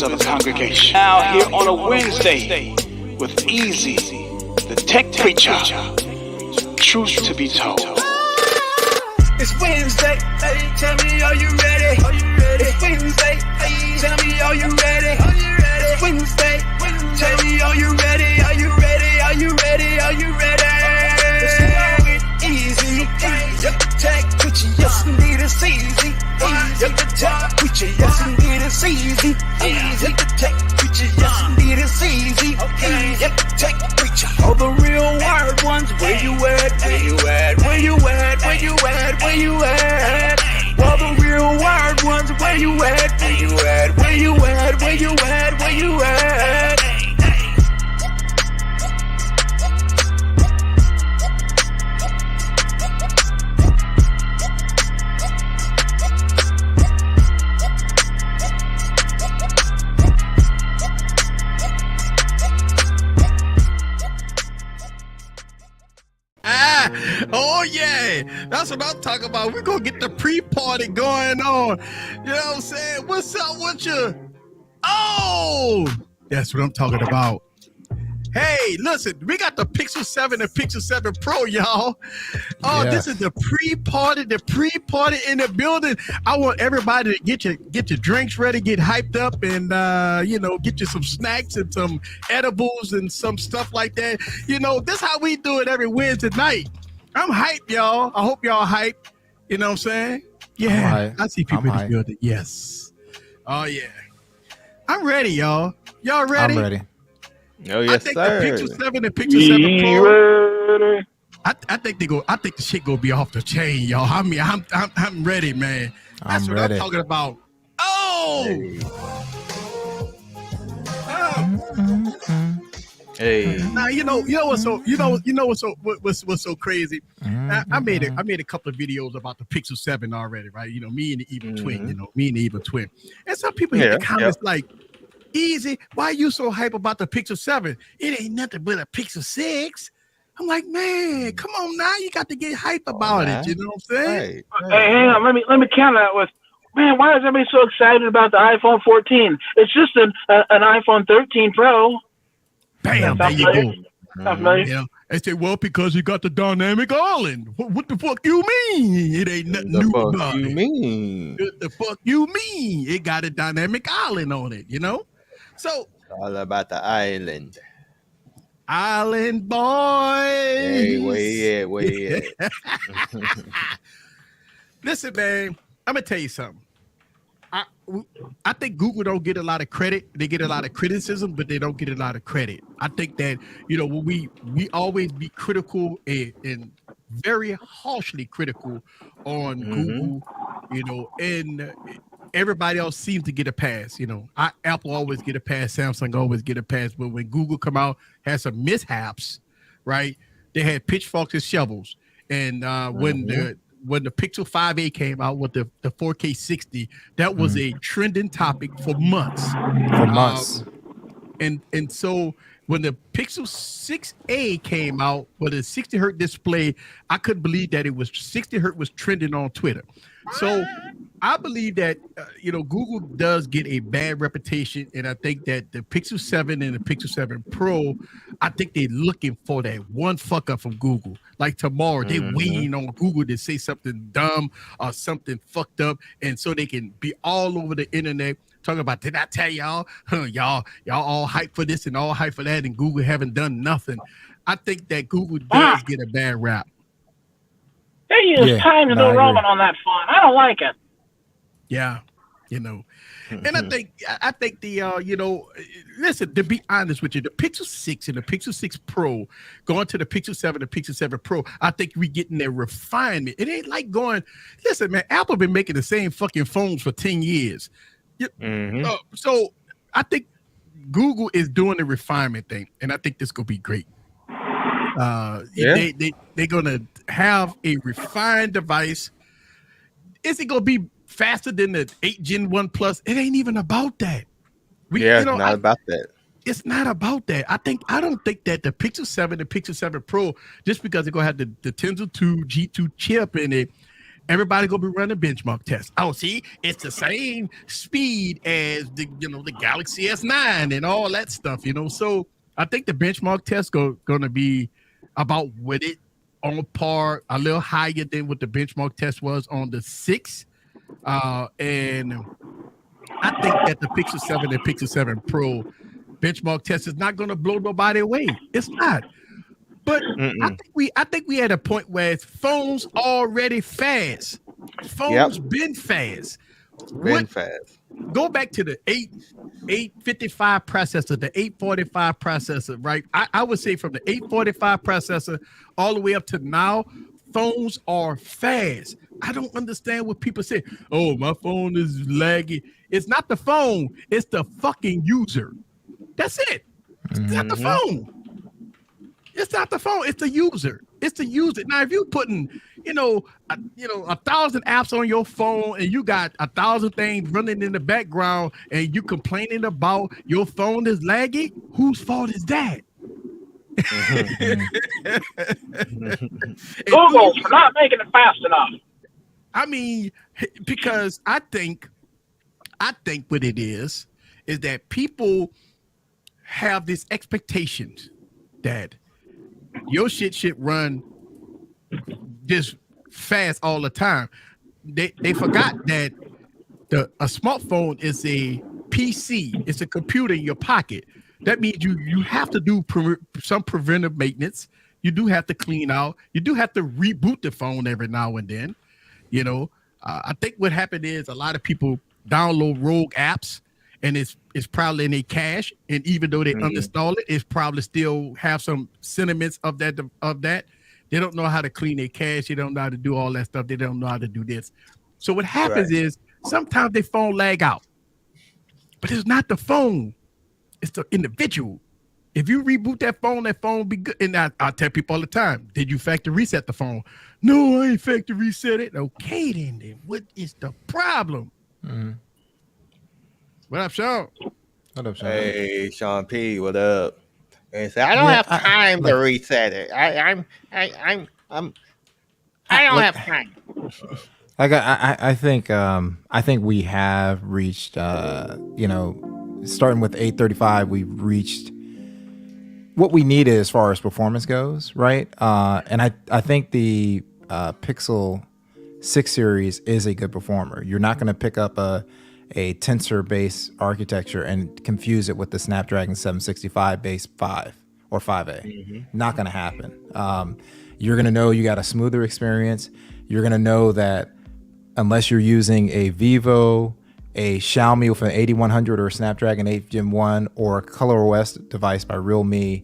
of the congregation. Now here on a Wednesday with Easy, the tech preacher. Truth to be told. It's Wednesday, hey, tell me, are you ready? It's Wednesday, hey, tell me, are you ready? It's Wednesday, tell me, are you ready? Are you ready? Are you ready? Are you ready? It's easy, yep, tech preacher, yes indeed it's easy. Yep, the tech preacher, yes indeed it's easy. Yep, the tech preacher, yes indeed it's easy. Yep, the tech preacher. All the real wired ones, where you at? Where you at? Where you at? Where you at? Where you at? All the real wired ones, where you at? Where you at? Where you at? Where you at? Where you at? Oh yeah, that's what I'm talking about. We're gonna get the pre-party going on. You know what I'm saying? What's up with you? Oh, that's what I'm talking about. Hey, listen, we got the Pixel 7 and Pixel 7 Pro, y'all. Oh, yeah. This is the pre-party in the building. I want everybody to get your drinks ready, get hyped up, and get you some snacks and some edibles and some stuff like that. You know, this is how we do it every Wednesday night. I'm hyped, y'all. I hope y'all hyped. You know what I'm saying? Yeah, I see people in the building. Yes. Oh yeah. I'm ready, y'all. Y'all ready? I'm ready. Oh yes, I think sir. the Pixel 7 and Pixel 7 Pro. I think the shit gonna be off the chain, y'all. I mean, I'm ready, man. That's what I'm talking about. Oh. Hey. Now what's so crazy. I made a couple of videos about the Pixel 7 already, right? You know, me and the Evil Twin. And some people hit the comments like, Easy, why you so hype about the Pixel 7? It ain't nothing but a Pixel 6. I'm like, man, come on now. You got to get hype about it. You know what I'm saying? Hey, hang on. Let me counter that with, man, why is everybody so excited about the iPhone 14? It's just an iPhone 13 Pro. Bam, there you go. Yeah. They say, well, because you got the dynamic island. What the fuck you mean? It ain't nothing new about it. What the fuck you mean? It got a dynamic island on it, you know? So all about the island. Island boys. Hey, where you at? Listen, man, I'm gonna tell you something. I think Google don't get a lot of credit. They get a lot of criticism, but they don't get a lot of credit. I think that, when we always be critical and very harshly critical on Google, and everybody else seems to get a pass. Apple always get a pass, Samsung always get a pass, but when Google come out, has some mishaps, right? They had pitchforks and shovels, and when the Pixel 5a came out with the 4K 60, that was a trending topic for months. And so when the Pixel 6a came out with a 60 hertz display, I couldn't believe that it was 60 hertz was trending on Twitter. So I believe that Google does get a bad reputation, and I think that the Pixel 7 and the Pixel 7 Pro, I think they're looking for that one fuck up from Google. Like tomorrow, they're waiting on Google to say something dumb or something fucked up, and so they can be all over the internet talking about, did I tell y'all? Y'all all hype for this and all hype for that, and Google haven't done nothing. I think that Google does get a bad rap. They use Times New Roman on that font. I don't like it. Yeah, and I think the listen, to be honest with you, the Pixel 6 and the Pixel 6 Pro going to the Pixel 7 and Pixel 7 Pro, I think we getting that refinement. It ain't like going, listen, man, Apple been making the same fucking phones for 10 years. So I think Google is doing the refinement thing, and I think this gonna be great. They're gonna have a refined device. Is it gonna be faster than the 8 Gen 1 Plus? It ain't even about that. Not about that. It's not about that. I don't think that the Pixel 7 and Pixel 7 Pro, just because they're gonna have the Tensor 2 G2 chip in it, everybody gonna be running benchmark tests. Oh, see, it's the same speed as the Galaxy S9 and all that stuff, So I think the benchmark test gonna be about with it on par, a little higher than what the benchmark test was on the 6. And I think that the Pixel 7 and Pixel 7 Pro benchmark test is not going to blow nobody away. It's not. But I think we at a point where phones already fast. Phones been fast. Go back to the 855 processor, the 845 processor, right? I would say from the 845 processor all the way up to now, phones are fast. I don't understand what people say. Oh, my phone is laggy. It's not the phone. It's the fucking user. That's it. It's not the phone. It's not the phone. It's the user. It's the user. Now, if you're putting, 1,000 apps on your phone and you got 1,000 things running in the background and you complaining about your phone is laggy, whose fault is that? Google for not making it fast enough. I mean, because I think what it is that people have this expectations that your shit should run just fast all the time. They forgot that a smartphone is a PC. It's a computer in your pocket. That means you have to do some preventive maintenance. You do have to clean out. You do have to reboot the phone every now and then. I think what happened is a lot of people download rogue apps, and it's probably in their cache. And even though they uninstall it, it's probably still have some sentiments of that. They don't know how to clean their cache. They don't know how to do all that stuff. They don't know how to do this. So what happens is sometimes their phone lag out, but it's not the phone. It's the individual. If you reboot that phone will be good. And I tell people all the time, did you factory reset the phone? No, I ain't factory reset it. Okay, then what is the problem? What up, Sean? What up, Sean? Hey, Sean P, what up? And say, I don't have time to reset it. I don't have time. I think we have reached, starting with 835, we've reached what we needed as far as performance goes, right? And I think the Pixel 6 series is a good performer. You're not going to pick up a tensor-based architecture and confuse it with the Snapdragon 765 base 5 or 5A. Not going to happen. You're going to know you got a smoother experience. You're going to know that unless you're using a Vivo, a Xiaomi with an 8100 or a Snapdragon 8 Gen 1 or a ColorOS device by Realme,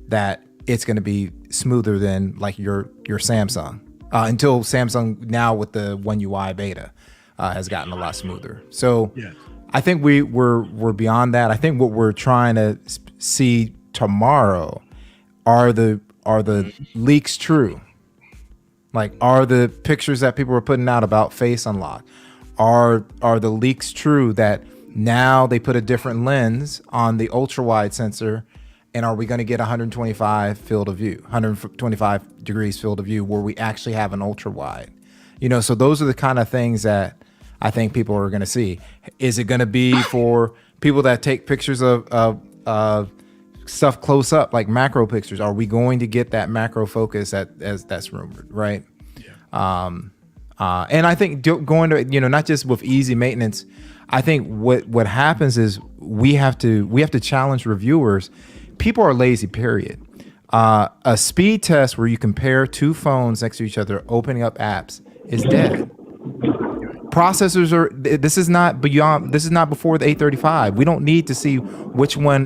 that it's going to be smoother than like your Samsung. Until Samsung now with the One UI beta has gotten a lot smoother. So I think we're beyond that. I think what we're trying to see tomorrow are the leaks true? Like, are the pictures that people are putting out about face unlock? Are the leaks true that now they put a different lens on the ultra wide sensor, and are we going to get 125 field of view, 125 degrees field of view, where we actually have an ultra wide? So those are the kind of things that I think people are going to see. Is it going to be for people that take pictures of stuff close up, like macro pictures? Are we going to get that macro focus as that's rumored, right? And I think going to, not just with easy maintenance, I think what happens is we have to challenge reviewers. People are lazy, period. A speed test where you compare two phones next to each other, opening up apps, is dead. Processors are, this is not before the 835. We don't need to see which one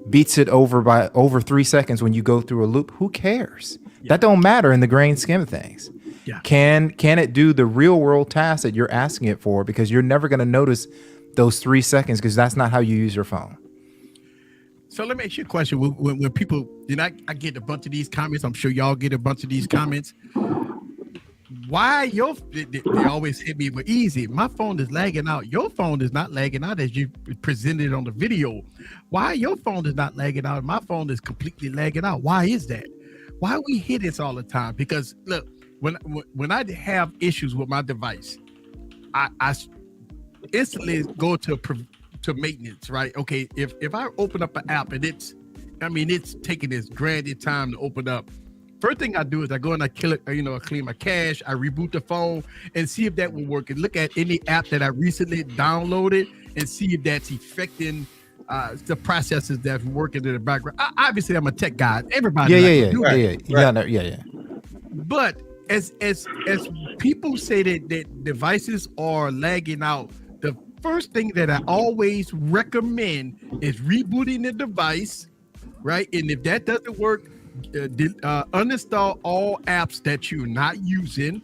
beats it by over 3 seconds when you go through a loop. Who cares? That don't matter in the grand scheme of things. Can it do the real world task that you're asking it for? Because you're never going to notice those 3 seconds, because that's not how you use your phone. So let me ask you a question. When people, I get a bunch of these comments. I'm sure y'all get a bunch of these comments. Why they always hit me with easy? My phone is lagging out. Your phone is not lagging out as you presented on the video. Why your phone is not lagging out? My phone is completely lagging out. Why is that? Why we hit this all the time? Because look, when I have issues with my device, I instantly go to maintenance, right? Okay, if I open up an app and it's taking its granted time to open up. First thing I do is I go and I kill it, I clean my cache, I reboot the phone and see if that will work, and look at any app that I recently downloaded and see if that's affecting the processes that's working in the background. Obviously, I'm a tech guy. Everybody, Yeah. But as people say that devices are lagging out, the first thing that I always recommend is rebooting the device, right? And if that doesn't work, uninstall all apps that you're not using.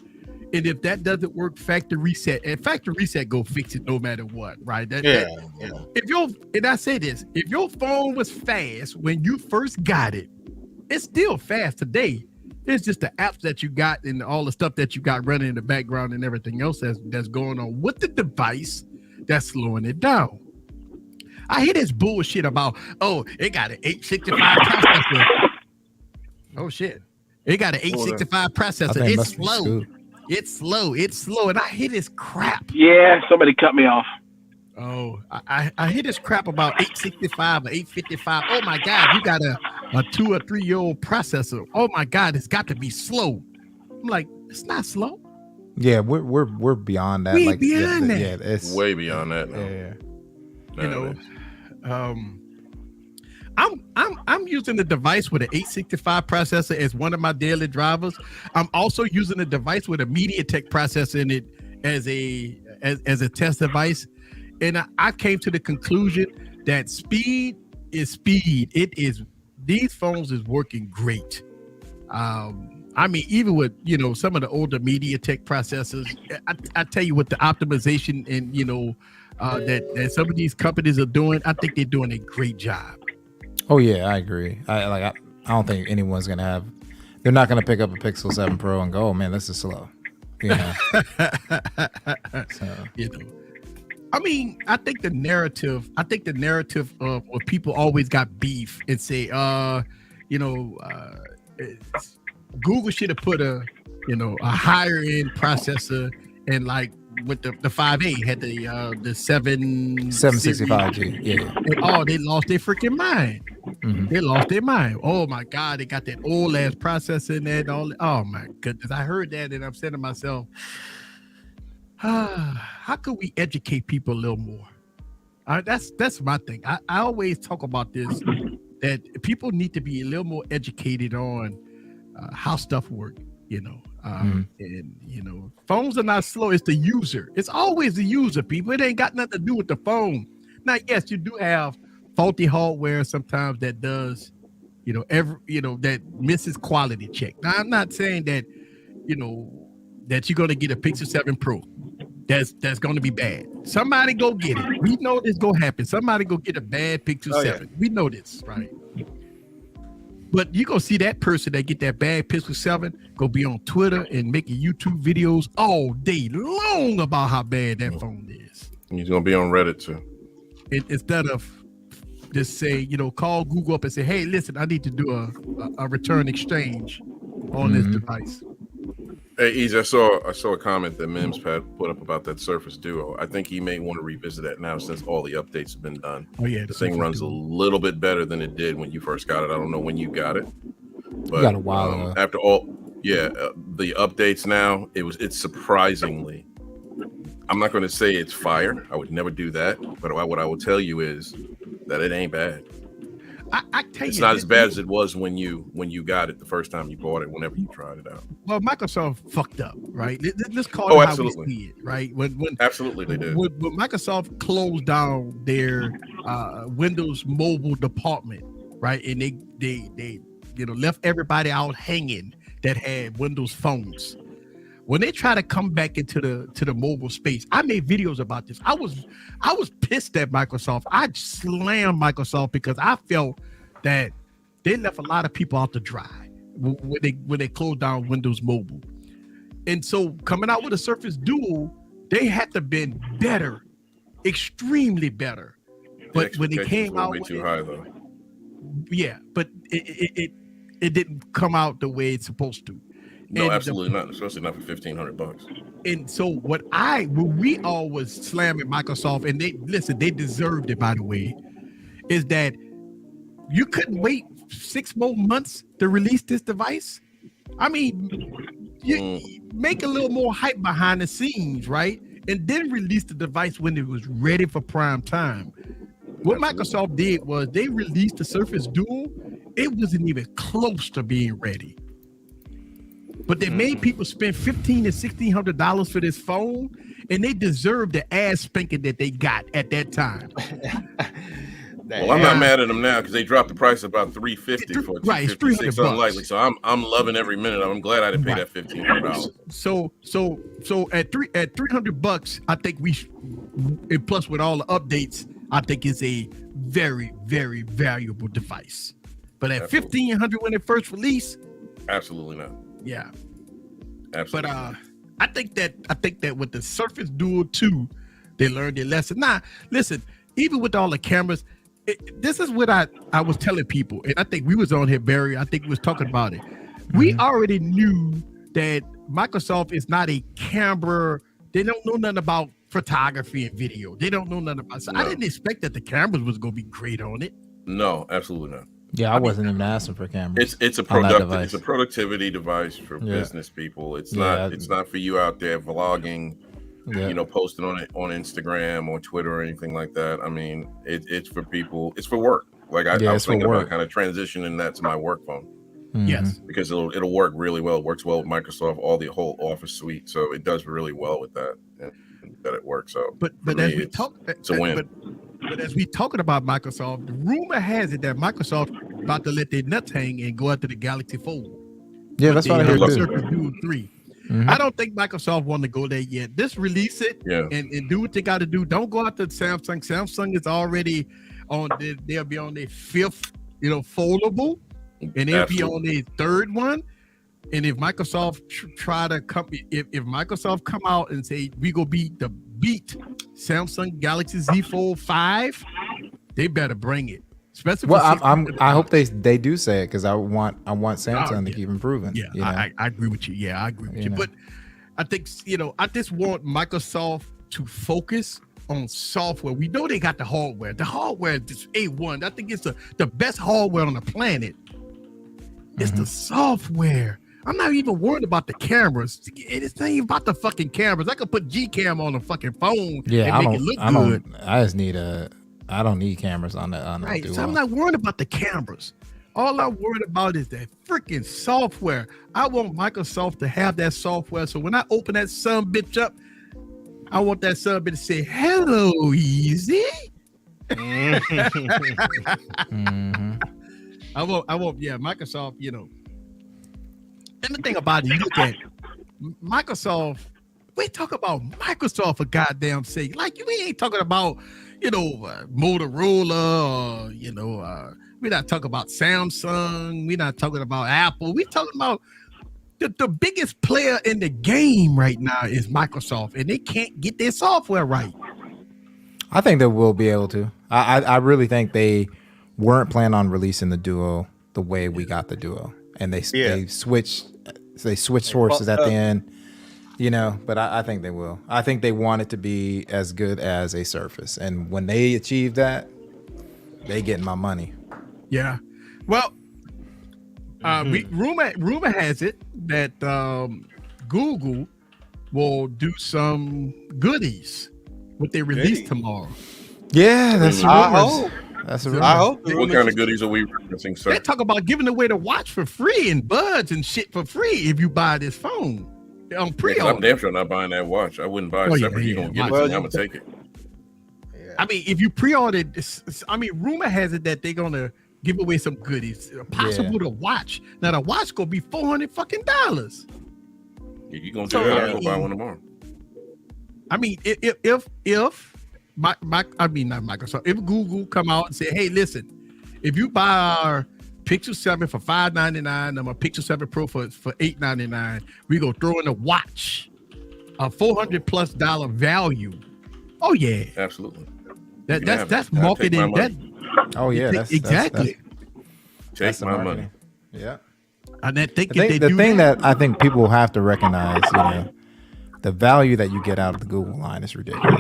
And if that doesn't work, factory reset. And factory reset go fix it no matter what, right? And I say this, if your phone was fast when you first got it, it's still fast today. It's just the apps that you got and all the stuff that you got running in the background and everything else that's going on with the device that's slowing it down. I hear this bullshit about, it got an 865 processor. Oh shit. It got an 865 processor. It's slow. It's slow. And I hear this crap. Yeah, somebody cut me off. Oh, I hear this crap about 865 or 855. Oh my God, you got a 2 or 3 year old processor. Oh my God, it's got to be slow. I'm like, it's not slow. Yeah, we're beyond that. Beyond that. Yeah, it's way beyond that. Yeah. I'm using the device with an 865 processor as one of my daily drivers. I'm also using a device with a MediaTek processor in it as a test device. And I came to the conclusion that speed is speed. These phones is working great. Even with some of the older MediaTek processors, I tell you, with the optimization and that some of these companies are doing, I think they're doing a great job. Oh yeah, I agree. I don't think anyone's gonna have. They're not gonna pick up a Pixel 7 Pro and go, "Oh man, this is slow." I think the narrative of where people always got beef and say, Google should have put a higher end processor, and like with the 5A had the 765G. Yeah. And, they lost their freaking mind. Mm-hmm. They lost their mind. Oh my God, they got that old ass processor in there. Oh my goodness, I heard that and I'm saying to myself, how could we educate people a little more? That's my thing. I always talk about this, that people need to be a little more educated on how stuff works. And phones are not slow. It's the user. It's always the user, people. It ain't got nothing to do with the phone. Now, yes, you do have faulty hardware sometimes that does, that misses quality check. Now, I'm not saying that, that you're going to get a Pixel 7 Pro. That's going to be bad. Somebody go get it. We know this going to happen. Somebody go get a bad Pixel 7. We know this, right? But you gonna see that person that get that bad Pixel 7 go be on Twitter and making YouTube videos all day long about how bad that phone is. He's gonna be on Reddit too. Instead of just say, call Google up and say, "Hey, listen, I need to do a return exchange on this device." Hey, Easy, I saw a comment that Mims put up about that Surface Duo. I think he may want to revisit that now since all the updates have been done. Oh yeah, the thing runs a little bit better than it did when you first got it. I don't know when you got it, but got a while after all, the updates now, it's surprisingly. I'm not going to say it's fire. I would never do that, but what I will tell you is that it ain't bad. I tell it's not as bad as it was when you got it the first time you bought it. Whenever you tried it out. Well, Microsoft fucked up, right? Let's call it absolutely. How we see it, right? When absolutely they did. When Microsoft closed down their Windows mobile department, right, and they left everybody out hanging that had Windows phones. When they try to come back into the mobile space, I made videos about this. I was pissed at Microsoft. I slammed Microsoft because I felt that they left a lot of people out to dry when they closed down Windows Mobile. And so coming out with a Surface Duo, they had to been better, extremely better. But when it came out, way too high though. Yeah, but it didn't come out the way it's supposed to. No, And absolutely not. Especially not for $1,500. And so when we all was slamming Microsoft, and they deserved it, by the way, is that you couldn't wait 6 more months to release this device. I mean, you make a little more hype behind the scenes, right? And then release the device when it was ready for prime time. What Microsoft did was they released the Surface Duo. It wasn't even close to being ready. But they made people spend $1,500 to $1,600 for this phone, and they deserve the ass spanking that they got at that time. Well, I'm not mad at them now because they dropped the price about $350 for $256 unlikely. So I'm loving every minute. I'm glad I didn't pay that $1,500. So at $300, I think and plus with all the updates, I think it's a very, very valuable device. But at $1,500 when it first released, absolutely not. Yeah, absolutely. But I think that with the Surface Duo 2, they learned their lesson. Nah, listen, even with all the cameras, this is what I was telling people, and I think we was on here, Barry. I think we was talking about it. We already knew that Microsoft is not a camera. They don't know nothing about photography and video. They don't know nothing about. So I didn't expect that the cameras was going to be great on it. No, absolutely not. Yeah, I wasn't even asking for cameras. It's a productivity device for business people. It's not for you out there vlogging. You know, posting on it on Instagram or Twitter or anything like that. I mean, it's for people. It's for work. Like I was thinking about kind of transitioning that to my work phone. Yes, because it'll work really well. It works well with Microsoft, all the whole Office suite. So it does really well with that, and that it works out. But as we talk, it's a win. But as we talking about Microsoft, the rumor has it that Microsoft about to let their nuts hang and go after the Galaxy Fold. Yeah, that's what I heard too. Duo 3. I don't think Microsoft want to go there yet. Just release it and do what they got to do. Don't go after Samsung. Samsung is already on. They'll be on their 5th, foldable, and they'll be on their 3rd one. And if Microsoft if Microsoft come out and say we go beat Samsung Galaxy Z Fold 5, they better bring it. Especially I hope they do say it because I want Samsung to keep improving. Yeah, I agree with you. Yeah, I agree with you. But I think I just want Microsoft to focus on software. We know they got the hardware. The hardware is just A1. I think it's the best hardware on the planet. It's the software. I'm not even worried about the cameras. It's not even about the fucking cameras. I could put Gcam on a fucking phone and make it look good. I just need I don't need cameras on that. Right. So I'm not worried about the cameras. All I'm worried about is that freaking software. I want Microsoft to have that software. So when I open that son bitch up, I want that son bitch to say, "Hello, easy." I want, Microsoft, And the thing about it, you look at Microsoft, we talk about Microsoft for goddamn sake. Like, we ain't talking about, Motorola, we're not talking about Samsung. We're not talking about Apple. We're talking about the biggest player in the game right now is Microsoft, and they can't get their software right. I think they will be able to. I really think they weren't planning on releasing the Duo the way we got the Duo, and they switched horses at the end, But I think they will. I think they want it to be as good as a Surface, and when they achieve that, they get my money. Yeah, well, rumor has it that Google will do some goodies what they release tomorrow. Yeah, that's rumors. That's a rumor. I hope. What kind of goodies are we referencing, sir? They talk about giving away the watch for free and buds and shit for free if you buy this phone on pre-order. I'm damn sure not buying that watch. I wouldn't buy it separate. You're gonna give it to me. I'm gonna take it. I mean, if you pre-ordered, rumor has it that they're gonna give away some goodies. Possible to watch. Now the watch gonna be $400 fucking. You gonna do that? I'll go buy one tomorrow. I mean, if not Microsoft, if Google come out and say, hey, listen, if you buy our Pixel 7 for $599 and my Pixel 7 Pro for $899, we gonna throw in a watch, a $400+ value. Oh yeah, absolutely. That's marketing. Oh yeah, that's exactly. Take my money. Yeah. The thing that I think people have to recognize, the value that you get out of the Google line is ridiculous.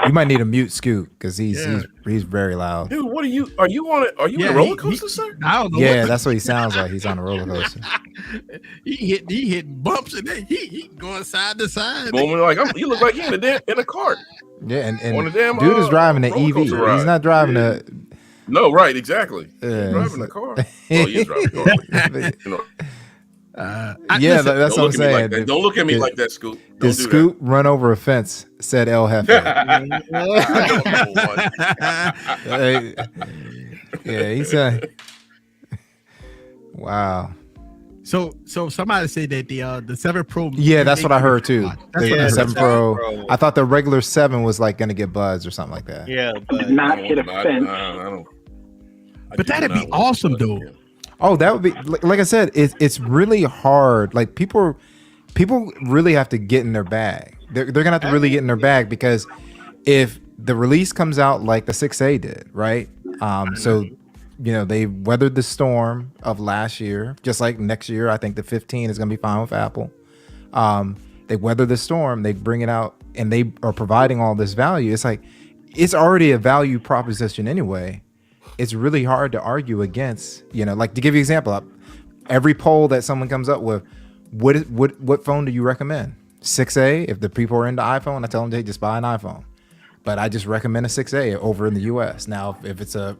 You might need to mute Scoot because he's very loud. Dude, what are you on it? Are you on a roller coaster, sir? I don't know. Yeah, that's what he sounds like. He's on a roller coaster. he hit bumps and then he going side to side. You look like you're in a cart. Yeah, and on a damn, dude is driving an EV. He's not driving a. No, right, exactly. He's driving a car. Oh, he's driving a car. That's what I'm saying. Don't look at me like that, Scoot. Did Scoot run over a fence? Said El Jefe. He said. Wow. So somebody said that the 7 Pro. Yeah, that's what I heard too. The 7 Pro. I thought the regular 7 was like going to get buzzed or something like that. Yeah, but not hit a fence. But that'd be awesome though. Oh, that would be like I said. It's really hard. Like people really have to get in their bag. They're gonna have to really get in their bag because if the release comes out like the 6A did, right? So they weathered the storm of last year, just like next year. I think the 15 is gonna be fine with Apple. They weather the storm. They bring it out, and they are providing all this value. It's like it's already a value proposition anyway. It's really hard to argue against, like to give you an example, every poll that someone comes up with, what phone do you recommend? 6A. If the people are into iPhone, I tell them, hey, just buy an iPhone. But I just recommend a 6A over in the US. Now, if it's a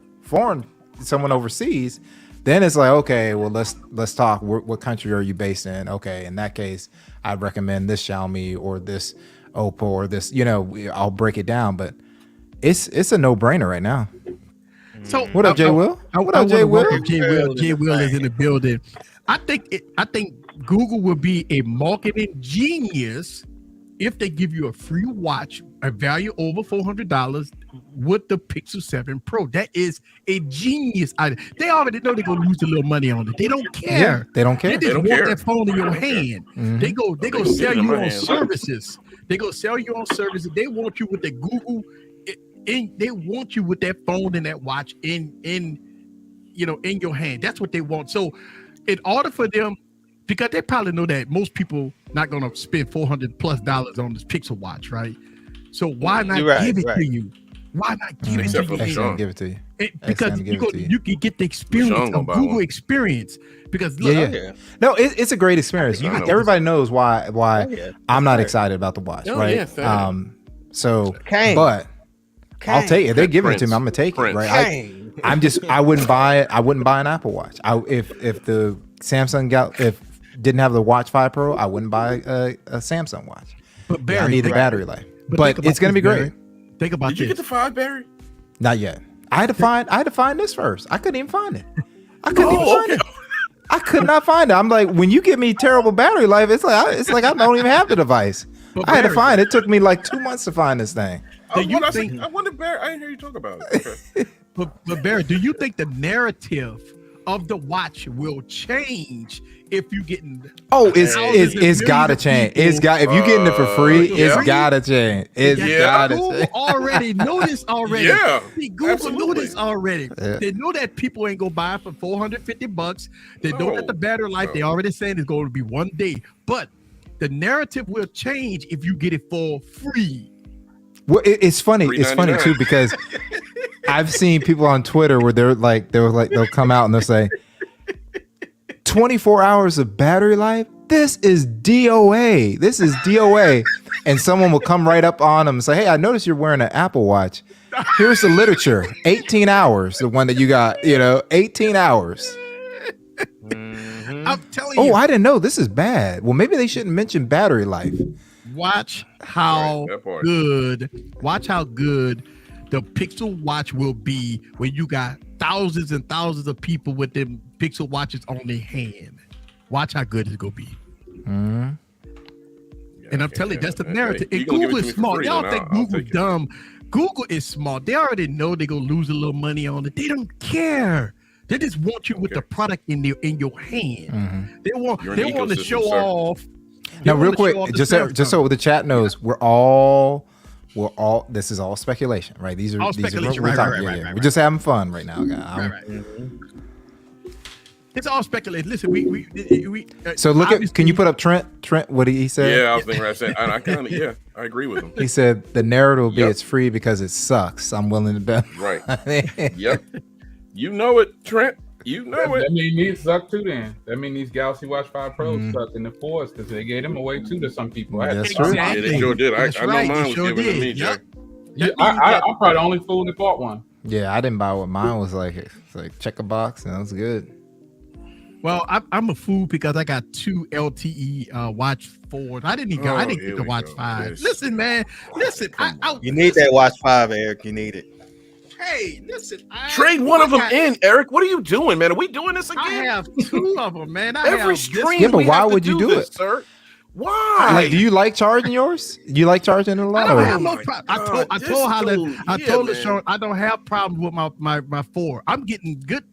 someone overseas, then it's like, okay, well, let's talk. What country are you based in? Okay, in that case, I'd recommend this Xiaomi or this Oppo or this, I'll break it down. But it's a no-brainer right now. So what up, Jay Will? What up, Jay Will? Jay Will is in the building. I think Google will be a marketing genius if they give you a free watch, a value over $400 with the Pixel 7 Pro. That is a genius idea. They already know they're gonna lose a little money on it. They don't care. Yeah, they don't care. They just want that phone in your hand. Mm-hmm. They go sell you on services. They go sell you on services. They want you with the Google. They want you with that phone and that watch in your hand. That's what they want. So in order for them, because they probably know that most people not going to spend $400+ on this Pixel watch, right? So why not give it to you? Why not give it to you? Give it to you. Because you can get the experience of Google experience. Because look, no, it's a great experience. Everybody knows why I'm not excited about the watch, right? But I'll take it. They're giving it to me. I'm gonna take it, right? I wouldn't buy it. I wouldn't buy an Apple Watch. If the Samsung didn't have the Watch 5 Pro, I wouldn't buy a Samsung watch. But Barry, I need the battery life. But it's gonna be great. Think about this. Did you get the 5, Barry? Not yet. I had to find this first. I couldn't even find it. I could not find it. I'm like, when you give me terrible battery life, it's like I don't even have the device. I had to find it. It took me like 2 months to find this thing. I wonder, Barry. I didn't hear you talk about it. Okay. but Barry, do you think the narrative of the watch will change if you getting? It's gotta change. If you getting it for free, it's gotta change. Google already know this already. Yeah, Google know this already. Yeah. They know that people ain't gonna buy it for $450. They know that the battery life they already saying is going to be 1 day, but the narrative will change if you get it for free. Well, it's funny. It's funny too because I've seen people on Twitter where they'll come out and they'll say 24 hours of battery life. This is DOA. And someone will come right up on them and say, "Hey, I noticed you're wearing an Apple Watch. Here's the literature. 18 hours. The one that you got. 18 hours." I'm telling you. Oh, I didn't know. This is bad. Well, maybe they shouldn't mention battery life. Watch how good the Pixel Watch will be when you got thousands and thousands of people with them Pixel Watches on their hand. Watch how good it's gonna be. Mm-hmm. And I'm telling you, that's the narrative. And Google is smart. Y'all think Google dumb. Google is smart. They already know they're gonna lose a little money on it. They don't care. They just want you with the product in your hand. Mm-hmm. They want to show off. Now, real quick, just so the chat knows, we're all. This is all speculation, right? These are speculation. We're just having fun right now, guys. Right. It's all speculated. Listen, we So look at. Can you put up Trent? Trent, what did he say? Yeah, I was thinking. I said, I kind of, yeah, I agree with him. He said the narrative will be it's free because it sucks. I'm willing to bet. Right. Yep. You know it, Trent. You know it. That mean these suck too. Then that mean these Galaxy Watch 5 Pros suck in the force because they gave them away too to some people. That's true. Yeah, they sure did. I know mine was given to me, Jack. Yeah, I'm probably the only fool that bought one. Yeah, I didn't buy what mine was like. It's like check a box and that was good. Well, I'm a fool because I got 2 LTE Watch 4s. I didn't even. I didn't get the Watch 5. Yes. Listen, man. Listen. You need that Watch 5, Eric. You need it. Hey, listen. Trade one of them in, Eric. What are you doing, man? Are we doing this again? I have 2 of them, man. Every stream. Yeah, but why would you do it, sir? Why? Like, do you like charging yours? You like charging it a lot? I don't have no problem. I told Sean I don't have problems with my 4. I'm getting good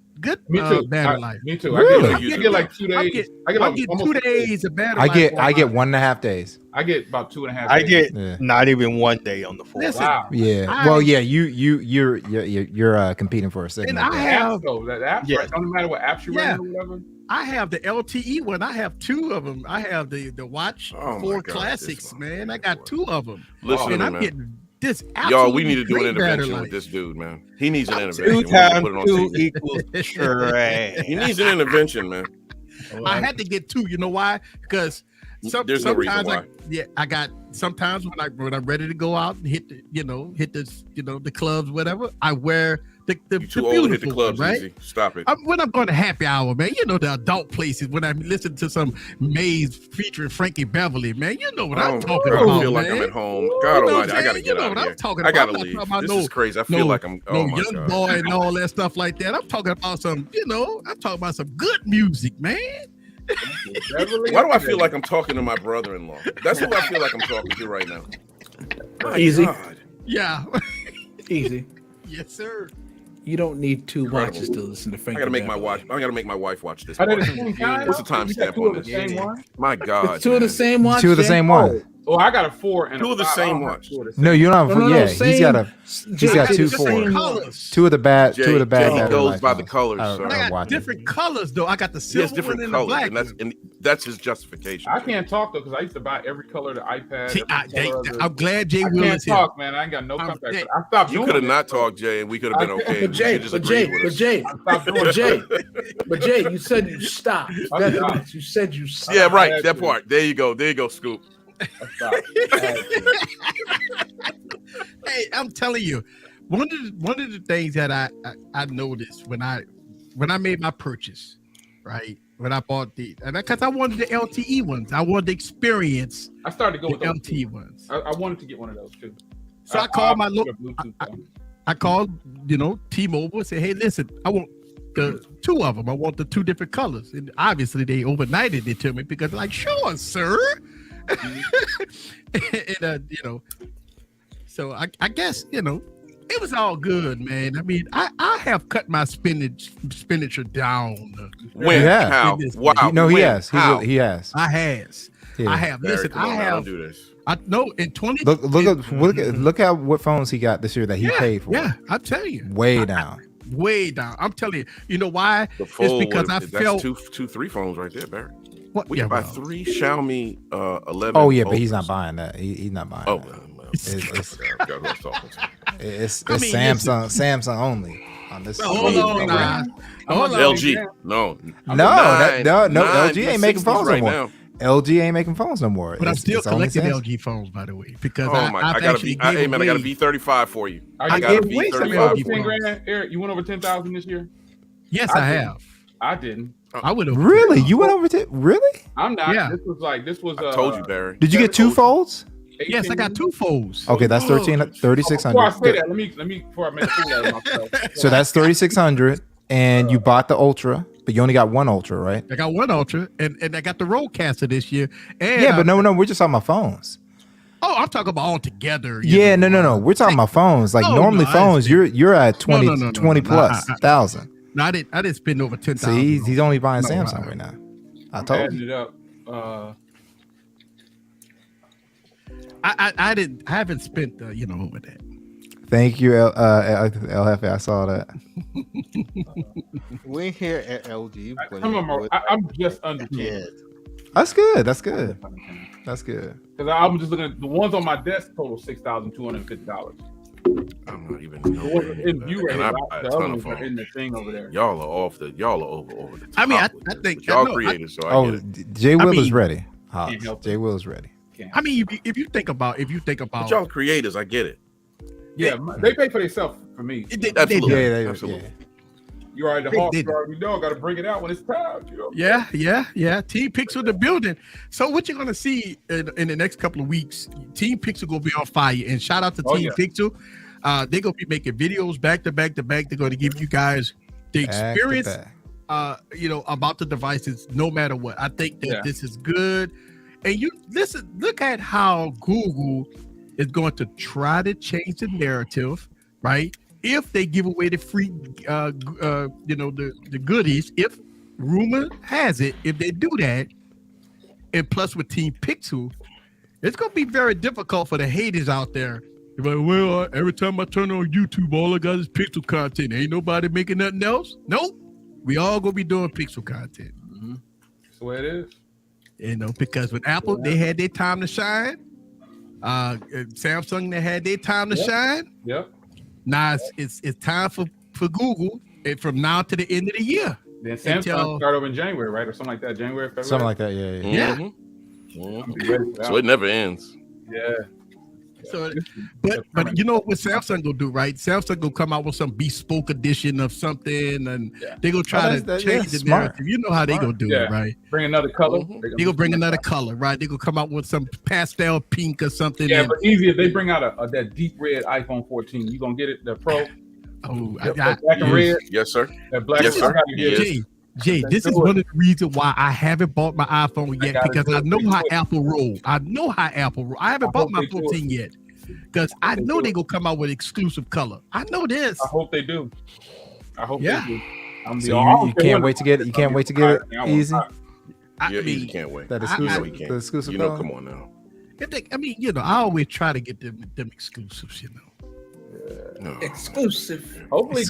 battery life. Me too. Really? I get like 2 days. I get 2 days of battery life. I get 1.5 days. I get about 2.5 days. I get not even 1 day on the 4. Listen, wow. Yeah. Well, yeah. You're competing for a second. And I have that app. Right? Don't matter what apps you run or whatever. I have the LTE one. I have 2 of them. I have the Watch 4 Classics, man. I got 2 of them. Listen, and to I'm me, getting this. y'all, we need to do an great battery intervention life. with this dude, man. He needs an 2 intervention. times We need to put it on 2 TV. equals trash. He needs an intervention, man. I had to get 2. You know why? Because There's no reason sometimes why. I got sometimes when I'm ready to go out and hit the clubs, whatever. I wear the You too old to hit the beautiful clubs, one, right? easy. Stop it. When I'm going to happy hour, man, you know the adult places. When I listen to some Maze featuring Frankie Beverly, man, you know what I'm talking God, about. I feel man. like I'm at home. You God know almighty, what I I'm gotta saying? get You know out what of I'm here. talking I about. gotta I'm not leave. talking about This no- is crazy. I feel like I'm. Oh my young God. boy and all that stuff like that. I'm talking about some, I'm talking about some good music, man. Why do I feel like I'm talking to my brother-in-law? That's who I feel like I'm talking to right now. My Easy. God. Yeah. Easy. Yes, sir. You don't need 2 Incredible. watches to listen to Frankie. I gotta make my Beverly. wife. I gotta make my wife watch this. Are they the part. same kind? What's the You got timestamp 2 on of the this? same one? My God. 2 of the man. same watch. 2 of the same one. Oh, I got a 4 and 2 of the 5. same I don't have watch. 2 of the same. No, you don't. No, Yeah, same- he's got two same 4s. Colors. 2 of the bad. Jay, 2 of the bad. Jay battery goes life by the ones. colors, I- sir. But I I got watch it. different colors though. I got the He silver has different one and the colors, black. and that's his justification. I can't talk though because I used to buy every color of the iPad. See, every color of the- I'm glad Jay I Will can't is here. talk, man. I ain't got no I'm- contact. hey, But I stopped You doing could have it. not talked, Jay, and we could have been okay. But Jay, You just but agreed Jay, with but us. Jay, I stopped doing but it. Jay, but Jay, you said you stopped. I That stopped. means you said you stopped. Yeah, right. had That to. part. There you go. There you go, Scoop. I stopped. I had to. Hey, I'm telling you, one of the things that I noticed when I made my purchase, right? When I bought because I wanted the LTE ones, I wanted the experience I started to go the with those LTE too. ones. I wanted to get one of those too. So I called my local. local. I called, T-Mobile and said, "Hey, listen, I want the 2 of them. I want the 2 different colors." And obviously, they overnighted it to me because, like, sure, sir. And so I guess it was all good, man. I mean, I have cut my expenditure down. When? Yeah. How? It is- Wow. No, he When? has. How? He has. I has. Yeah. I have. Barry, Listen, come on, I man, have. don't do this. I know in 20. Look at what phones he got this year that he paid for. Yeah, I'm telling you, Way down. way down. I'm telling you. You know why? The It's fold because I that's felt. two, 3 phones right there, Barry. What? We Yeah, can buy well, 3 Xiaomi 11. Oh yeah, but he's not Ultras. buying that. He's not buying Oh, that. well, It's- I forgot who I was talking to. It's I mean, Samsung only on this. Hold on, now. Hold on. LG. No. No, Nine- no, nine LG ain't making 360s phones right no more. now. LG ain't making phones no more. But I'm still it's only collecting Samsung. LG phones, by the way, because Oh my! I've I gotta actually be. Hey gave man, I got a away. V35 for you. I got a gave away some V35 LG for you. phones. $10,000, Eric. You went over 10,000 this year. Yes, I I did. have. I didn't. I would have. Really? You went over to really? I'm not. Yeah. This was. I told you, Barry. Did you get 2 folds? Yes, I got 2 folds. Okay, that's 3600. Before I say that, let me before I make a fool out of myself. So that's 3600, and you bought the Ultra, but you only got 1 Ultra, right? I got 1 Ultra, and I got the Rodecaster this year. And Yeah, but no, we're just talking about phones. Oh, I'm talking about all together. Yeah, no. We're talking about phones. Like No, normally no, I phones, you're at 20, No. 20 plus thousand. No, I didn't spend over 10,000. So he's only buying No, Samsung right now. I told Adding you. it up. I haven't spent over that. Thank you, LF. I saw that. We here at LG. I'm just under 10. That's good. That's good. That's good. Because I'm just looking at the ones on my desk total $6,250. I'm not even in view right now. The other ones are in the thing over there. Y'all are over the top. I mean, I think y'all created. So I get it. Jay Will is ready. Jay Will is ready. I mean, if you think about, but y'all creators, I get it. Yeah, they pay for themselves for me. Absolutely. Absolutely. You're right. The hawk star, we know, got to bring it out when it's time. You know? Yeah. Team Pixel the building. So what you're gonna see in the next couple of weeks, Team Pixel gonna be on fire. And shout out to Team Pixel. They're gonna be making videos back to back. They're gonna give you guys the experience, about the devices, no matter what. I think that this is good. And you look at how Google is going to try to change the narrative, right? If they give away the free, the goodies, if rumor has it, if they do that, and plus with Team Pixel, it's going to be very difficult for the haters out there. You're like, well, every time I turn on YouTube, all I got is Pixel content. Ain't nobody making nothing else? Nope. We all going to be doing Pixel content. Mm-hmm. That's the way it is. Because with Apple, they had their time to shine. Samsung, they had their time to shine. Yep. Now it's time for Google from now to the end of the year. Then Samsung start over in January, right? Or something like that. January, February. Something like that, yeah. Mm-hmm. So it never ends. Yeah. So, but you know what Samsung gonna do, right? Samsung gonna come out with some bespoke edition of something, and they gonna try to change the narrative. You know how they gonna do it, right? Bring another color. They gonna bring another color, right? They gonna come out with some pastel pink or something. Yeah, but easy if they bring out that deep red iPhone 14. You gonna get it, the Pro? Oh, black and red. Yes, sir. That black. Yes, sir. Jay, this is one of the reasons why I haven't bought my iPhone yet, because I know how Apple roll. I haven't bought my 14 yet because I know they're going to come out with exclusive color. I know this. I hope they do. They do. So you can't wait to get it? You can't wait to get it easy? Easy can't wait. That exclusive color? Come on now. I always try to get them exclusives, No. Exclusive. Hopefully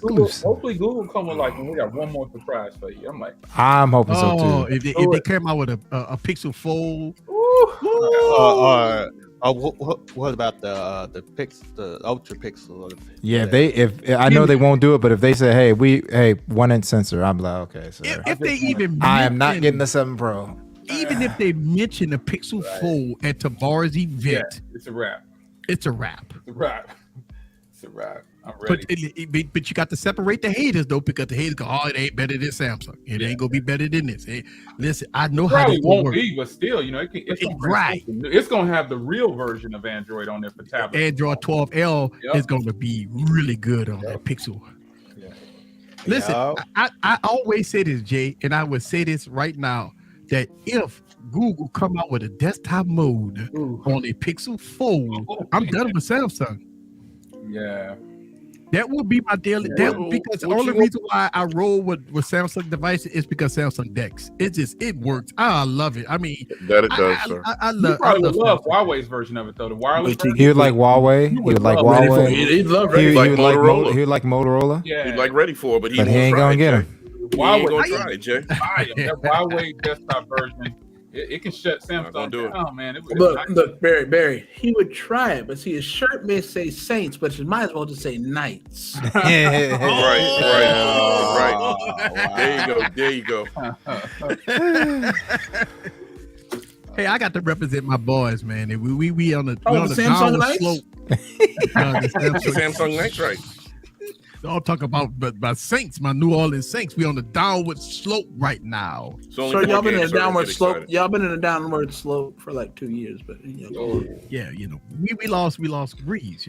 Google come with we got one more surprise for you. I'm hoping so too. If they came out with a Pixel Fold. What about the Ultra Pixel? Yeah, I know they won't do it, but if they say, hey, 1-inch sensor, I'm like, okay, so if they even I am not getting the 7 Pro. Even if they mention the Pixel Fold at tomorrow's event, it's a wrap. It's a wrap. I'm ready. But you got to separate the haters though, because the haters go, it ain't better than Samsung. It ain't gonna be better than this. Hey, listen, I know how it won't work. be, but still, it's gonna have the real version of Android on there for tablets. Android 12L is gonna be really good on that Pixel. Yeah. Listen, I always say this, Jay, and I would say this right now, that if Google come out with a desktop mode on a Pixel Fold, I'm done with Samsung. Yeah, that would be my daily. Because the only reason why I roll with Samsung devices is because Samsung DeX. It works. I love it. I mean, that it does, sir. I love. I love Huawei's version of it though. The wireless. He would like Huawei. He would like Huawei. He'd love Motorola. He would like Motorola. Yeah, he'd like Ready for it, but he ain't gonna get him. Huawei ain't gonna try it, Jay. That Huawei desktop version. It can shut Samsung down. Oh man! Look, Barry. He would try it, but see, his shirt may say Saints, but it might as well just say Knights. Right. There you go. Hey, I got to represent my boys, man. We on the Samsung downward slope. Samsung Knights, right? I'll talk about Saints, my New Orleans Saints. We on the downward slope right now. So y'all been in a downward slope. Y'all been in a downward slope for like 2 years, but yeah, we lost Breeze,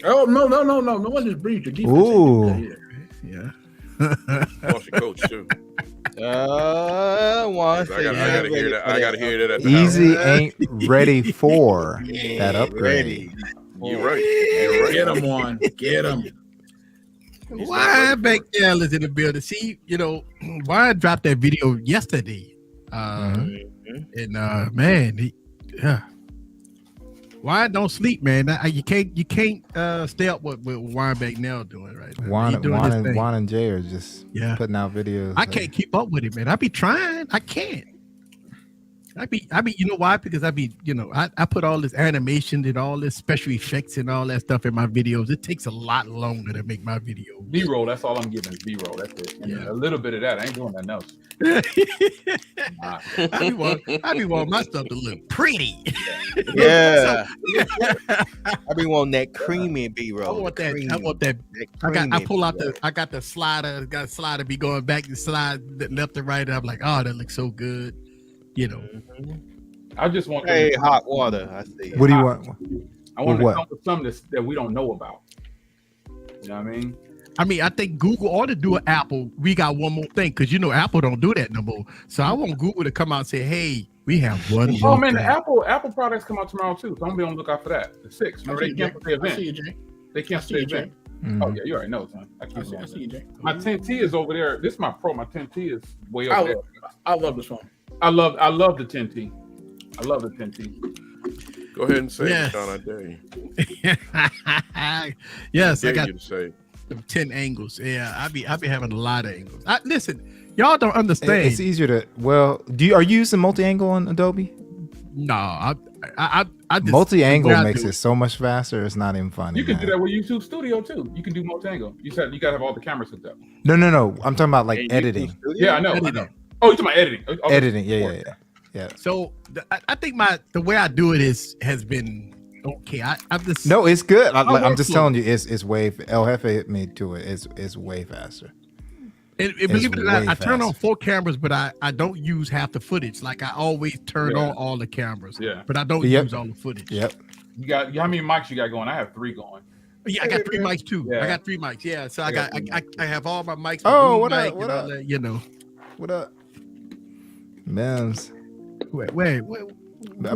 Oh no one just breathed. The defense. Ooh. Yeah. Lost your coach too. I gotta hear that. I gotta hear that at the Easy house. ain't ready for that upgrade. You're right. Get him on. Get him. Why McNeil is in the building? See, why I dropped that video yesterday. And man, Wine don't sleep, man. You can't stay up with Wine back now doing right now. Juan and Jay are just putting out videos. I can't keep up with it, man. I be trying. I can't. I be, you know why? Because I put all this animation and all this special effects and all that stuff in my videos. It takes a lot longer to make my video. B-roll, that's all I'm giving is B-roll. That's it. And a little bit of that. I ain't doing nothing else. I be wanting my stuff to look pretty. Yeah. I be wanting that creamy B-roll. I want that. I got the slider. Got a slider be going back and slide left and right. And I'm like, oh, that looks so good. You know, I just want hot water. I see. What do you want? I want to come with something that we don't know about. You know what I mean? I think Google ought to do an Apple. We got one more thing because Apple don't do that no more. So I want Google to come out and say, "Hey, we have one." Oh man, the Apple products come out tomorrow too. So I'm gonna be on the lookout for that. The 6th. Remember they canceled the event. I see you, Jay. They canceled the event. Oh yeah, you already know, son. I see you, Jay. My 10T is over there. This is my Pro. My 10T is way over there. I love this phone. I love the 10T. I love the 10T. Go ahead and say it, Sean. I dare you. Yes, I got you to say 10 angles. Yeah, I be having a lot of angles. Listen, y'all don't understand. It's easier to. Well, are you using multi-angle on Adobe? No, I just, multi-angle makes it so much faster. It's not even funny. You can do that with YouTube Studio too. You can do multi-angle. You said you gotta have all the cameras hooked up. No. I'm talking about like editing. Yeah, I know. Oh, you're talking about editing. Okay. Editing, yeah. So I think the way I do it has been okay. I'm just it's good. I'm just telling you, it's way. El Jefe hit me to it. It's way faster. Believe it or not, I turn on 4 cameras, but I don't use half the footage. Like I always turn on all the cameras. Yeah, but I don't use all the footage. Yep. You got how many mics you got going? I have 3 going. Yeah, I got 3 mics too. Yeah. I got 3 mics. Yeah, so I have all my mics. Oh, what up? What up? What up? Mems. Where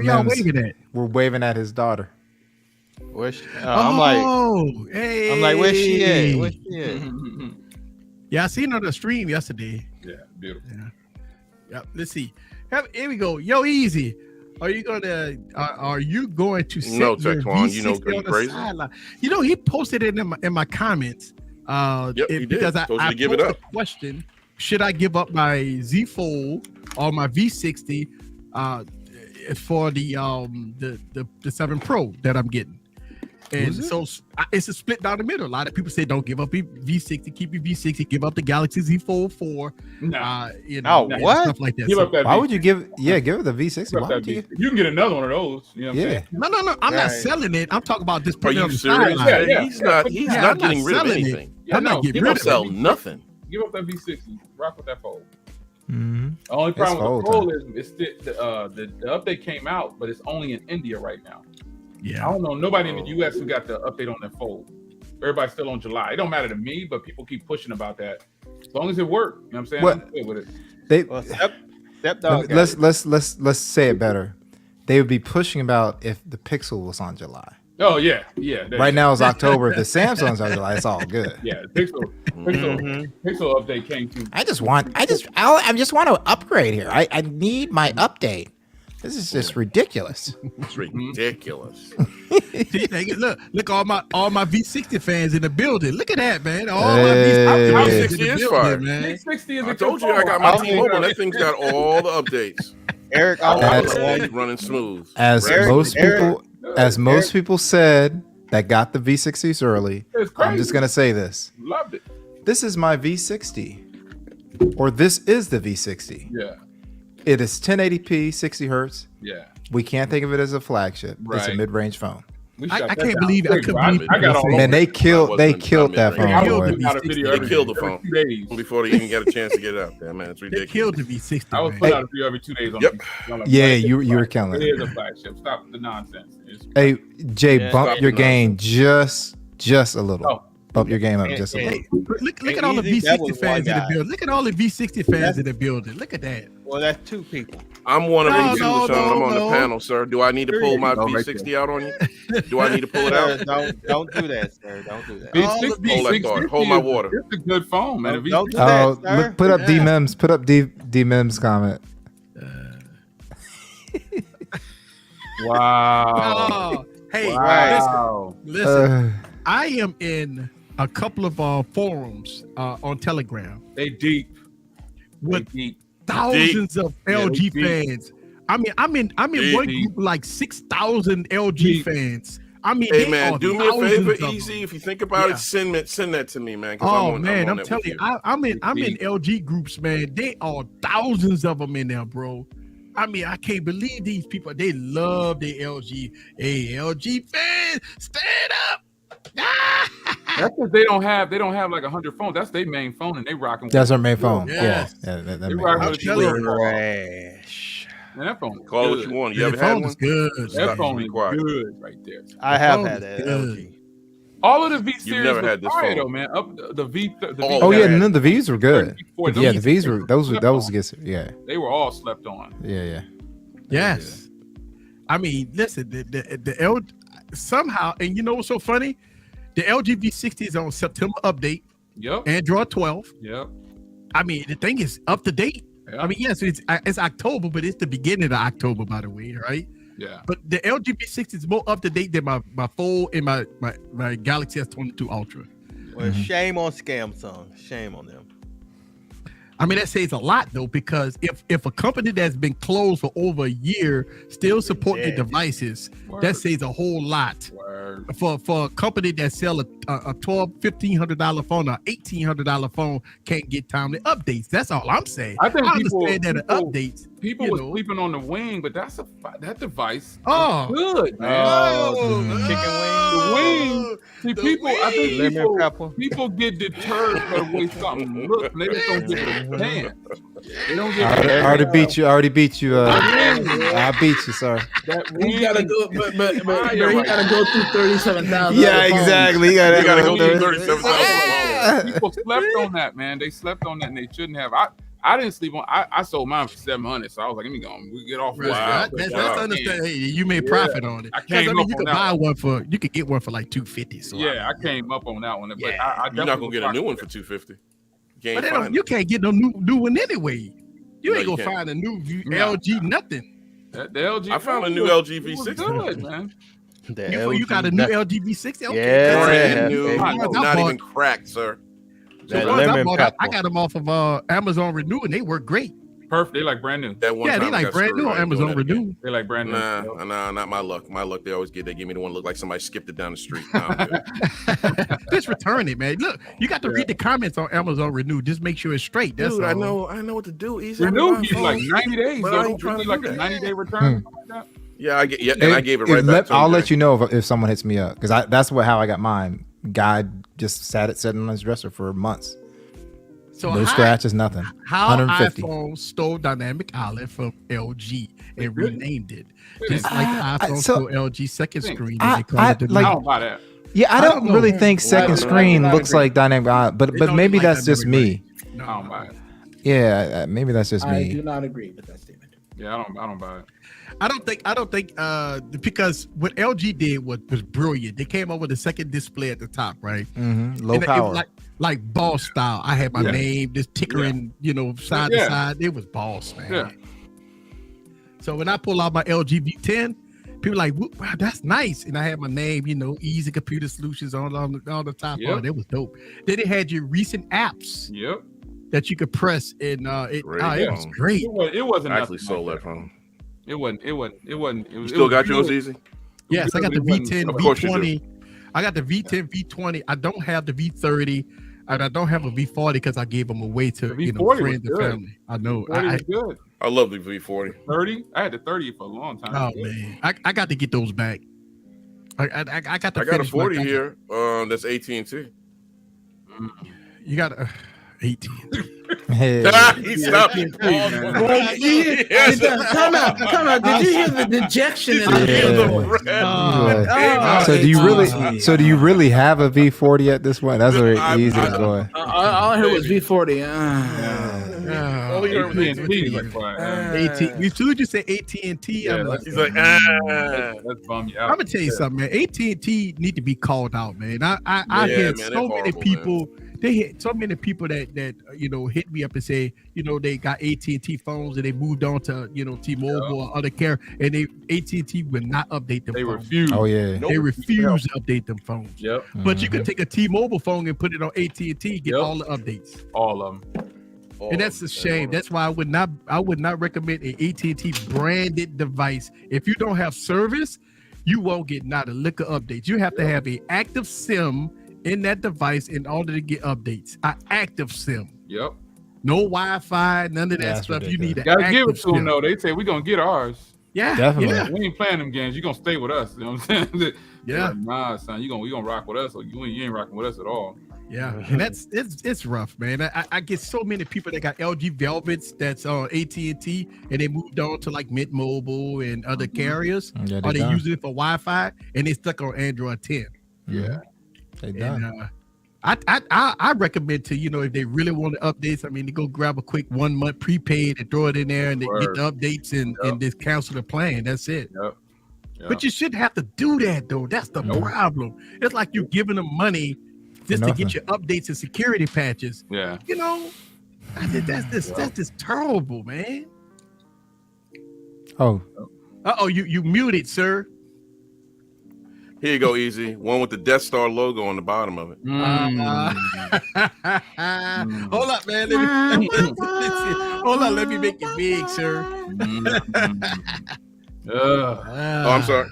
y'all waving at? We're waving at his daughter. Where's she? I'm like, where's she at? Where's she at? Yeah, I seen her on the stream yesterday. Yeah, beautiful. Yeah. Let's see. Here we go. Yo, Easy. Are you going to set no, your V60 crazy. on the sideline? He posted it in my comments. He because did. I give it up. The question: should I give up my Z Fold or my V60 for the 7 Pro that I'm getting? And so it's a split down the middle. A lot of people say don't give up your V60, keep your V60, give up the Galaxy Z Fold 4. What? Stuff like that. Give up that why would you give it the V60? Why would you? You can get another one of those. You know what I'm saying? No. I'm not selling it. I'm talking about just Are putting it you on the serious? sideline. He's not getting rid of anything. I'm not getting rid of it. Sell nothing. Give up that V60. Rock with that Fold. Mm-hmm. The only problem with the Fold is the update came out, but it's only in India right now. Yeah, I don't know nobody in the U.S. who got the update on their Fold. Everybody's still on July. It don't matter to me, but people keep pushing about that. As long as it worked, you know what I'm saying? I'm good with it. Let's say it better. They would be pushing about if the Pixel was on July. Oh yeah. Right now it's October. If the Samsung's on July, it's all good. Yeah, the Pixel update came to. I just want to upgrade here. I need my update. This is just ridiculous. It's ridiculous. Look, all my V60 fans in the building. Look at that, man. All my V60 is fire, man. V60 is I told you I got my T-Mobile. That thing's got all the updates. Eric, running smooth. As most people said that got the V60s early. I'm just gonna say this. Loved it. This is my V60, or this is the V60. Yeah. It is 1080p, 60 hertz. Yeah. We can't think of it as a flagship. Right. It's a mid-range phone. I can't believe it. I couldn't believe it. Man, they killed that phone. They killed the phone before they even got a chance to get it out there, man. It's ridiculous. They killed the V60. I was putting out a video every 2 days. You were killing it. It is a flagship. Stop the nonsense. Hey, Jay, bump your game just a little. Bump your game up just a little. Look at all the V60 fans in the building. Look at all the V60 fans in the building. Look at that. Well, that's 2 people. I'm one of them too, Sean. I'm on the panel, sir. Do I need to pull my V60 out on you? Do I need to pull it out? Don't do that, sir. Don't do that. Hold that thought. Hold my water. It's a good phone, man. Don't do that, sir. Put up D-Mems. Put up D-Mems comment. Wow. Hey, Wow. listen. I am in a couple of forums on Telegram. They deep. With deep. thousands of LG fans. I mean, I'm in one group with like 6,000 LG fans. I mean, hey man, do me a favor, Easy. If you think about it, send that to me, man. Oh man, I'm telling you, I'm in LG groups, man. They are thousands of them in there, bro. I mean, I can't believe these people. They love the LG. Hey, LG fans, stand up. That's because they don't have like 100 phones. That's their main phone, and they rocking. That's their main phone. Yes. Yeah. They rocking with trash. Man, that phone call it what you want. You ever had one? Good. That phone is good right there. I have had that LG. All of the V series You've never had this phone, though, man. Up the V. Oh yeah, none of the V's were good. The V's were those good. Yeah, they were all slept on. Yeah. Yes. I mean, listen, the L somehow, and you know what's so funny? The LG V60 is on September update. Yep. Android 12. Yep. I mean, the thing is up to date. Yep. I mean, yes, it's October, but it's the beginning of October, by the way, right? Yeah. But the LG V60 is more up to date than my Fold and my Galaxy S22 Ultra. Well, shame on Samsung. Shame on them. I mean, that says a lot though, because if a company that's been closed for over a year still supporting the devices, that says a whole lot. For a company that sell a $1,500 phone or $1,800 phone can't get timely updates. That's all I'm saying. I think understand that the updates. People was sleeping on the wing, but that device. Oh, good man. Chicken wing. See, I think people get deterred by the way something looks. They just don't get the chance. They don't get. I already beat you. I beat you, sir. He gotta go, but he gotta go through 37,000. Yeah, exactly. He gotta go through 37,000. People slept on that, man. They slept on that, and they shouldn't have. I didn't sleep on. I sold mine for $700, so I was like, let me go. We get off. Wow. That's understand. Hey, you made profit on it. You could buy one for. You could get one for like $250. So I came up on that one, but you're not gonna get a new one for $250. You can't get no new one anyway. You ain't gonna find a new LG nothing. The LG. I found a new LG V60. Good, man. You got a new LG V60? Okay. Yeah, brand new. Not even cracked, sir. I got them off of Amazon Renew, and they work great. Perfect. They like brand new. They like brand new on Amazon Renew. They like brand new. Nah, not my luck. My luck, they give me the one that look like somebody skipped it down the street. Just return it, man. Look, you got to read the comments on Amazon Renew. Just make sure it's straight. That's Dude, all. I know what to do. Easy. Renew you like 90 days. But I ain't trying to like a 90-day return. Yeah, I gave it right back. I'll let you know if someone hits me up, because that's how I got mine. Guy just sitting on his dresser for months. So no scratches, nothing. How 150. iPhone stole Dynamic Island from LG and renamed it, just like the iPhone stole LG second screen. I don't buy that. Yeah, I don't really think second screen looks like Dynamic Island, but maybe that's just me. No, I don't buy it. Yeah, maybe that's just me. I do not agree with that statement. Yeah, I don't buy it. I don't think because what LG did was brilliant. They came up with a second display at the top, right? Low power. Like boss style. I had my name just tickering, side to side. It was boss, man. Yeah. So when I pull out my LG V10, people like, wow, that's nice. And I had my name, Easy Computer Solutions on the top. Yep. Oh, that was dope. Then it had your recent apps that you could press, and it was great. It wasn't. I actually sold that phone. It wasn't. You still got yours, Easy? Yes, I got the V10, V20. I got the V10, V20. I don't have the V30, and I don't have a V40 because I gave them away to friends and family. I know. Good. I love the V40. 30. I had the 30 for a long time. Oh man, I got to get those back. I got to. I got a 40 here. That's AT&T. You got a 18. Hey. He stopped. Time out. Did you hear the dejection in So do you really have a V40 at this point? That's where Easy is going. All I heard was V40. AT. As soon as you say AT&T, I'm like, he's like, let's bum you out. I'm gonna tell you something, man. AT&T need to be called out, man. I hear so many people they hit so many people that hit me up and say, they got AT&T phones and they moved on to T-Mobile or other carrier, and AT&T will not update them. They phones. refuse. Oh yeah, they refuse to update them phones. Yep. But you can take a T-Mobile phone and put it on AT&T, get all the updates. All of them. And that's a shame. That's why I would not recommend an AT&T branded device. If you don't have service, you won't get not a lick of updates. You have to have an active SIM in that device in order to get updates. An active SIM. Yep. No Wi-Fi, none of that stuff. Ridiculous. You need an Gotta active give it to SIM. them though. They say we're gonna get ours. Yeah, Definitely. yeah. We ain't playing them games. You're gonna stay with us. You know what I'm saying? Yeah. Like, nah, son, you gonna rock with us, or you ain't rocking with us at all. Yeah, and it's rough, man. I get so many people that got LG Velvets that's on AT&T, and they moved on to like Mint Mobile and other carriers, Yeah, or they use it for Wi-Fi, and they stuck on Android 10. Yeah, they done. And, I recommend to if they really want the updates, I mean, they go grab a quick 1 month prepaid and throw it in there, and they get the updates and just cancel the plan. That's it. Yep. But you shouldn't have to do that though. That's the problem. It's like you're giving them money just to get your updates and security patches. Yeah. That's just terrible, man. Oh. You muted, sir. Here you go, Easy. One with the Death Star logo on the bottom of it. Hold up, man. Let me make it big, sir. Oh, I'm sorry.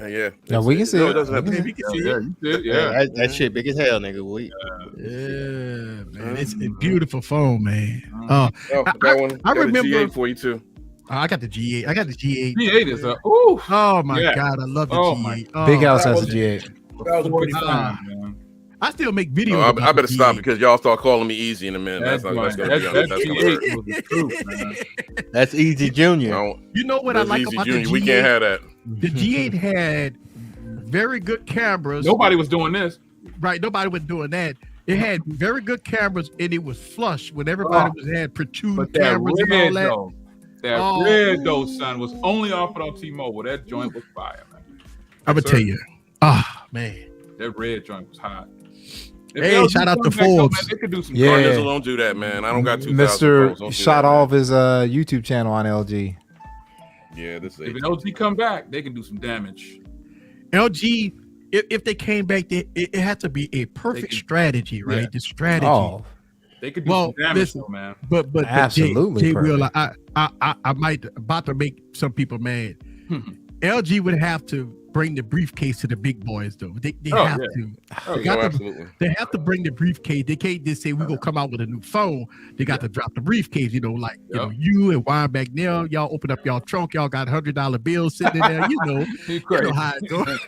Yeah. No, we can see it. It doesn't have We can see it. Yeah, that shit big as hell, nigga. Yeah, man. It's a beautiful phone, man. that one. I remember G8 for you too. I got the G8. G8 is up. Ooh. Oh my God, I love the G8. Oh, Big House has a G8. That was a good time, man. I still make videos. I better stop because y'all start calling me Easy in a minute. That's gonna That's hurt. G8 was the truth, man. That's Easy Junior. No, You know what I that's like Easy about Junior. the G8? We can't have that. The G8 had very good cameras. Nobody was doing this. Right, nobody was doing that. It had very good cameras, and it was flush when everybody had protrude But that cameras and all red that. though, red though, son, was only offered on T-Mobile. That joint was fire, man. I'm gonna tell you, man, that red joint was hot. Hey, shout out to Forbes. They could do some. Yeah. Carnival, don't do that, man. I don't got 2,000 phones. Don't Mr. do shot that, off his YouTube channel on LG. Yeah, this If is LG come back, they can do some damage. LG, if they came back, it had to be a perfect strategy, right? Yeah. The strategy. Oh, They could do some damage, though, man. But Absolutely Jay Will, perfect. I might about to make some people mad. LG would have to bring the briefcase to the big boys, though. They have to. absolutely. They have to bring the briefcase. They can't just say we're gonna come out with a new phone. They got to drop the briefcase. You and Wine back now, y'all open up y'all trunk. Y'all got $100 bills sitting in there. You know how it goes.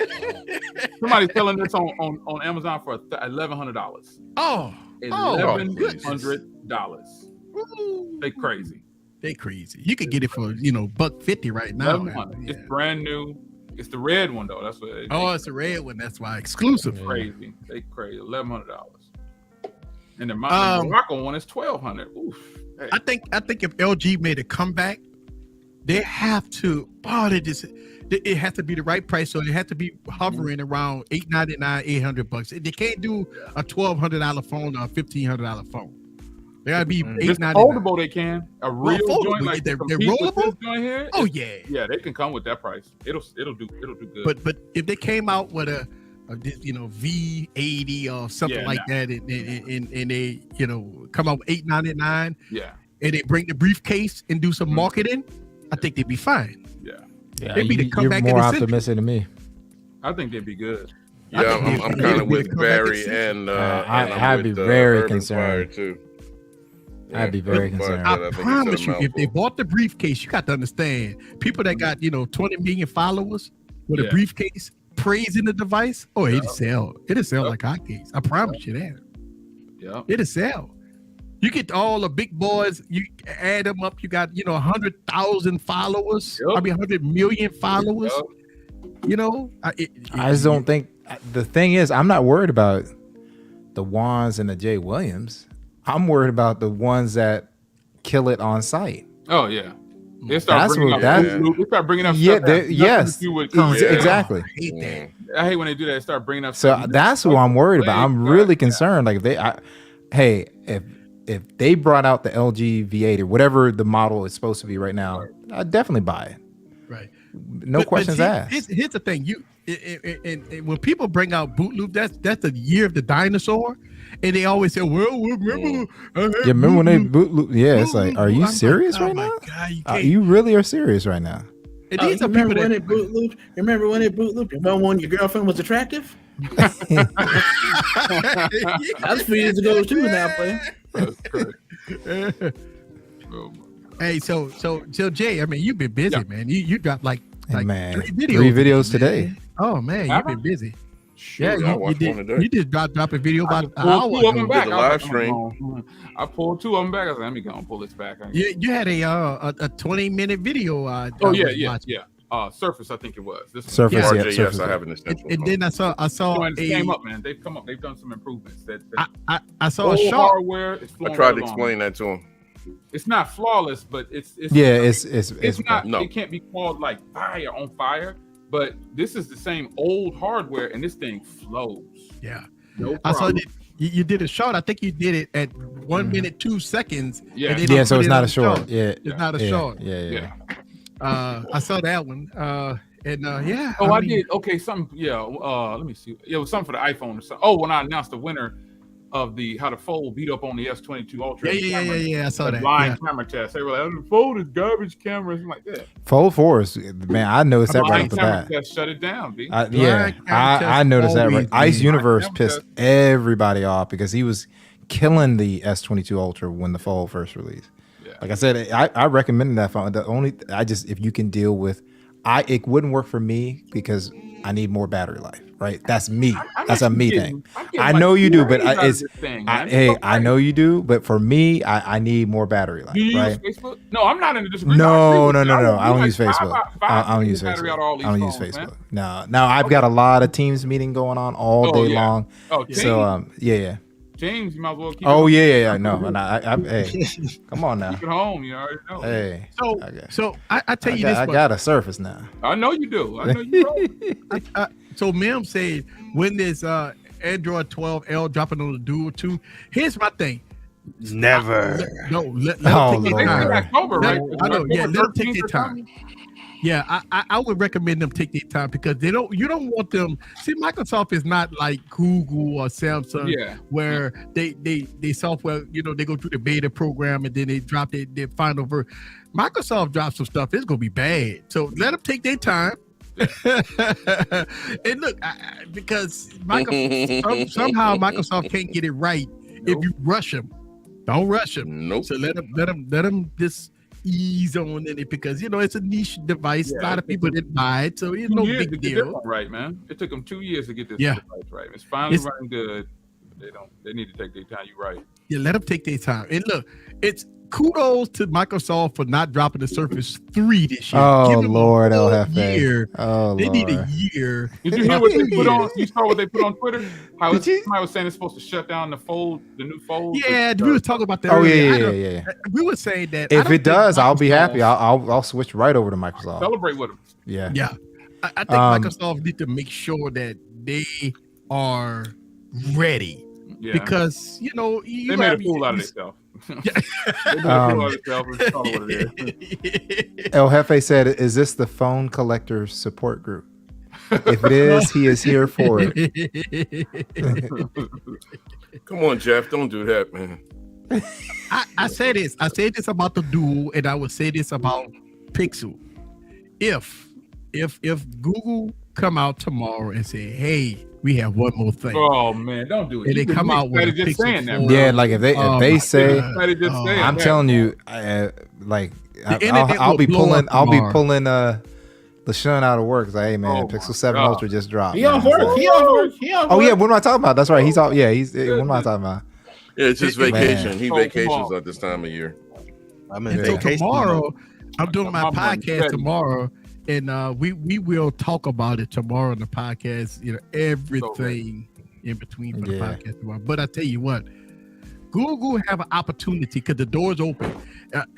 Somebody's selling this on Amazon for $1,100. $1,100. They crazy. They crazy. You could get it for $150 right now. $1,100. It's brand new. It's the red one though. That's what. It's a red one. That's why exclusive. Crazy. They crazy. $1,100. And the Morocco one is $1,200. Oof. Hey. I think if LG made a comeback, they have to. It has to be the right price. So it has to be hovering around $899, $800. They can't do a $1,200 phone or a $1,500 phone. They gotta be $899. Foldable, they can. A real joint like they're rollable rollable. Joint here. Oh yeah. Yeah, they can come with that price. It'll do good. But if they came out with a V80 or something like that, and they come out with $899, and they bring the briefcase and do some marketing, I think they'd be fine. Yeah, they'd be the comeback. You're more optimistic than me. I think they'd be good. Yeah, I'm kind of with Barry and I'd be very concerned too. I'd be very concerned. I promise you, if they bought the briefcase, you got to understand, people that got 20 million followers with a briefcase praising the device, it'll sell. It'll sell like hotcakes. I promise you that. Yeah, it'll sell. You get all the big boys, you add them up, you got 100,000 followers. I mean 100 million followers. I just don't think. The thing is, I'm not worried about the Wands and the Jay Williams. I'm worried about the ones that kill it on site. Oh yeah, they start bringing up stuff. Exactly. I hate when they do that. They start bringing up. So that's who I'm worried about. I'm really concerned. Like hey, if they brought out the LG V8 or whatever the model is supposed to be right now, I'd definitely buy it. Right. No questions asked. Here's the thing. When people bring out boot loop, that's the year of the dinosaur, and they always say, "Well, remember when they boot loop? Yeah, it's like, are you serious right now? You really are serious right now? And these are people when it boot looped. Remember when it boot looped? Remember when your girlfriend was attractive? That's a few years ago too. Now, play. Hey, so Jay, I mean, you've been busy, man. You dropped like man, 3 videos today. Oh man, you've been busy. Sure, you did drop a video about an hour ago. Them back. The live stream. I pulled 2 of them back. I said, let me go and pull this back. You had a 20-minute video. Yeah. Surface, I think it was. Surface, RJ, yes, I have an extension. And then I saw it came up, man. They've come up. They've done some improvements. I saw a shot. Hardware. I tried to explain that to him. It's not flawless, but it's not. No. It can't be called like fire on fire. But this is the same old hardware, and this thing flows. Yeah. No problem. I saw that you did a short. I think you did it at 1 minute 2 seconds. Yeah. So it's not a short. Yeah. It's not a short. Yeah. I saw that one. Yeah. Oh, I did. Okay, something. Yeah. Let me see. It was something for the iPhone or something. Oh, when I announced the winner of how to fold beat up on the S22 Ultra. Yeah. I saw that. Blind camera test. They were like, "The fold is garbage cameras." I'm like, yeah. Fold 4 is, man. I noticed that right off the bat. Test shut it down, B. I noticed that. Right. Ice Universe pissed everybody off because he was killing the S22 Ultra when the Fold first released. Yeah. Like I said, I recommended that phone. If you can deal with, it wouldn't work for me because I need more battery life. Right, that's me. That's a me thing. I know you do, but I know you do, but for me, I need more battery life. Do you right? use Facebook? No, I'm not in the disagreement. No. I don't use Facebook. I don't use Facebook. I don't use Facebook. No, I've got a lot of Teams meeting going on all day long. Oh, so yeah. James, you might as well keep. Oh yeah. No, and hey, come on now. Keep it home. You already know. Hey. So I tell you this. I got a Surface now. I know you do. I know you do. So Mim said when this Android 12L dropping on the Dual 2, here's my thing. Never. Let them take their time. October, right? I know. Yeah, let them take their time. Yeah, I would recommend them take their time because you don't want them. See, Microsoft is not like Google or Samsung, where they software, they go through the beta program and then they drop their final version. Microsoft drops some stuff, it's gonna be bad. So let them take their time. And look, because somehow Microsoft can't get it right if you rush them. Don't rush them. Nope. So let them just ease on in it because it's a niche device. A lot of people didn't buy it, so it's no big deal. Right, man. It took them 2 years to get this device right. It's finally running good. They need to take their time. You're right. Yeah, let them take their time. And look, it's kudos to Microsoft for not dropping the Surface 3 this year. Oh Lord, LFA. Oh, they need a year. Did you hear what they put on? You saw what they put on Twitter? Somebody was saying it's supposed to shut down the new Fold. Yeah, we were talking about that. Oh yeah. We were saying that if it does, I'll be happy. I'll switch right over to Microsoft. Celebrate with them. Yeah. I think Microsoft need to make sure that they are ready because they made a fool out of themselves. El Jefe said, "Is this the phone collector support group? If it is, he is here for it." Come on, Jeff, don't do that, man. I say this about the Dual, and I would say this about Pixel. If Google come out tomorrow and say, "Hey, we have one more thing." Oh man, don't do it. And they come out with just saying that. Yeah, like if they say, I'm telling you, I'll be pulling LaShawn out of work. Like, hey man, Pixel 7 Ultra just dropped. He off work. Oh yeah, what am I talking about? That's right. He's off. Yeah, what am I talking about? Yeah, it's just vacation. Man. He vacations at this time of year. I'm in vacation. Tomorrow, I'm doing my podcast tomorrow. And we will talk about it tomorrow on the podcast, everything in between for the podcast tomorrow. But I tell you what, Google have an opportunity because the door's open.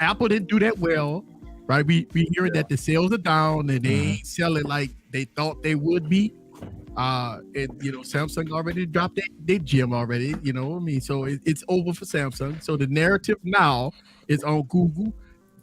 Apple didn't do that well, right? We hearing that the sales are down and they ain't selling like they thought they would be. And Samsung already dropped their gem already. You know what I mean? So it's over for Samsung. So the narrative now is on Google.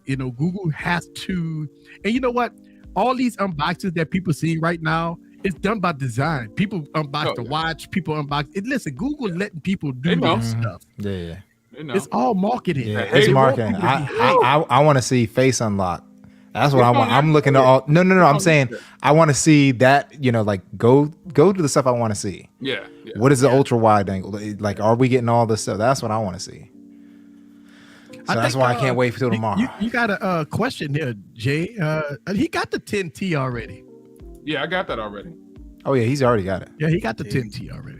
Google has to, and you know what? All these unboxings that people see right now, it's done by design. People unbox the watch. People unbox it. Listen, Google letting people do this stuff. Yeah. It's all marketing. Yeah, it's marketing. I want to see face unlock. That's what I want. I'm looking at all. No. I'm saying I want to see that. Like go to the stuff I want to see. Yeah. What is the ultra wide angle? Like, are we getting all this stuff? That's what I want to see. So that's why I can't wait till tomorrow. You got a question here, Jay. He got the 10T already. Yeah, I got that already. Oh yeah, he's already got it. Yeah, he got the 10T already.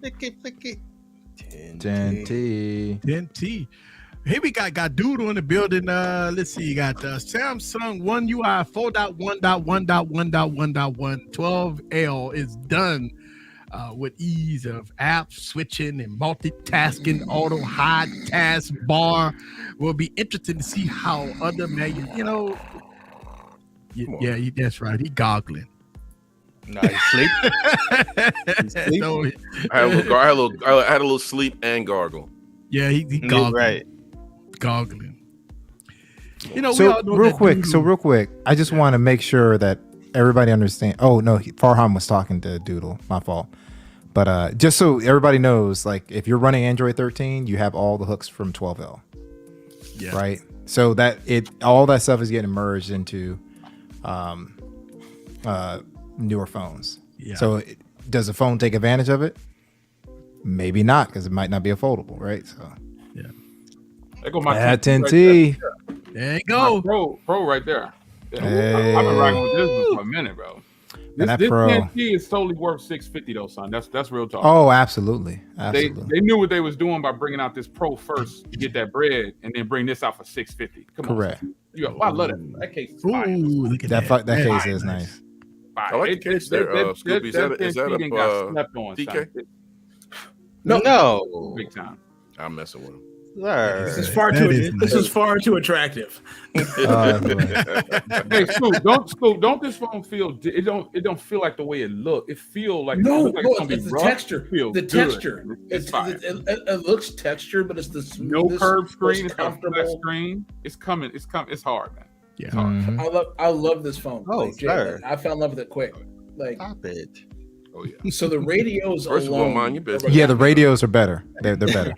Flick it. 10T. Here we got Doodle in the building. Let's see. You got Samsung One UI 4.1.1.1.1.1 12L is done with ease of app switching and multitasking. Auto high task bar will be interesting to see how other that's right. He goggling. No, he's sleep. So, I had a little sleep and gargle. yeah, he goggling. Right. Goggling. So real quick, I just want to make sure that everybody understands. Oh no, Farhan was talking to Doodle. My fault. But just so everybody knows, like if you're running Android 13, you have all the hooks from 12L. Yeah. Right. So that all that stuff is getting merged into newer phones. Yeah. So does the phone take advantage of it? Maybe not, because it might not be a foldable, right? So yeah. There go my Right10T. there you go. Pro right there. Yeah, Hey. I've been rocking with this for a minute, bro. And that This Pro. 10T is totally worth $650 though, son. That's real talk. Oh, absolutely. They knew what they was doing by bringing out this Pro first to get that bread, and then bring this out for $650. Come Correct. on, I love that. That case is fire. Ooh, look at That case is nice. I like the case there. Scoopy, is that a TK? No. Big time. I'm messing with him. Sir. This is far too attractive. Hey, Scoop, don't this phone feel? It don't feel like the way it look. It feel like it's the texture. The texture. It looks textured, but it's the no curved screen. It's comfortable. a flat screen. It's coming. It's hard, man. Yeah. Mm-hmm. I love this phone. Oh, sir. I fell in love with it quick. Like, Stop it. Oh yeah. So the radios First of all, alone. mind your business. Yeah, the radios are better. They're better.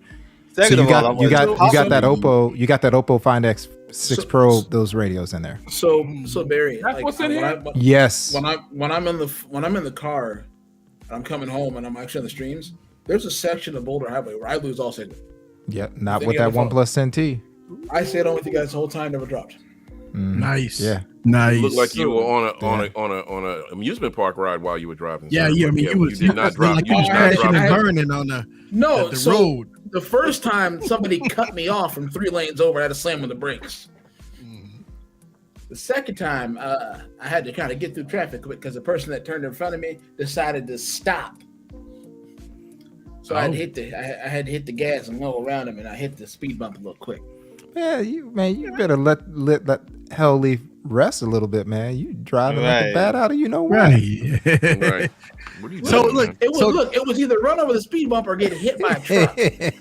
Second So of all, you got that Oppo Find X6 Pro, those radios in there. So Barry, That's what's in here? Yes. When I'm in the car, I'm coming home and I'm actually on the streams. There's a section of Boulder Highway where I lose all signal. Yep, not with that OnePlus 10T. I stayed on with you guys the whole time, never dropped. Nice. Yeah. Nice. You look like you were on a amusement park ride while you were driving. Yeah, sir. I mean, you did not drop. Like You you was did not crashing drop. and burning on the road. The first time somebody cut me off from 3 lanes over, I had to slam on the brakes. The second time, I had to kind of get through traffic because the person that turned in front of me decided to stop. So I had to hit the gas and go around him, and I hit the speed bump a little quick. Yeah, you better let hell leaf rest a little bit, man. You driving like a bat out of Right. Right. What are you So doing, look, man? it was either run over the speed bump or get hit by a truck.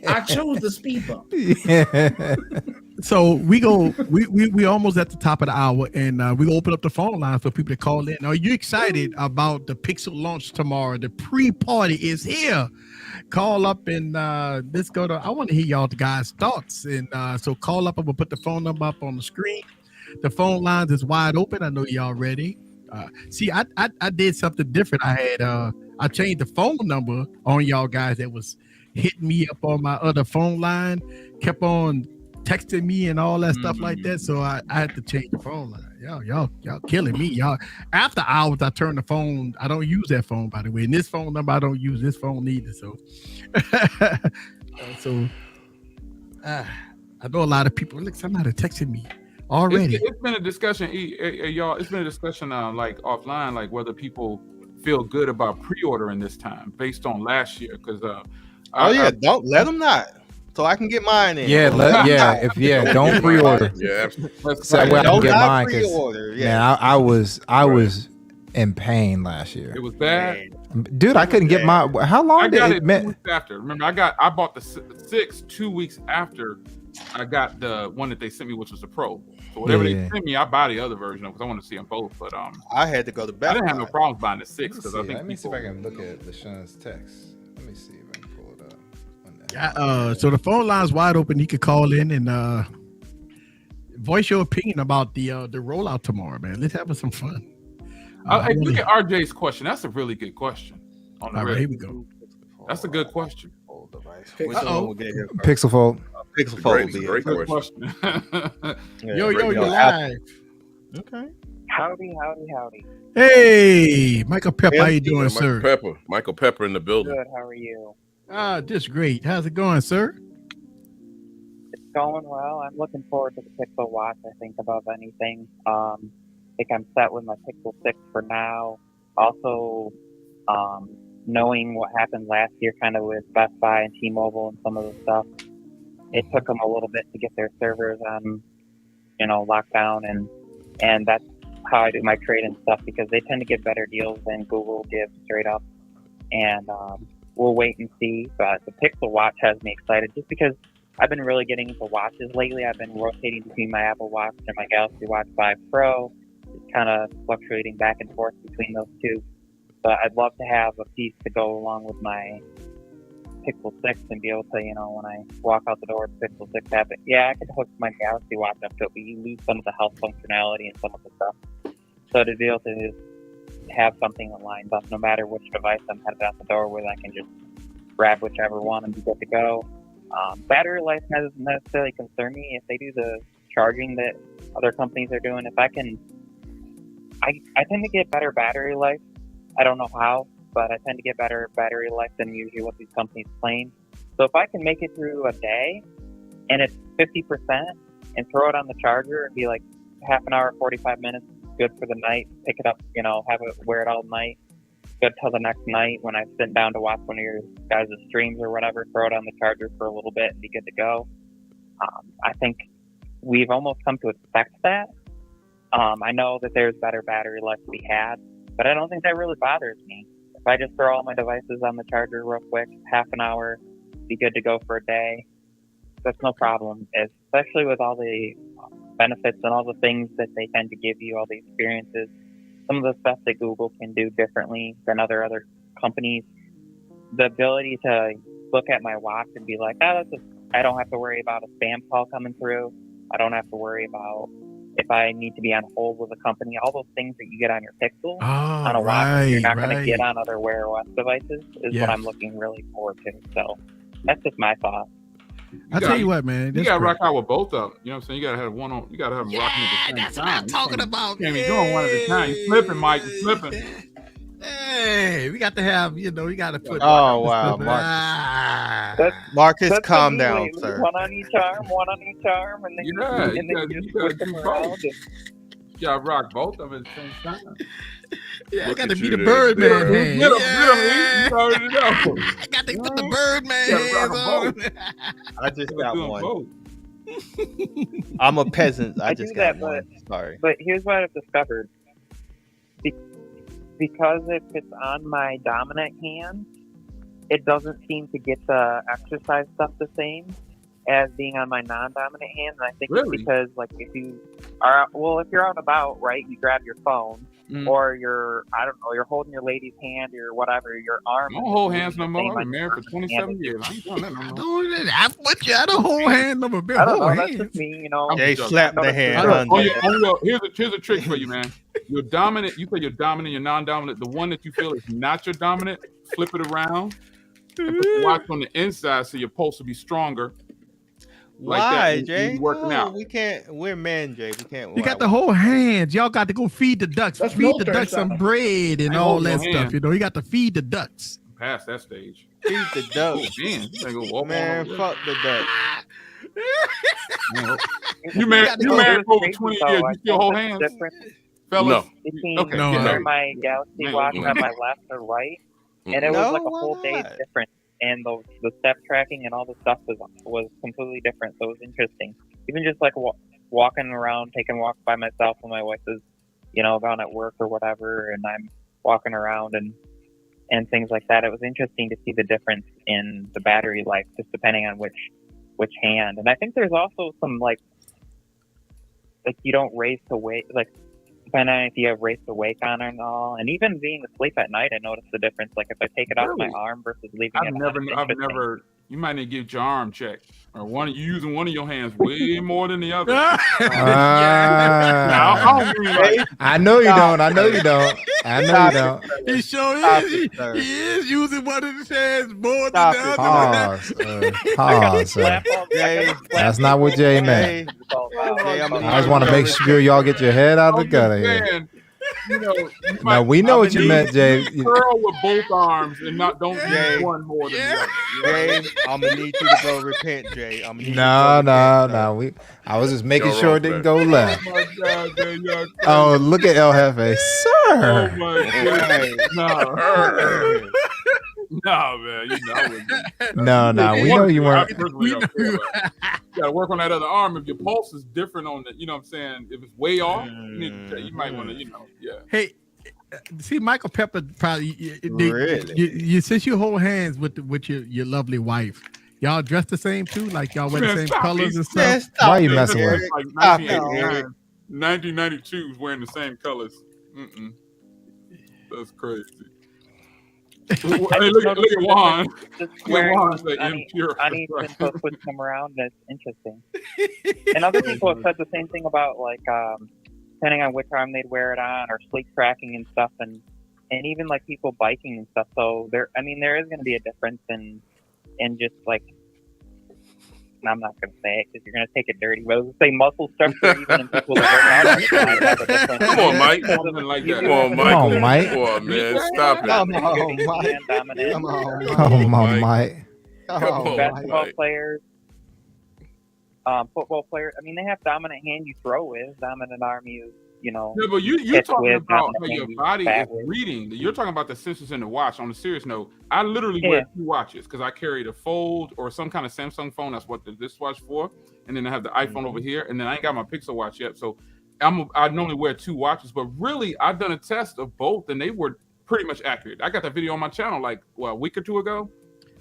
I chose the speed bump. So we almost at the top of the hour, and we gonna open up the phone line for people to call in. Are you excited about the Pixel launch tomorrow? The pre-party is here. Call up and let's go to. I want to hear y'all guys' thoughts, and so call up. I'm gonna put the phone number up on the screen. The phone lines is wide open. I know y'all ready. See, I did something different. I changed the phone number on y'all guys that was hitting me up on my other phone line, kept on texting me and all that stuff like that. So I had to change the phone line. Y'all killing me. Y'all after hours I turn the phone. I don't use that phone, by the way. And this phone number I don't use this phone either. So I know a lot of people. Look, somebody texting me already. It's been a discussion, y'all. It's been a discussion like offline, like whether people feel good about pre-ordering this time based on last year. Because don't let them not. So I can get mine in. Don't pre-order. Yeah, So I can get mine. Pre-order. Man, I was in pain last year. It was bad, dude. I couldn't get my. How long I did got it? 2 weeks after. Remember, I bought the 6 2 weeks after I got the one that they sent me, which was the Pro. So whatever they sent me, I buy the other version because I want to see them both. But I had to go to Best I didn't have no problems buying the 6 because I think. Let me see if I can look at LaShawn's text. Let me see if I can pull it up. Yeah. So the phone line's wide open. You could call in and voice your opinion about the rollout tomorrow, man. Let's have some fun. Hey, look at RJ's question. That's a really good question. All right, here we go. That's a good question. Pixel Fold. Pixel Fold would be great a question. Yo, you're live. Okay. Howdy. Hey, Michael Pepper, how you doing, sir? Michael Pepper in the building. Good, how are you? Just great. How's it going, sir? It's going well. I'm looking forward to the Pixel Watch, I think, above anything. I think I'm set with my Pixel 6 for now. Also, knowing what happened last year kind of with Best Buy and T-Mobile and some of the stuff, it took them a little bit to get their servers on, lockdown, and that's how I do my trade and stuff, because they tend to get better deals than Google gives straight up. And we'll wait and see. But the Pixel Watch has me excited just because I've been really getting into watches lately. I've been rotating between my Apple Watch and my Galaxy Watch 5 Pro, just kind of fluctuating back and forth between those two. But I'd love to have a piece to go along with my Pixel 6 and be able to, when I walk out the door with Pixel 6 app, I could hook my Galaxy Watch up to it, but you lose some of the health functionality and some of the stuff. So to be able to just have something that lines up no matter which device I'm headed out the door with, I can just grab whichever one and be good to go. Battery life doesn't necessarily concern me. If they do the charging that other companies are doing, I tend to get better battery life. I don't know how, but I tend to get better battery life than usually what these companies claim. So if I can make it through a day and it's 50% and throw it on the charger and be like half an hour, 45 minutes, good for the night, pick it up, have it, wear it all night, good till the next night when I sit down to watch one of your guys' streams or whatever, throw it on the charger for a little bit and be good to go. I think we've almost come to expect that. I know that there's better battery life to be had, but I don't think that really bothers me. If I just throw all my devices on the charger real quick, half an hour, be good to go for a day, that's no problem, especially with all the benefits and all the things that they tend to give you, all the experiences, some of the stuff that Google can do differently than other companies. The ability to look at my watch and be like, I don't have to worry about a spam call coming through. I don't have to worry about if I need to be on hold with a company. All those things that you get on your Pixel on a watch, you're not going to get on other Wear OS devices, is what I'm looking really forward to. So that's just my thought. I'll tell you what, man. You got to rock out with both of them. You know what I'm saying? You got to have one on. You got to have them rocking at the same time. That's what I'm talking about. You can't be doing one at a time. You flipping, Mike. You flipping. Hey, we got to have, you got to put. Oh, wow. Marcus, calm down, sir. One on each arm, and then you just switch them around. You got to rock both of them at the same time. Yeah, I got to be the Birdman hand. Get him, you already know. I got to put the Birdman hands on. I just got one. I'm a peasant. I just got one. Sorry. But here's what I've discovered. Because if it's on my dominant hand, it doesn't seem to get the exercise stuff the same as being on my non-dominant hand. And I think it's because, like, if you're out and about, right, you grab your phone, or you're holding your lady's hand or whatever, your arm. I don't hold hands no more. I've been married for 27 years. I ain't doing that no more. I don't hold hand no more. I don't know. That's just me, They slap the hand. Here's a trick for you, man. You're dominant. You say you're dominant. You're non-dominant. The one that you feel is not your dominant, flip it around and put the watch on the inside so your pulse will be stronger. Like Why, that. Jay? Working out. We can't. We're men, Jay. We can't. You got the whole hands. Y'all got to go feed the ducks. Feed the ducks some bread and all that stuff. You got to feed the ducks. Past that stage. Feed the ducks. Man, fuck the ducks. You married for over 20 years. You still hold hands? Fellas? No. My Galaxy Watch on my left or right, and it was like a whole day different. And the step tracking and all the stuff was completely different. So it was interesting. Even just like walking around, taking walks by myself when my wife is gone at work or whatever, and I'm walking around and things like that. It was interesting to see the difference in the battery life, just depending on which hand. And I think there's also some like you don't raise to wake, like depending on if you have raise to wake on or all. And even being asleep at night, I noticed the difference. Like if I take it off my arm versus leaving it on. I've never. You might need to get your arm checked, or you using one of your hands way more than the other. I know you don't. I know you don't. He sure is. He is using one of his hands more than the other. Pause. That's not what Jay meant. I just want to make sure y'all get your head out of the gutter here. Now we know what you meant, Jay. Curl with both arms and don't use one more than the other. Jay, I'm gonna need you to go repent, Jay. No. I was just making sure it didn't go left. Oh, look at El Jefe, sir. Oh my God. No, man. No. We know you weren't. You gotta work on that other arm. If your pulse is different on the, you know what I'm saying? If it's way off, you might want to, Hey, see, Michael Pepper probably. Really? You since you hold hands with your lovely wife, y'all dress the same too? Like y'all wear the same colors and stuff? Why are you messing with? Like 1992 is wearing the same colors. That's crazy. Hey, look at Juan. Uneven so switching them around. That's interesting. And other people have said the same thing about like depending on which arm they'd wear it on, or sleep tracking and stuff, and even like people biking and stuff. So there is going to be a difference in just like. I'm not going to say it because you're going to take it dirty. But I was going to say muscle structure, even in people that work out. Come on, Mike. Come on, Mike. Come on, man. Stop it. Come on, Mike. Basketball players, football players. I mean, they have dominant hand you throw with, dominant arm you. Yeah, but you're talking about how your body is reading. You're talking about the sensors in the watch. On a serious note, I literally wear 2 watches because I carry the Fold or some kind of Samsung phone. That's what this watch for. And then I have the iPhone over here. And then I ain't got my Pixel watch yet. So I normally wear 2 watches. But really, I've done a test of both, and they were pretty much accurate. I got that video on my channel like a week or 2 ago.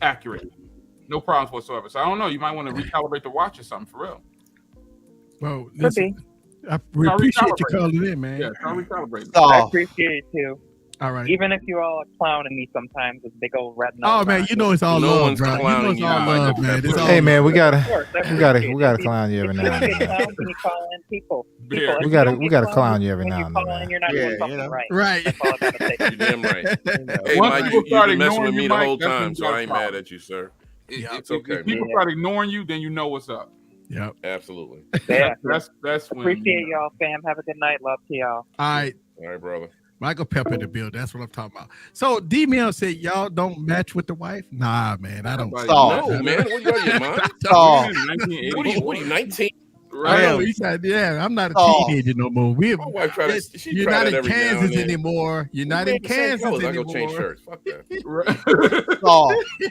Accurate. No problems whatsoever. So I don't know. You might want to recalibrate the watch or something for real. Well, listen. We appreciate you calling in, man. Yeah, I'll recalibrate. I appreciate it too. All right. Even if you all are clowning me sometimes with big old red nose. Oh man, you know it's all love, bro. You know it's all love, man. Hey man, we gotta clown you every now and then. You call in people. We gotta clown you every now and then. You're not doing something right. Right. That's all I gotta say. You're damn right. Hey Mike, you've been messing with me the whole time, so I ain't mad at you, sir. It's okay. If people start ignoring you, then you know what's up. Yep. Absolutely. Yeah. That's when. Appreciate y'all, fam. Have a good night. Love to y'all. All right, brother. Michael Pepper in the build. That's what I'm talking about. So D-Mill said y'all don't match with the wife. Nah, man, I don't. No, man. What you got your mind? What are you, 19? Right. He said, "Yeah, I'm not a teenager no more. You're not in Kansas anymore. You're not in Kansas anymore. I go change shirts. Fuck that.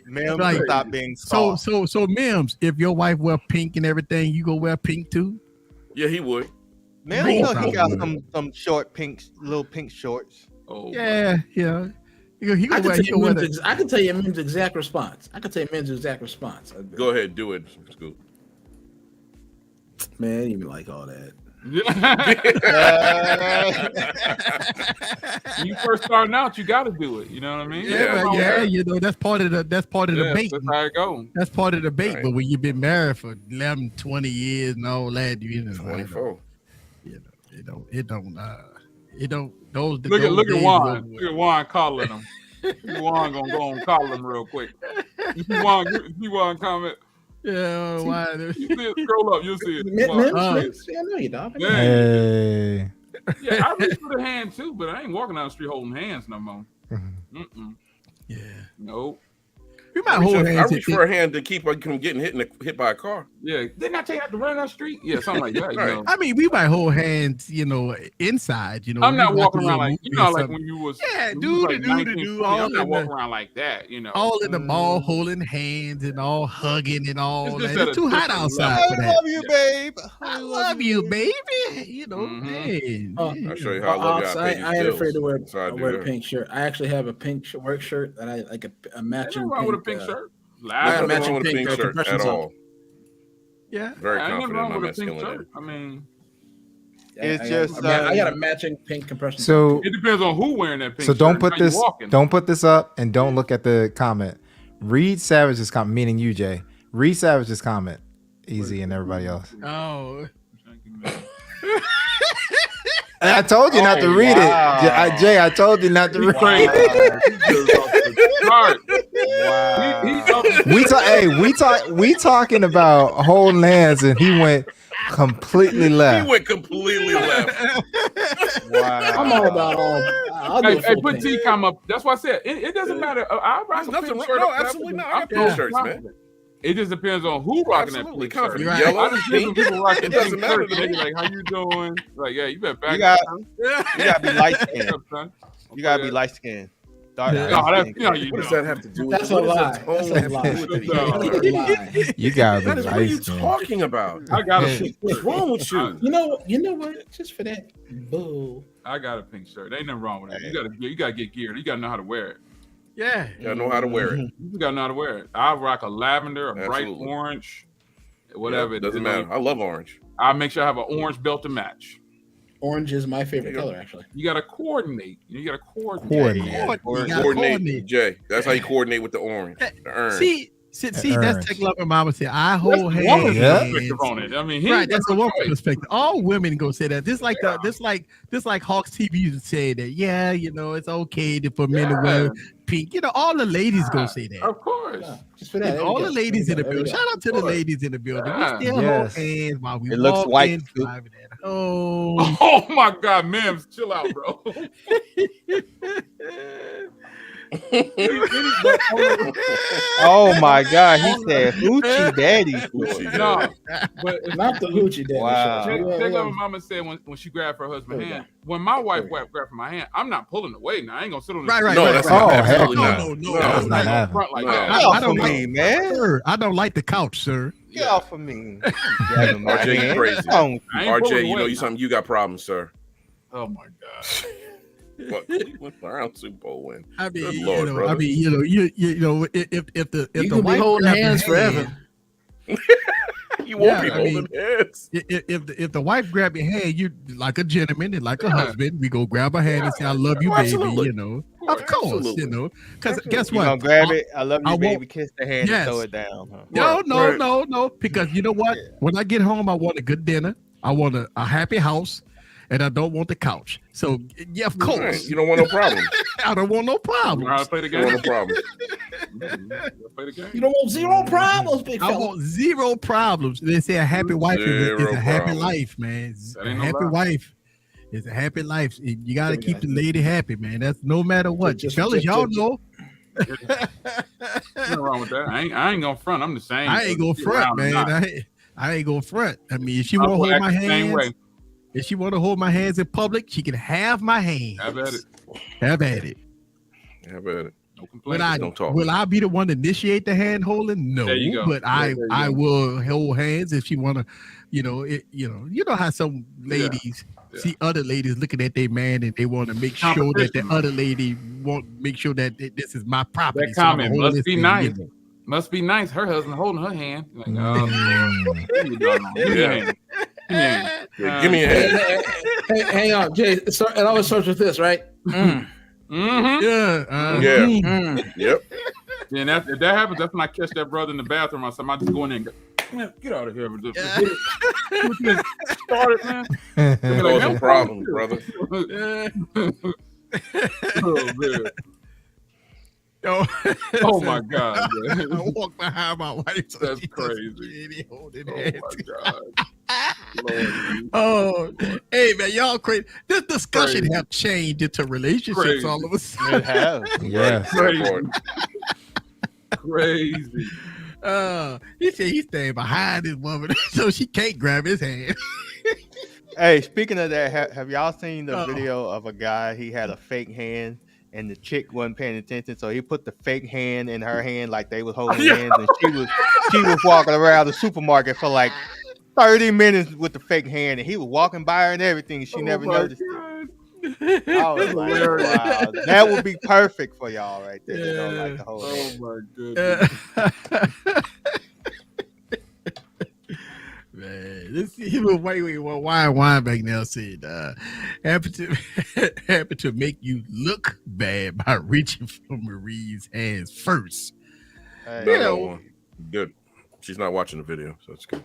Mims, like, stop being soft. So Mims, if your wife wear pink and everything, you go wear pink too? Yeah, he would. Man, he got some short little pink shorts. Oh, yeah. I can tell you Mims' exact response. Go ahead, do it, Scoop. Man, you like all that. You first starting out, you got to do it. You know what I mean? Yeah. You know that's part of the bait. That's how it goes. That's part of the bait. Right. But when you've been married for 11, 20 years and all that, 24. It don't. Those. Look at Juan. Look at Juan calling him. Juan gonna go and call him real quick. You see Juan comment. Yeah, why? You see it, scroll up, you'll see it. I know you, dog. Hey. Yeah, I reach for the hand too, but I ain't walking down the street holding hands no more. Yeah. Nope. We might hold hands. I reach for a hand to keep her from getting hit by a car. Yeah, didn't I tell you have to run that street? Yeah, something like that. You know? I mean, we might hold hands, inside. I'm not walking around like like when you was do. I'm not walking around like that. All in the mall, holding hands and all hugging and all. It's too hot outside for that. I love you, babe. I love you, baby. I'll show you how I love you. I ain't afraid to wear a pink shirt. I actually have a pink work shirt that I like a matching. Nothing wrong with a pink shirt. I have matching with a pink shirt at all. Yeah, very confident in my masculinity. I mean, it's just I got a matching pink compression. So it depends on who wearing that pink. So don't shirt put this up, and don't look at the comment. Read Savage's comment, meaning you, Jay. Read Savage's comment, Easy, and everybody else. Oh. I told you not to read it, Jay. I told you not to read it. We talking about holding hands, and he went completely left. He went completely left. Wow. I'm all about all. Hey, put T-com up. That's why I said it doesn't matter. I rock a pink shirt. No, absolutely not. I got pink shirts, man. It just depends on who rocking that pink shirt. Yellow, I just see some people rocking it doesn't pink matter shirts. to me. Like, how you doing? Like, yeah, you better back. You gotta be light skinned. You gotta be light skinned. What does that have to do with it? That's a lie. You gotta be light skinned. What are you talking about? I got a pink shirt. What's wrong with you? You know what? Just for that, boo. I got a pink shirt. Ain't nothing wrong with it. You gotta get geared. You gotta know how to wear it. Yeah, you gotta know how to wear it. You gotta know how to wear it. I rock a lavender, a bright orange, whatever. It doesn't matter. I love orange. I make sure I have an orange belt to match. Orange is my favorite color, actually. You gotta coordinate. You gotta coordinate. Coordinate, Jay. That's how you coordinate with the orange. The urn. See, that's Tech Lover Mama said. I hold hands. On it. I mean, right. That's a woman perspective. All women go say that. This like Hawks TV used to say that. Yeah, it's okay for men to wear pink. All the ladies go say that. Of course. Just for that. All the ladies in the building. Shout out to the ladies in the building. We still hold hands while we looks white. Driving at home. Oh my God, man, chill out, bro. Oh my God, he said hoochie daddy. No, but it's not the hoochie daddy. Wow. Check what my mama said when she grabbed her husband's hand. When my wife grabbed my hand, I'm not pulling away. Now I ain't gonna sit on the right. No, that's hell no. That's not happening. Like I don't like man. Sir, I don't like the couch, sir. Get off of me. RJ, you crazy. RJ, something. You got problems, sir. Oh my God. What round Super Bowl win? I mean, Good Lord, if you the can be holding hands forever. You won't be holding hands. If the wife grab your hand, you like a gentleman and like a husband. We go grab a hand and say, "I love you, baby." Absolutely. Of course, because guess what? You gonna grab it? I love you, baby. Kiss the hand and throw it down. Huh? No. Because you know what? When I get home, I want a good dinner. I want a happy house. And I don't want the couch. So, yeah, of course. Right. You don't want no problems. I don't want no problems. You know how to play the game? You don't want no problems. You don't want zero problems, big fella. I want zero problems. They say a happy wife is a happy life, man. A happy wife is a happy life. You got to keep the lady happy, man. That's no matter what. Fellas, y'all know. Nothing wrong with that. I ain't gonna front. I'm the same. I ain't gonna front, man. I ain't gonna front. I mean, if she want to hold my hands. If she want to hold my hands in public, she can have my hands. Have at it. Have at it. No complaints. Will I be the one to initiate the hand holding? No. There you go. But I will hold hands if she want to. You know how some ladies see other ladies looking at their man and they want to make sure that the other lady make sure that this is my property. That comment must be nice. Must be nice. Her husband holding her hand. Like, give me a hand. Hey, hang on, Jay. It always starts with this, right? Yeah. Yep. And if that happens, that's when I catch that brother in the bathroom or something. I just go in there and go, man, get out of here. Started, man. No problem, brother. Oh, man. Oh my God! I walk behind my wife. So that's crazy. Oh my God! Oh, hey man, y'all crazy. This discussion have changed into relationships all of a sudden. It has. Yeah. Crazy. He said he's staying behind this woman so she can't grab his hand. Hey, speaking of that, have y'all seen the video of a guy? He had a fake hand, and the chick wasn't paying attention, so he put the fake hand in her hand like they was holding hands, and she was walking around the supermarket for like 30 minutes with the fake hand, and he was walking by her and everything. She never noticed it. I was like, wow, that would be perfect for y'all right there. They don't like to hold Oh my goodness. Man, this wine back now said happy to make you look bad by reaching for Marie's hands first. Hey, good. She's not watching the video, so it's good.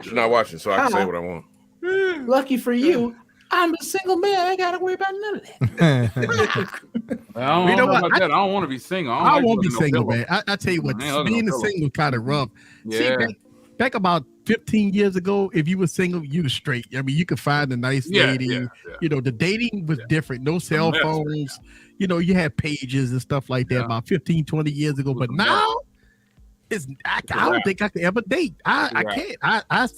She's not watching, so I can say what I want. Lucky for you, I'm a single man. I ain't got to worry about none of that. I don't know about that. I don't want to be single. I won't be single, man. I tell you what, being a single kind of rough. Yeah. See, back about 15 years ago, if you were single, you were straight. I mean, you could find a nice lady. Yeah. You know, the dating was different. No cell phones. You know, you had pages and stuff like that about 15, 20 years ago. But now, I don't think I could ever date. I can't. I'll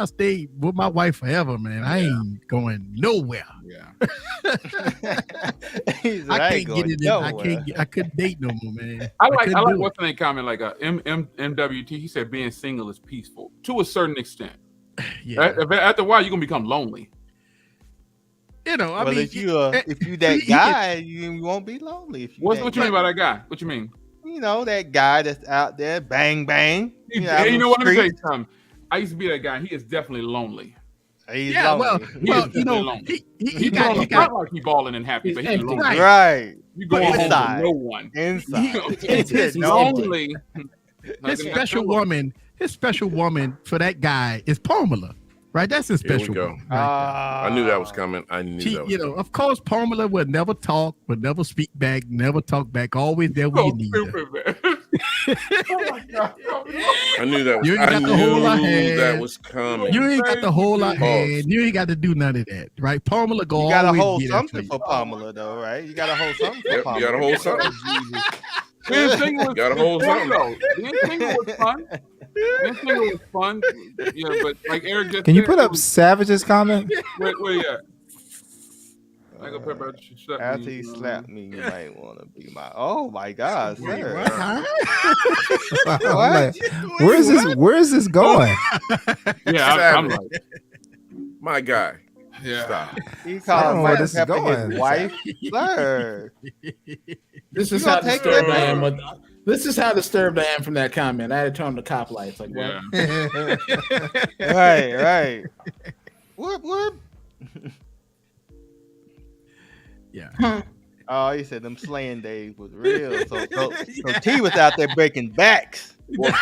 stay with my wife forever, man. I ain't going nowhere. Yeah. I can't get it in. I couldn't date no more, man. I like what's the name comment like MWT. He said being single is peaceful to a certain extent. Yeah. After a while, you're gonna become lonely. You know, I mean, if you that guy, you won't be lonely. What you mean by that guy? What you mean? You know, that guy that's out there, bang bang. You know what? Let me tell you something. I used to be that guy. He is definitely lonely. He's lonely. Well, you know, lonely. he got like he balling and happy, but he's lonely. Right. You go home with no one. Inside. He's lonely. His special woman for that guy is Pamela. Right, that's his special. Here we go. I knew that was coming. You know, of course, Pamela would never talk, would never speak back, never talk back. Always there when you need her. Oh my God. I knew that was. You ain't got the whole lot hand. That was coming. You ain't got the whole lot hand. You ain't got to do none of that, right? Pamela go. You got to hold something for Pamela, though, right? You got to hold something for Pamela. You got to hold something. Being single was gotta hold something. Being single was fun. Being single was fun. Yeah, but like Eric just Can you put up Savage's comment? Where you at? After he slapped me, you might want to be my. Oh my God, sir! Like, where is this going? Yeah, I'm like, my guy. Yeah, stop. He called Mike Pepper his wife, sir. This is how disturbed I am. This is how disturbed I am from that comment. I had to turn on the cop lights. Like, what? Yeah. right. Whoop. Yeah. Oh, he said them slaying days was real. So T was out there breaking backs. What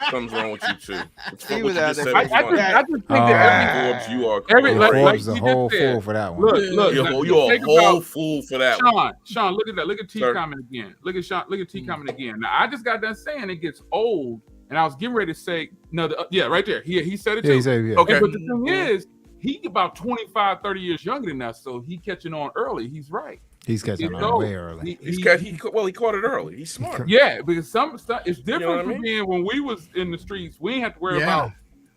comes wrong with you too? He was out there. I just think that Forbes, you are Forbes a whole fool for that one. Look, you're a whole fool for that one. Sean, look at that. Look at T comment again. Look at T comment again. Now I just got done saying it gets old, and I was getting ready to say no. Right there. He said it too. Yeah, he said, yeah. Okay, but the thing is, he about 25, 30 years younger than us, so he catching on early. He's right. He's catching on way early. He caught it early. He's smart. Yeah, because some stuff it's different from being when we was in the streets. We ain't have to worry about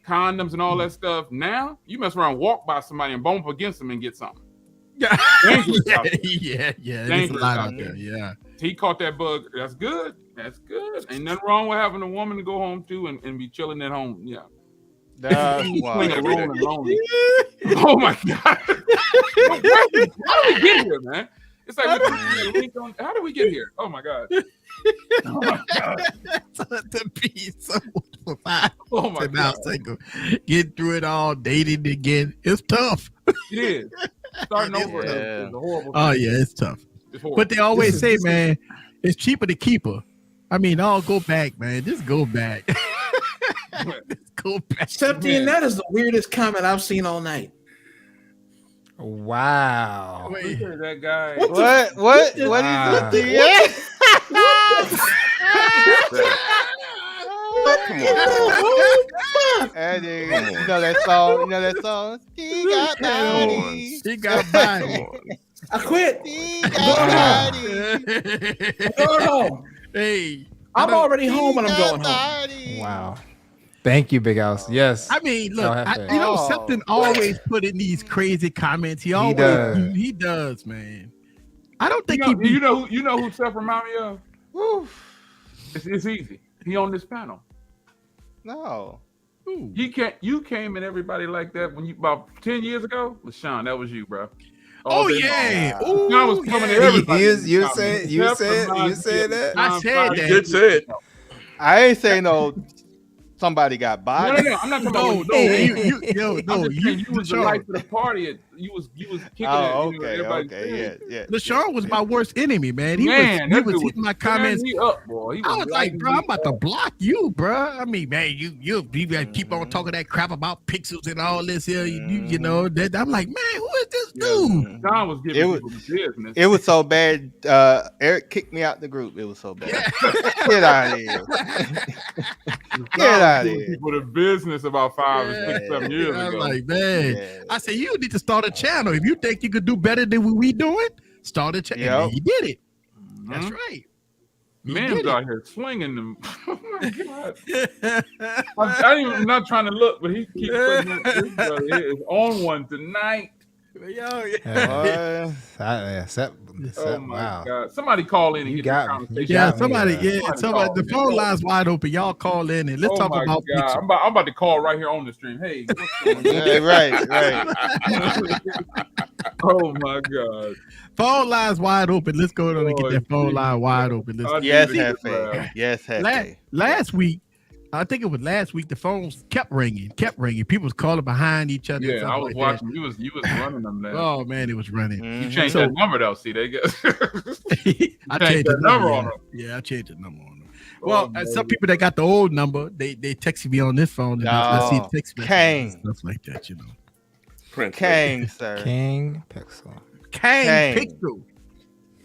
condoms and all that stuff. Now you mess around, walk by somebody and bump up against them and get something. Yeah. Yeah. There's a lot out there. Yeah. He caught that bug. That's good. Ain't nothing wrong with having a woman to go home to and be chilling at home. Yeah. That's why. Oh my God. How do we get here, man? It's like, how do we get here? Oh my God. Oh my God. To be someone for 5 Oh my God. Single, get through it all, dating again. It's tough. It is. Starting over is a horrible thing. Oh yeah, it's tough. But they always say, man, it's cheaper to keep her. I mean, I'll go back, man. Just go back. Just go back. Septian, that is the weirdest comment I've seen all night. Wow. Wait, that guy. What is this? Come on. You know that song? He got body. He got body. I quit. I'm going home. Hey, I'm already home and I'm going home. Wow. Thank you, Big House. Yes. I mean, look, LFA. you know, something always put in these crazy comments. He does, man. I don't think you know who Seth remind me of? It's easy. He on this panel. No. You came in everybody like that when you about 10 years ago. LaShawn, that was you, bro. Oh yeah. LaShawn was coming to everybody. You said that. I said that. You did say it. I ain't say no. Somebody got bodied. No. I'm not talking about you was the life of the party. You was kicking okay. Yeah. LaShawn was my worst enemy, man. He was hitting my comments. Up, boy. I was like, bro, I'm about to block you, bro. I mean, man, you keep on talking that crap about pixels and all this here. You know that I'm like, man, who is this dude? John was giving people the business. It was so bad. Eric kicked me out the group. It was so bad. Get out of here. Get out of here. People the business about 5 or 6, 7 years ago. I'm like, man, I said, you need to start a channel. If you think you could do better than what we doing, start a channel. Yep. He did it. That's right. Man's out here swinging them. Oh my God. I'm not trying to look, but he keeps putting this brother is on one tonight. Oh my God! Somebody call in and get the conversation. Somebody. The phone line's wide open. Y'all call in and let's talk about. I'm about to call right here on the stream. Hey, what's going on? right. Oh my God! Phone line's wide open. Let's go and get that phone line wide open. Yes, Hefe. Yes, Hefe. Last week. I think it was last week. The phones kept ringing. People was calling behind each other. Yeah, I was watching. You was running them there. Oh man, it was running. You changed that number though. See, they got. I changed the number on them. Yeah, I changed the number on them. Well, some people that got the old number, they texted me on this phone. And I see text messages and stuff like that. You know, King, sir. King Pixel. King Pixel.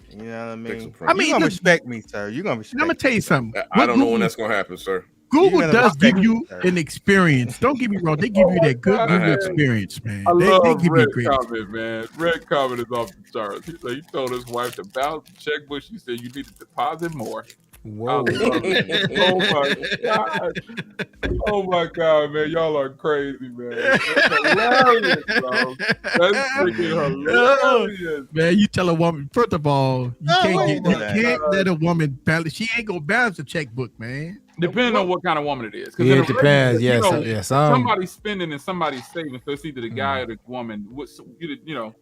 You know what I mean? I mean, you're gonna respect me, sir. You're gonna respect. I'm gonna tell you something. I don't know when that's gonna happen, sir. Google does give you an experience. Don't get me wrong. They give you that good Google experience, man. I love they give Red you great comment, man. Red comment is off the charts. He said he told his wife to balance the checkbook. She said you need to deposit more. Whoa. Oh my God. Oh my God, man. Y'all are crazy, man. That's hilarious, bro. That's freaking hilarious. Man, you tell a woman, first of all, you can't let a woman balance. She ain't gonna balance the checkbook, man. Depending on what kind of woman it is. Yeah, it depends. Yes. Somebody's spending and somebody's saving. So it's either the guy or the woman. You know.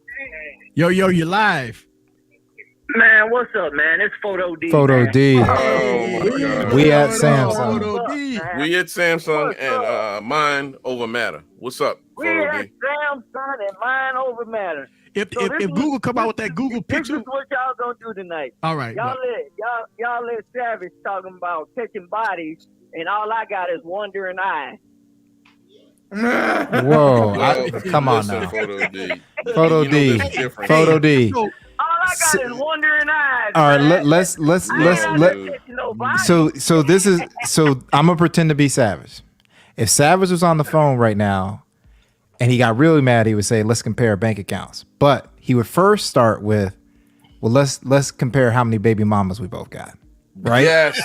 Yo, you live. Man, what's up, man? It's Photo D. Photo man. D. Oh, we at Samsung. We at Samsung and mind over matter. What's up, We at Samsung and mind over matter. If Google come out with that Google This Pixel, is what y'all gonna do tonight. all right. Y'all let Savage talking about catching bodies, and all I got is wandering eye. Whoa! Come on now. Photo D. Photo D. Photo D. All I got is wandering eyes. All right, let's so this is I'm gonna pretend to be Savage. If Savage was on the phone right now and he got really mad, he would say, let's compare bank accounts. But he would first start with, well, let's compare how many baby mamas we both got. Right? Yes.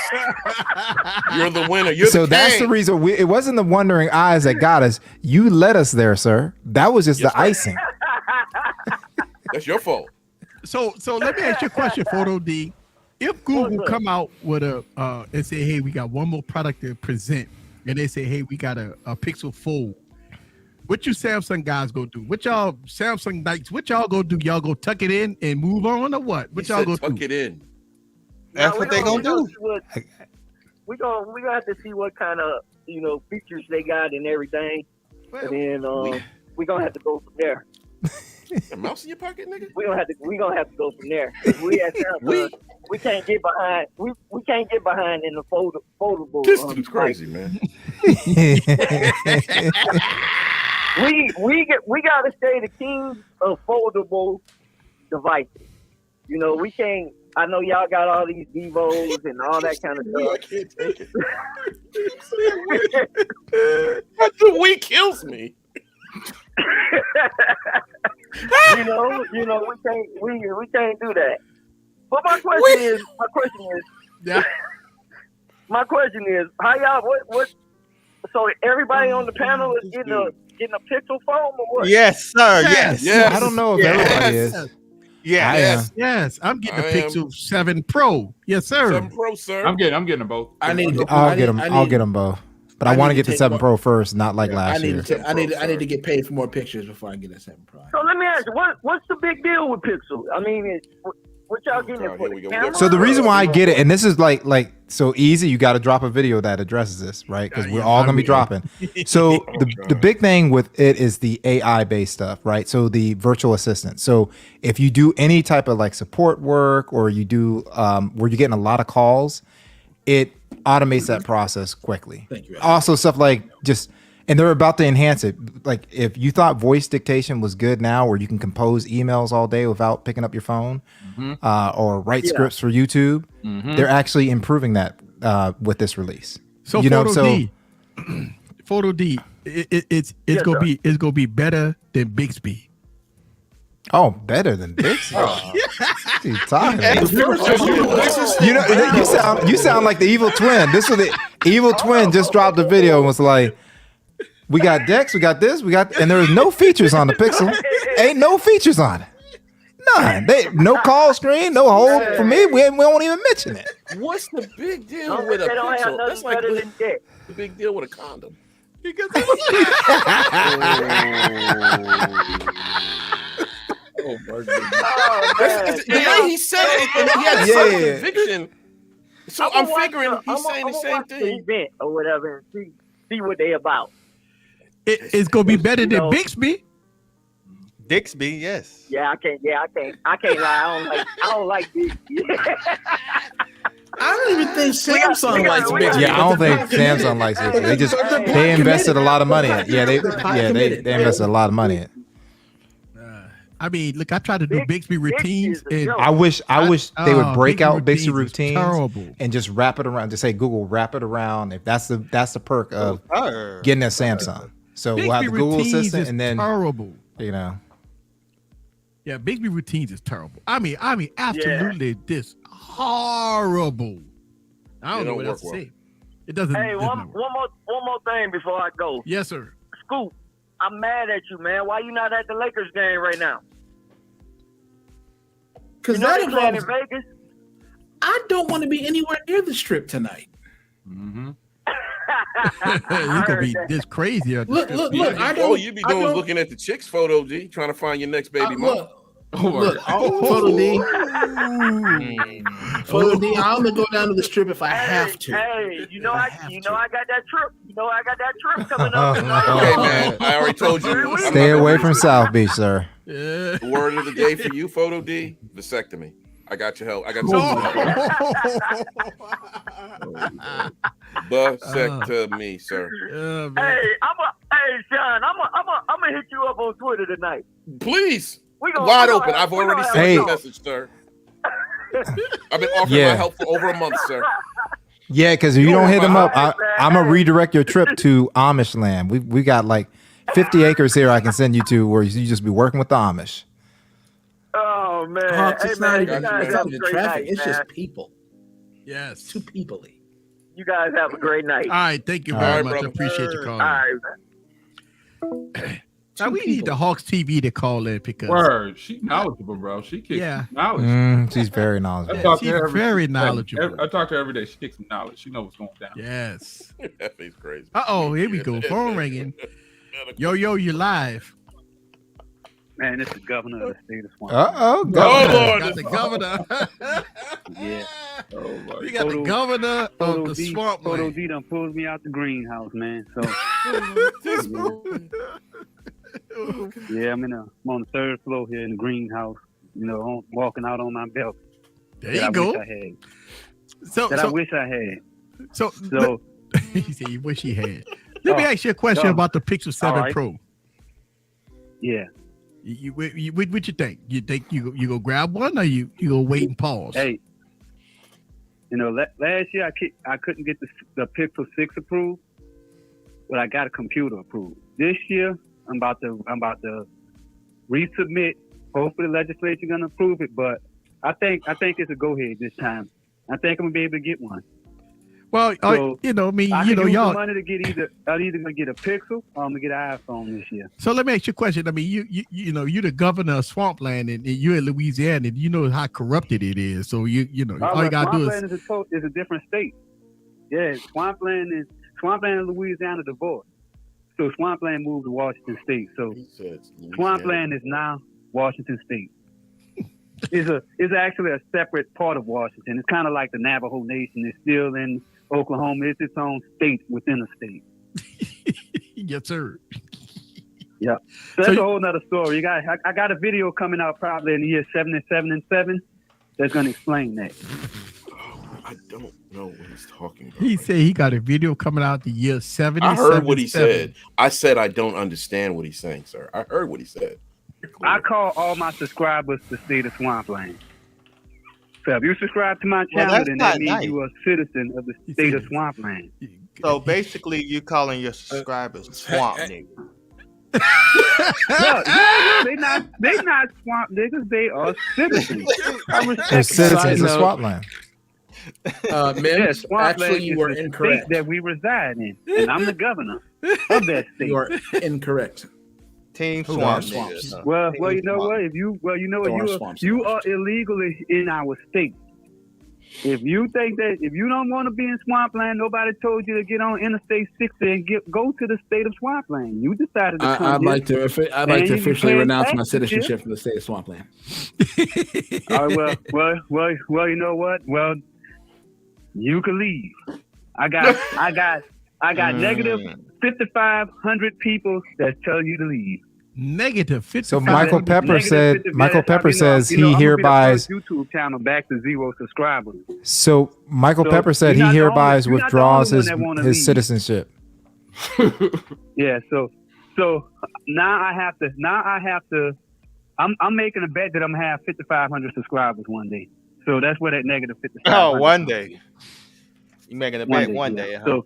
You're the winner. That's the reason it wasn't the wondering eyes that got us. You led us there, sir. That was just the icing. That's your fault. So let me ask you a question, Photo D. If Google come out with and say, hey, we got one more product to present, and they say, hey, we got a Pixel Fold, what you Samsung guys go do? What y'all Samsung Knights, what y'all go do? Y'all go tuck it in and move on, or what? What y'all go tuck do? it in. That's what they gonna do. We gonna have to see what kind of features they got and everything, and then we gonna have to go from there. A mouse in your pocket, nigga. We gonna have to go from there. We at Samsung, we can't get behind. We can't get behind in the foldable. This dude's crazy, man. we gotta stay the king of foldable devices. We can't. I know y'all got all these Vivos and all that kind of stuff. I can't take it. That's the week kills me. You know, we can't do that. But my question is, how y'all? What? So everybody on the panel is getting a Pixel phone or what? Yes, sir. Yes. I don't know if everybody is. Yes. I'm getting the Pixel 7 Pro. Yes, sir. 7 Pro, sir. I'm getting them both. I'll get them both. But I want to get the 7 Pro first, not like last year. I need to get paid for more pictures before I get a 7 Pro. So let me ask you, what's the big deal with Pixel? I mean, what y'all getting it for? The camera? So the reason why I get it, and this is like so easy, you got to drop a video that addresses this, right? Because we're all gonna be dropping. So the big thing with it is the AI based stuff, right? So the virtual assistant. So if you do any type of like support work, or you do where you're getting a lot of calls, it automates that process quickly. Thank you. Also stuff like and they're about to enhance it. Like if you thought voice dictation was good now, where you can compose emails all day without picking up your phone, or write scripts for YouTube, they're actually improving that with this release. So Photo D, it's gonna be better than Bixby. Oh, better than Bixby. What are you talking about? You sound like the evil twin. This was the evil twin just dropped a video and was like, we got Dex, we got this, and there was no features on the Pixel. Ain't no features on it. None. No call screen, no hold for me. We won't even mention it. What's the big deal with a Pixel? That's like the big deal with a condom. Oh my goodness. The way he said it, and he had such conviction. So I'm figuring he's saying the same thing. Event or whatever, and see what they about. It's gonna be better than Bixby. Bixby, yes. Yeah, I can't lie. I don't like Bixby. I don't even think Samsung likes Bixby. Yeah, I don't think Samsung likes it. They invested a lot of money in it. Yeah, they invested a lot of money in it. I mean, look, I tried to do Bixby routines, and I wish they would break out Bixby routines and just wrap it around. Just say Google, wrap it around. If that's the perk of getting a Samsung. So we'll have the Google Assistant, and then terrible. You know. Yeah, Bixby routines is terrible. I mean, absolutely this horrible. I don't know what else to say. It doesn't. Hey, one more thing before I go. Yes, sir. Scoop, I'm mad at you, man. Why you not at the Lakers game right now? Because that involves in Vegas. I don't want to be anywhere near the Strip tonight. It's gonna be this crazy. Look! All you be doing is looking at the chicks' photo, G, trying to find your next baby mama. Photo D. Photo D. I'm gonna go down to the Strip if I have to. Hey, you know I got that trip. Coming up. Okay, man. I already told you. Stay away from South Beach, sir. The word of the day for you, Photo D: vasectomy. I got your help. I got your vasectomy, sir. Hey, Sean, I'm gonna hit you up on Twitter tonight. Please. Wide open. I've already sent you a message, sir. I've been offering my help for over a month, sir. Yeah, because if you don't hit them up, I'm gonna redirect your trip to Amish land. We got like 50 acres here I can send you to, where you just be working with the Amish. Oh man, it's not even the traffic. It's just people. Yes, too people-y. You guys have a great night. All right, thank you very much. I appreciate you calling. All right. Now we need the Hawks TV to call in because she's knowledgeable, bro. She kicks knowledge. She's very knowledgeable. I talk to her every day. She kicks some knowledge. She knows what's going down. Yes. That thing's crazy. Here we go. Phone ringing. Yo, you live. Man, this is governor of the state of Swamp. Lord, got the governor. Yeah. We got the governor of the swamp. Photo D done pulls me out the greenhouse, man. So yeah, I'm on the third floor here in the greenhouse. Walking out on my balcony. There you go. I wish I had. So he said you wish he had. Let me ask you a question about the Pixel 7 Pro. Yeah. What you think? You think you go grab one, or you go wait and pause? Hey, last year I couldn't get the Pixel 6 approved, but I got a computer approved. This year I'm about to resubmit. Hopefully, the legislature gonna approve it. But I think it's a go ahead this time. I think I'm gonna be able to get one. Well, So, you know, I mean, I you can know, use y'all. the money to get I'm either gonna get a Pixel or I'm gonna get an iPhone this year. So let me ask you a question. I mean, you know, you're the governor of Swampland, and you're in Louisiana, and you know how corrupted it is. So you know, all you gotta do is. Swampland is a different state. Yeah, Swampland and Louisiana divorced. So Swampland moved to Washington State. So Swampland is now Washington State. It's actually a separate part of Washington. It's kind of like the Navajo Nation. It's still in Oklahoma. It's its own state within a state. Yes, sir. Yeah. So that's a whole nother story. I got a video coming out probably in the year 77 and 7 that's going to explain that. I don't know what he's talking about. He said he got a video coming out the year 77. I heard what he said. I said I don't understand what he's saying, sir. I heard what he said. I call all my subscribers the state of Swampland. So if you subscribe to my channel, then that means you are a citizen of the state of Swampland. So basically, you're calling your subscribers swamp niggas. No, they not swamp niggas. They are citizens. They're citizens of Swampland. Mims, actually, you are incorrect. That we reside in, and I'm the governor of that state. You are incorrect. Team swamp niggas. Well, you know what? You are illegally in our state. If you think that if you don't want to be in Swampland, nobody told you to get on Interstate 60 and go to the state of Swampland. You decided to come. I'd like to officially renounce my citizenship from the state of Swampland. All right, well, you know what? Well, you can leave. I got negative 5,500 people that tell you to leave. Negative 55. So Michael Pepper says he hereby YouTube channel back to 0 subscribers. So Michael Pepper said he hereby withdraws his citizenship. Yeah. So now I have to. I'm making a bet that I'm gonna have 5,500 subscribers one day. So that's where that negative 5,500. Oh, one day. You're making a bet one day, huh?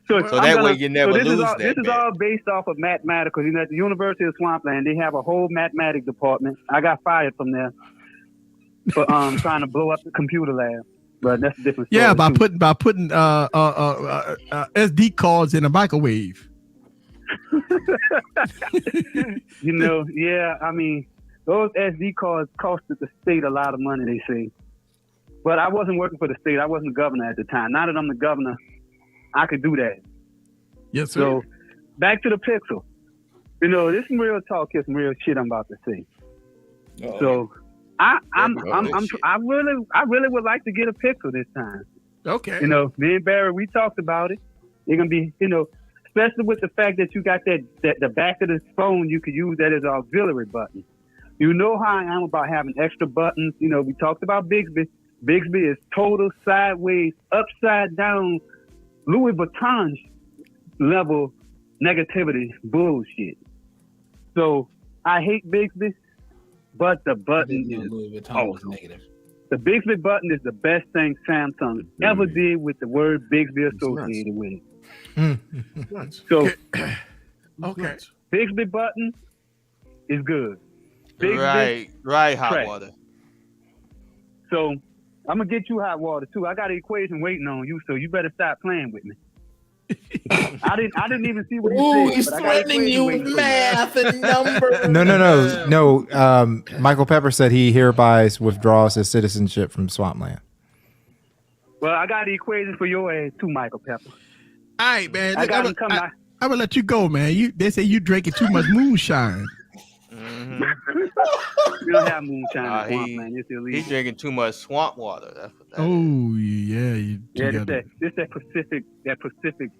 So that way you never lose that. This is all based off of mathematical. You know, at the University of Swampland, they have a whole mathematics department. I got fired from there for trying to blow up the computer lab. But that's a different story. Yeah, by putting SD cards in a microwave. You know, yeah. I mean, those SD cards costed the state a lot of money. They say, but I wasn't working for the state. I wasn't the governor at the time. Now that I'm the governor, I could do that. Yes, sir. So back to the Pixel. You know, this is some real talk. Here's some real shit I'm about to say. So I really would like to get a Pixel this time. Okay. You know, me and Barry, we talked about it. It's gonna be, you know, especially with the fact that you got that the back of the phone, you could use that as an auxiliary button. You know how I am about having extra buttons. You know, we talked about Bixby. Bixby is total sideways, upside down, Louis Vuitton level negativity bullshit. So I hate Bixby, but the button is awesome. The Bixby button is the best thing Samsung ever did with the word Bixby associated with it. So, okay, Bixby button is good. Bixby, right, hot water. So I'm gonna get you hot water too. I got an equation waiting on you, so you better stop playing with me. I didn't even see what you said. He's threatening you with math and numbers. No. Michael Pepper said he hereby withdraws his citizenship from Swampland. Well, I got the equation for your ass too, Michael Pepper. All right, man. I'm gonna let you go, man. They say you drinking too much moonshine. We don't have moonshine in Swampland. It's illegal. He's drinking too much swamp water. That's what that is. This that Pacific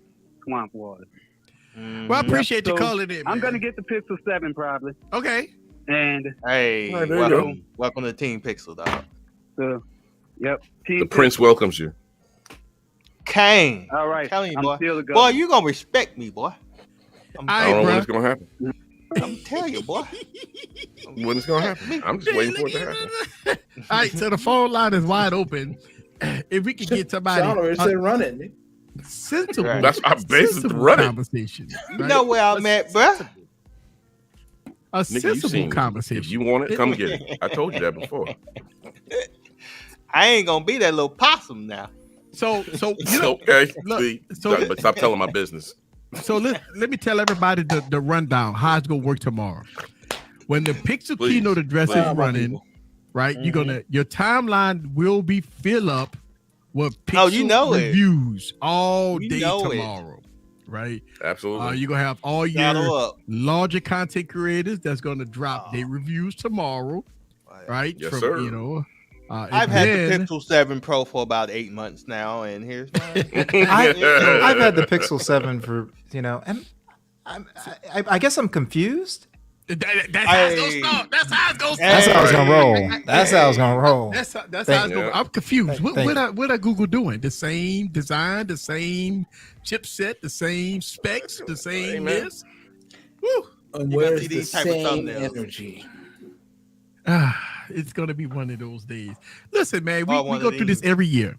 swamp water. Well, I appreciate you calling in. I'm gonna get the Pixel 7 probably. Okay. And hey, welcome to Team Pixel, dog. So, yep. The Prince welcomes you. Kane. All right. I'm telling you, I'm boy. still the Boy, you gonna respect me, boy. I don't know when it's gonna happen. I'm telling you, boy. When it's gonna happen? I'm just waiting for it to happen. All right, so the phone line is wide open. If we could get somebody, run it. Sensible. That's our basis to run it. Conversation. You know where I'm at, bro. A Nigga, you sensible seen me. conversation. If you want it, come get it. I told you that before. I ain't gonna be that little possum now. So you know, okay. look, See, so but stop telling my business. So let me tell everybody the rundown how it's gonna work tomorrow. When the Pixel keynote address is running, right? Mm-hmm. Your timeline will be filled up with Pixel reviews all day tomorrow, right? Absolutely. You're gonna have all your larger content creators that's gonna drop their reviews tomorrow, right? Yes, sir. You know, I've had the Pixel 7 Pro for about 8 months now, and here's mine. I've had the Pixel 7 for, you know, and I guess I'm confused. That's how it's gonna start. That's how it's gonna start. That's how it's gonna roll. That's how it's gonna roll. That's how it's gonna. I'm confused. What are Google doing? The same design, the same chipset, the same specs, the same this. Woo. And where's the same energy? It's gonna be one of those days. Listen, man, we go through this every year.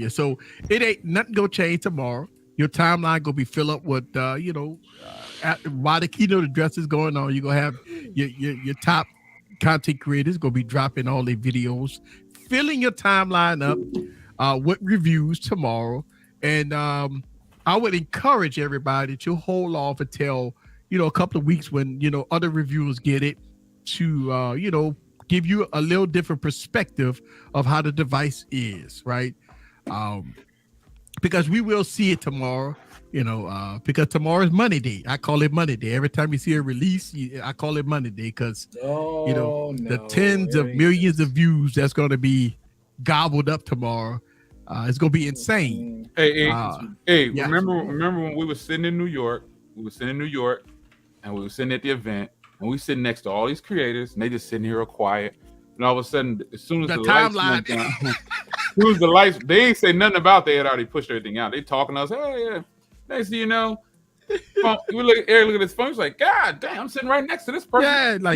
So it ain't nothing gonna change tomorrow. Your timeline gonna be filled up with while the keynote address is going on, you're gonna have your top content creators gonna be dropping all their videos, filling your timeline up with reviews tomorrow. And I would encourage everybody to hold off until a couple of weeks when other reviewers get it to give you a little different perspective of how the device is, right? Because we will see it tomorrow. Because tomorrow is Money Day. I call it Money Day. Every time you see a release, I call it Money Day because the tens of millions of views that's going to be gobbled up tomorrow. It's going to be insane. Hey, remember when we were sitting in New York? We were sitting in New York, and we were sitting at the event, and we sitting next to all these creators, and they just sitting here all quiet. And all of a sudden, as soon as the lights went down, they ain't say nothing about. They had already pushed everything out. They talking to us. Hey, yeah. Next thing you know, we look at this phone. He's like, God damn, I'm sitting right next to this person.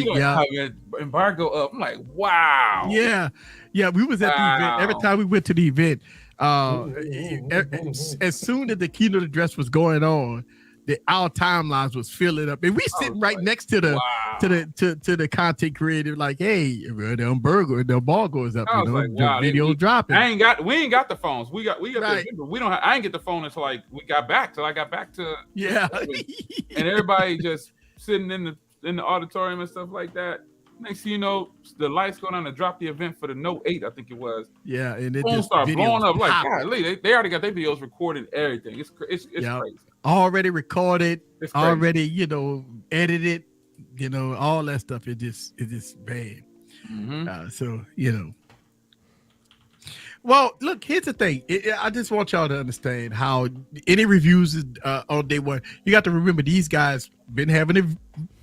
Embargo up. I'm like, wow. Yeah. We was at the event. Every time we went to the event, as soon as the keynote address was going on, our timelines was filling up, and we sitting right next to the to the content creator. Like, hey, the embargo is up. The video dropping. We ain't got the phones. We got right. We don't. I ain't get the phone until we got back. Till I got back to and everybody just sitting in the auditorium and stuff like that. Next thing you know, the lights go down to drop the event for the Note 8, I think it was. Yeah, and it just start blowing up. Like, golly, they already got their videos recorded, everything. It's crazy. Already recorded, already edited, all that stuff. It just bad. Mm-hmm. Well, look, here's the thing. I just want y'all to understand how any reviews is on day one. You got to remember these guys been having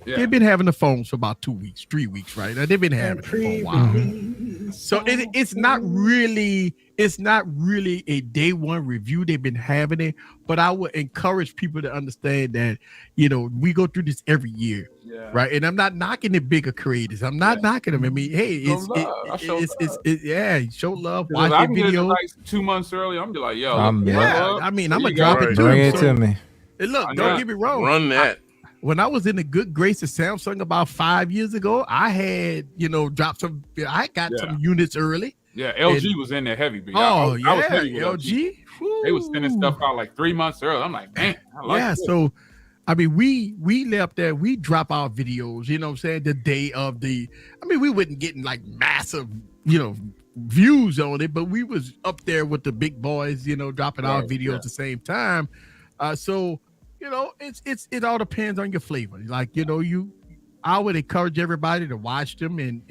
they've been having the phones for about 2 weeks, 3 weeks, right? They've been having it for a while. So it's not really a day one review. They've been having it, but I would encourage people to understand that we go through this every year, right? And I'm not knocking the bigger creators. I'm not knocking them. I mean, hey, show love. Watch I your videos. Like 2 months early, I'm be like, yo, I'm gonna drop it. Bring it to me. Hey, look, don't get me wrong. Run that. When I was in the good grace of Samsung about 5 years ago, I had, dropped some. I got some units early. Yeah, LG was in there heavy. I was heavy with LG. They was sending stuff out like 3 months early. I'm like, man, I like this. So, I mean, we left there. We drop our videos. You know what I'm saying? The day of the. I mean, we wasn't getting like massive, views on it, but we was up there with the big boys. Dropping our videos at the same time. So. It all depends on your flavor. Like, I would encourage everybody to watch them and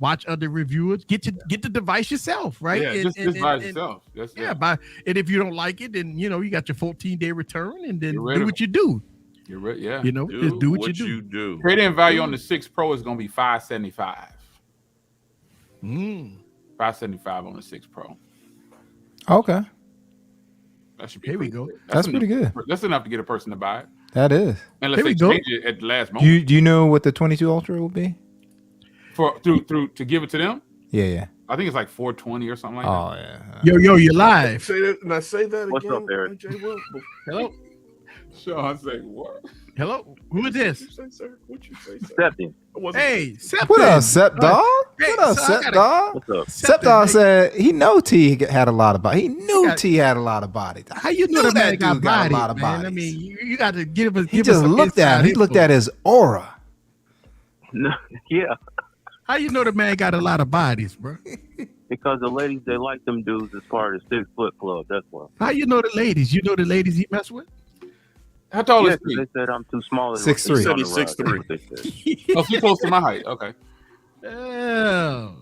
watch other reviewers. Get the device yourself, right? Yeah, just buy it yourself. And if you don't like it, then you got your 14-day return, and then do what you do. You're right. Yeah, just do what you do. Trade-in value on the 6 Pro is going to be $575. $575 on the 6 Pro. Okay. That should be. Here we go. That's pretty good. That's enough to get a person to buy it. That is. Unless they change it at the last moment. Do you know what the 22 Ultra will be? To give it to them? Yeah. I think it's like 420 or something like that. Yeah. Yo, you're live. Say that again. What's up, Eric? Hello. Sean say what? Hello, who is this? What you say, sir? Septon. Hey, Septon. What up, Sep Dog? Hey, What up, so I Sep gotta- Dog? What's up? Sep Dog said he know T had a lot of body. He knew T had a lot of body. How you know the man got dude body, a lot of man? bodies. I mean, you got to give us. He give just us some looked at him. inside He looked info. at his aura. No, yeah, How you know the man got a lot of bodies, bro? because the ladies they like them dudes as part of the 6 foot club. That's why. How you know the ladies? You know the ladies he mess with? How tall Yeah, is 'cause he? they said I'm too small. 6'3". He said he's 6'3". Oh, he's close to my height. Okay. Oh.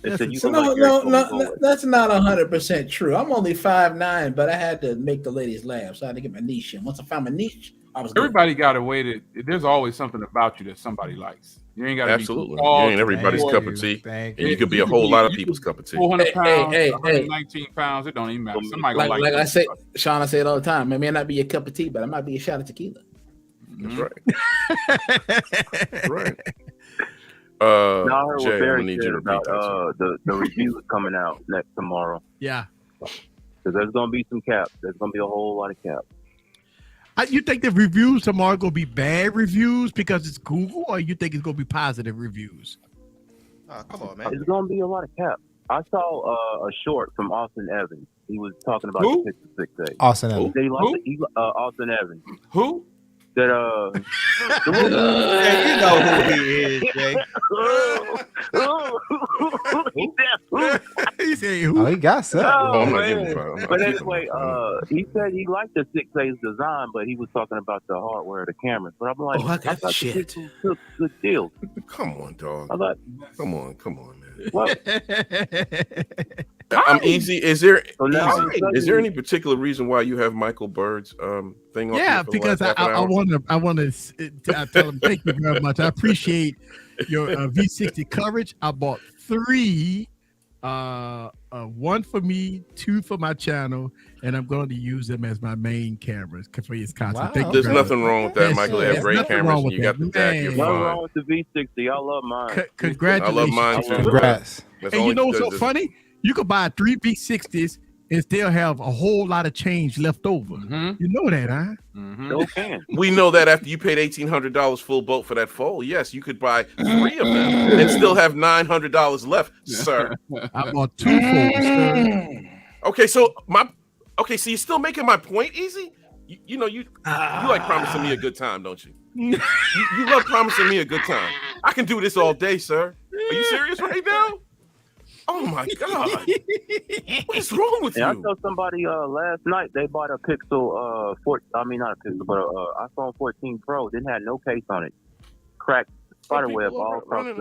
They said you So can like no, that's not 100% true. I'm only 5'9", but I had to make the ladies laugh, so I had to get my niche in. Once I found my niche, I was good. Everybody got a way to. There's always something about you that somebody likes. You ain't got to Absolutely. be tall, You ain't everybody's short. cup of tea. Thank And you could be a whole lot of people's cup of tea. 400 pounds, Hey. 119 pounds. It don't even matter. Somebody gonna like like I you. say, Sean, I say it all the time. It may not be a cup of tea, but it might be a shot of tequila. That's right. Right. No, I heard Jay, what I'm gonna Barry need you said to repeat about that. the reviews coming out next tomorrow. Yeah. Because there's gonna be some caps. There's gonna be a whole lot of caps. You think the reviews tomorrow are gonna be bad reviews because it's Google, or you think it's gonna be positive reviews? Oh, come on, man. There's gonna be a lot of caps. I saw a short from Austin Evans. He was talking about Who? the Pixel 6A. Austin Evans. They like Austin Evans. Who? That Man, you know who he is, Jay. He said, Oh, he got Sep. Oh, I'm not man. giving a fuck. But anyway, he said he liked the 6A's design, but he was talking about the hardware, the cameras. But I'm like, Oh, I got thought shit. the Pixel took good deals. Come on, dog. I thought, Come on, man. what? I'm easy. Is there So now easy? Is there any particular reason why you have Michael Bird's thing? Up yeah, here for the because last half an I hour? want to tell him thank you very much. I appreciate your V60 coverage. I bought 3, one for me, 2 for my channel, and I'm going to use them as my main cameras for his content. Wow. Thank you There's very nothing much. wrong with that, Yes, Michael. They there's have great nothing cameras, wrong and with you got that. the DAC. You're Man. Nothing fine. wrong with the V60. I love mine. Congratulations. I love mine to too. you. Congrats. That's And you only know what's so because funny? You could buy 3 V60s and still have a whole lot of change left over. Mhm. You know that, huh? Mhm. No can. we know that after you paid $1,800 full boat for that fold, yes, you could buy 3 of them and still have $900 left, sir. I bought 2 folds, sir. Okay, so so you're still making my point easy? You like promising me a good time, don't you? You love promising me a good time. I can do this all day, sir. Are you serious right now? Oh my God. What is wrong with And I you? saw somebody last night they bought a Pixel not a Pixel, but a iPhone 14 Pro. Didn't have no case on it. Cracked spider web all across the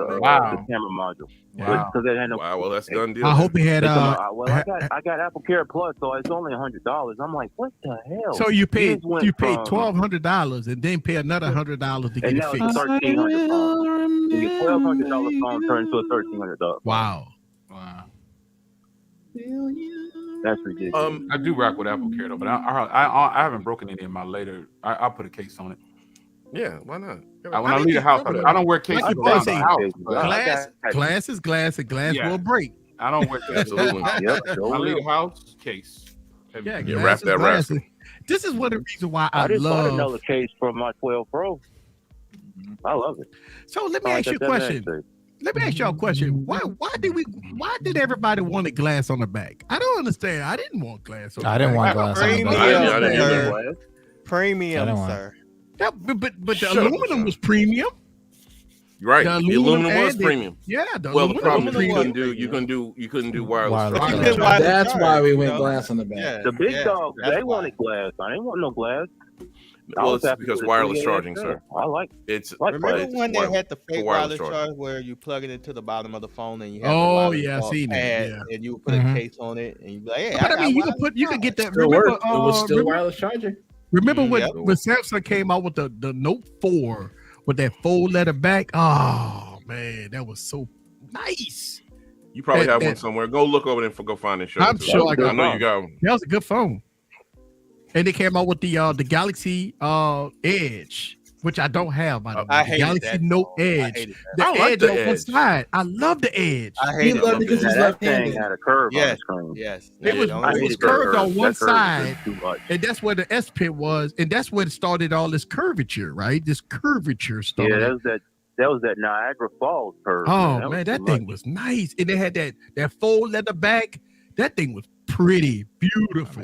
camera module. Wow. Because they had no. Wow, well that's done deal. I hope he had I got Apple Care Plus, so it's only $100. I'm like, what the hell? so you paid This went from- $1,200 and then pay another $100 to get and it now it's fixed. $1,300. So your $1,200 phone turned into a $1,300. Wow. Wow. That's ridiculous. I do rock with Apple Care though, but I haven't broken any of my later. I'll put a case on it. Yeah, why not? When I leave the house, I don't wear cases Like you around say, the house. but Glass is glass, and glass Yeah. will break. I don't wear cases. Absolutely. Yep, I leave the house, case. Yeah, You glass wrap is that glass. rascal. This is one of the reasons why I just bought love. another case for my 12 Pro. I love it. So let I me like ask you a that question. Mac. Let me ask y'all a question. Why did everybody want a glass on the back? I don't understand. I didn't want glass on the I didn't back. want glass on the Premium, back. I didn't either. sir. I Premium, don't want- sir. Yeah, but the Shut up, aluminum Sean. was premium. You're right. The The aluminum aluminum was and the- premium. Yeah, the Well, the aluminum problem was is you premium. couldn't do wireless. Wireless charging. You can That's why we went you know? glass on the back. Yeah, The big yeah, dogs, that's they why. wanted glass. I didn't want no glass. I Well, was it's happy because with the wireless 3A charging, XL. sir. I like. It's Remember it's when they had the fake wireless wireless charging. charge where you plug it into the bottom of the phone and you have Oh, the yeah, I seen that, pad yeah. and you would put Mhm. a case on it and you be like, hey, But I mean, got you could get that. Still Remember, worked. It was still remember, wireless charger. remember when, Yep. when Samsung came out with the Note 4 with that 4-letter back? Oh man, that was so nice. You probably And- have one and- somewhere. Go look over there and go find it. Show I'm it to sure us. I got know one. you got one. That was a good phone. And they came out with the Galaxy Edge. which I don't have, by the way. I The hated Galaxy that Note phone. I Edge. hated The I like edge the on one Edge. side. I love the Edge. I He hated loved it because that. he's That thing left-handed. had a curve on the Yes, screen. yes. It was, I it was hated that curved curve. on one That curve was side, just too much. and that's where the S Pen was, and that's where it started all this curvature, right? This curvature started. Yeah, that was that Niagara Falls curve. Oh man, that thing was nice, and it had that full leather back. That thing was pretty beautiful.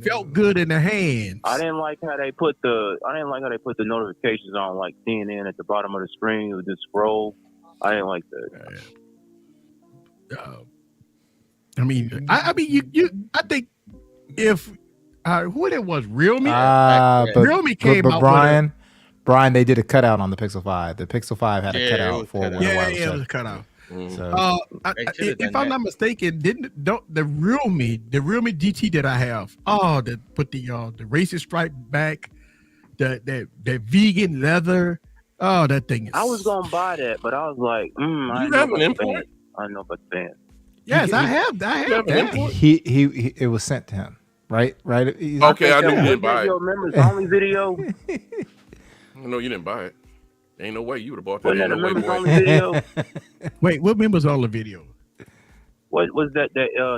Felt good in the hands. I didn't like how they put the notifications on, like CNN at the bottom of the screen with this scroll. I didn't like that. I mean, I think if who it was, Realme. Realme came out. Brian, they did a cutout on the Pixel 5. The Pixel 5 had a cutout for it was a cutout. So, if I'm not mistaken, the Realme GT that I have, that put the racing stripe back, that vegan leather, that thing is. I was gonna buy that, but I was like, you have an import? I know about the band. Yes, I have that. He it was sent to him, right? Okay, I knew you didn't buy it. Your members only video. No, you didn't buy it. Ain't no way you would have bought that. Wasn't that Ain't a no members way, only video? Wait, what members only video? What was that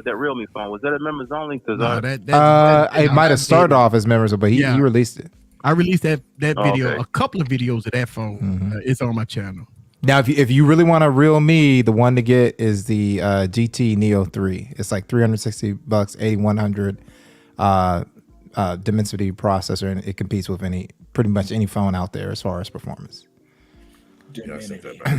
Realme phone? Was that a members only? Because it might have started off as members, but he released it. I released that video, a couple of videos of that phone. It's on my channel. Now, if you really want a Realme, the one to get is the GT Neo 3. It's like $360, 8100 Dimensity processor, and it competes with pretty much any phone out there as far as performance. Diminity.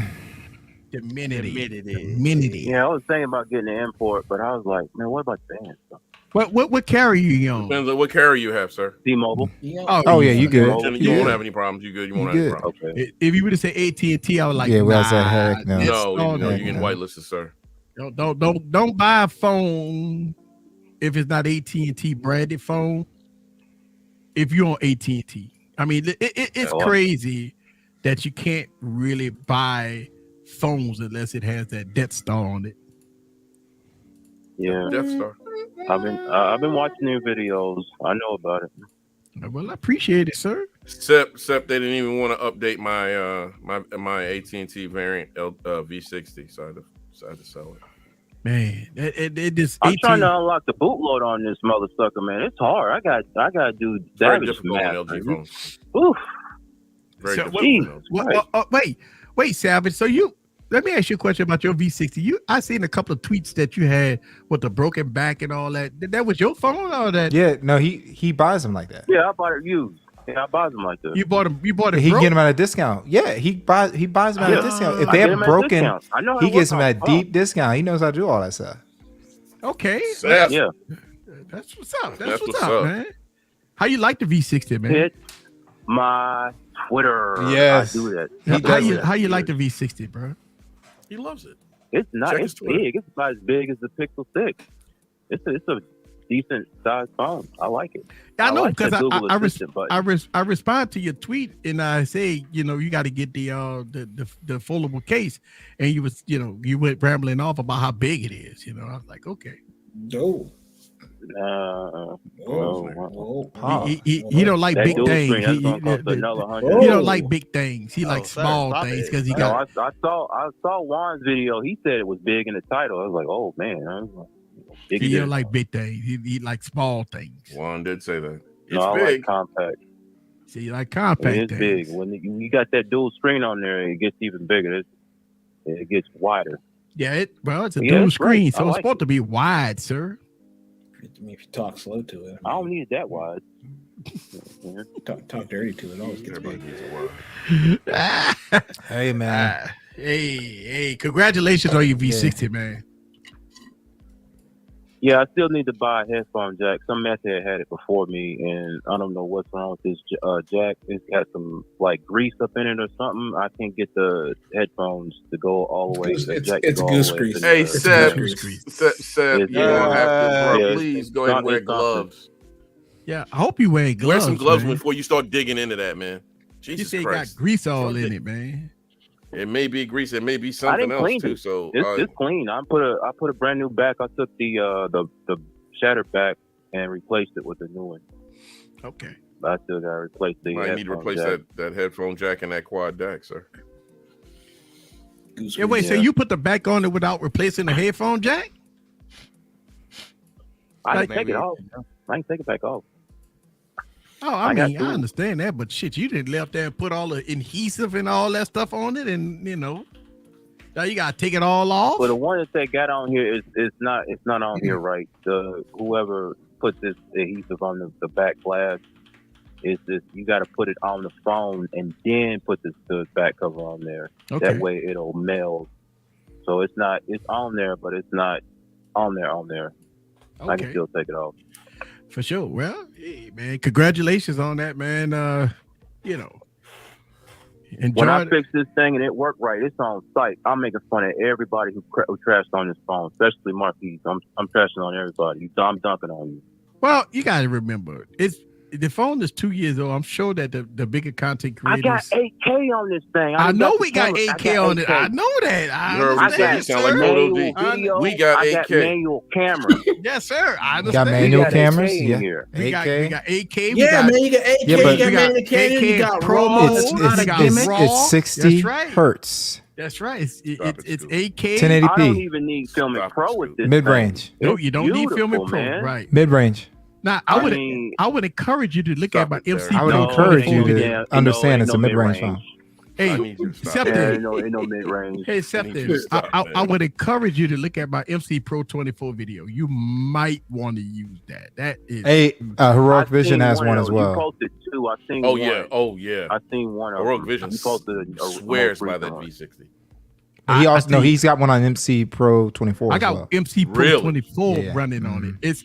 Yeah, I was thinking about getting an import, but I was like, man, what about the band stuff? What carrier you on? Depends on what carrier you have, sir. T-Mobile. Oh yeah, you good. You won't have any problems. You good. You won't have any problems. Okay. If you would have said AT&T, I was like, we said heck no. No, you're getting whitelisted, sir. Don't buy a phone if it's not AT&T branded phone. If you're on AT&T, I mean, it's crazy that you can't really buy phones unless it has that Death Star on it. Yeah, Death Star. I've been watching their videos. I know about it. Well, I appreciate it, sir. Except they didn't even want to update my AT&T variant V60, so I decided to sell it. Man, it just. I'm trying to unlock the bootloader on this mother sucker, man. It's hard. I got to do Very damage difficult on math. LG phones. Oof. Very So, difficult. wait, Savage. So let me ask you a question about your V60. I seen a couple of tweets that you had with the broken back and all that. That was your phone or that? Yeah, no, he buys them like that. Yeah, I bought it used. Yeah, I bought them like that. You bought it. He get them at a discount. Yeah, he buys them at a discount. If they have broken, he gets them at deep discount. He knows how to do all that stuff. Okay. Yeah. That's what's up. That's what's up, man. How you like the V60, man? Hit my Twitter. Yes. I do that. How you like the V60, bro? He loves it. It's not. It's big. It's about as big as the Pixel 6. It's a decent sized phone. I like it. I know like because I respond to your tweet and I say, you got to get the foldable case, and you went rambling off about how big it is. I was like, okay. No. He don't like big things. He don't like big things. He likes small things because he got. I saw Juan's video. He said it was big in the title. I was like, oh man. He don't like big things. He likes small things. Juan did say that. It's I big. like compact. See, you like compact It's things. big. When you got that dual screen on there, it gets even bigger. It gets wider. Yeah, it's a dual screen, great. so it's supposed to be wide, sir. I mean, if you talk slow to it, I don't need it that wide. talk dirty to it. Always gets big. Hey man. Hey, congratulations on your V60, man. Yeah, I still need to buy a headphone jack. Some method had it before me, and I don't know what's wrong with this jack. It's got some like grease up in it or something. I can't get the headphones to go all the way. It's goose grease. Hey, Seb, you don't have to, bro. Please go ahead and wear gloves. Yeah, I hope you wear gloves. Wear some gloves man. before you start digging into that, man. Jesus you Christ. Got grease all in it, man. It may be grease. It may be something else too. So it's clean. I put a brand new back. I took the shattered back and replaced it with a new one. Okay. I still gotta replace the. Might need to replace that headphone jack and that quad deck, sir. Yeah, wait. So you put the back on it without replacing the headphone jack? I can take it off. I can take it back off. Oh, I mean, I understand that, but shit, you didn't left there and put all the adhesive and all that stuff on it, and now you gotta take it all off. Well, the one that they got on here is not on here right. Whoever put this adhesive on the back glass is this. You got to put it on the phone and then put the back cover on there. Okay. That way it'll meld. So it's on there, but it's not on there. Okay. I can still take it off. For sure. Well, hey, man, congratulations on that, man. When I fix this thing and it worked right, it's on site. I'm making fun of everybody who trashed on this phone, especially Marquise. I'm trashing on everybody. I'm dunking on you. Well, you got to remember, the phone is 2 years old. I'm sure that the bigger content creators. I got 8K on this thing. I know we got 8K on it. I know that. We got 8K. Manual camera. Yes, sir. I understand. Got manual cameras. Yeah. We got 8K. Yeah, man. You got 8K. You got manual camera. You got raw. It's 60 hertz. That's right. It's 8K. 1080p. I don't even need Filmic Pro with this. Mid-range. No, you don't need Filmic Pro. Right. Mid-range. Now, I would encourage you to look at my MC. I would encourage you to understand it's a mid-range phone. Hey, Septon. No mid-range. Hey, Septon. I would encourage you to look at my MC Pro 24 video. You might want to use that. That is. Hey, Heroic Vision has one as well. You posted two. I seen one. Oh yeah. I seen one. Heroic Vision swears by that V60. He's got one on MC Pro 24. I got MC Pro 24 running on it. It's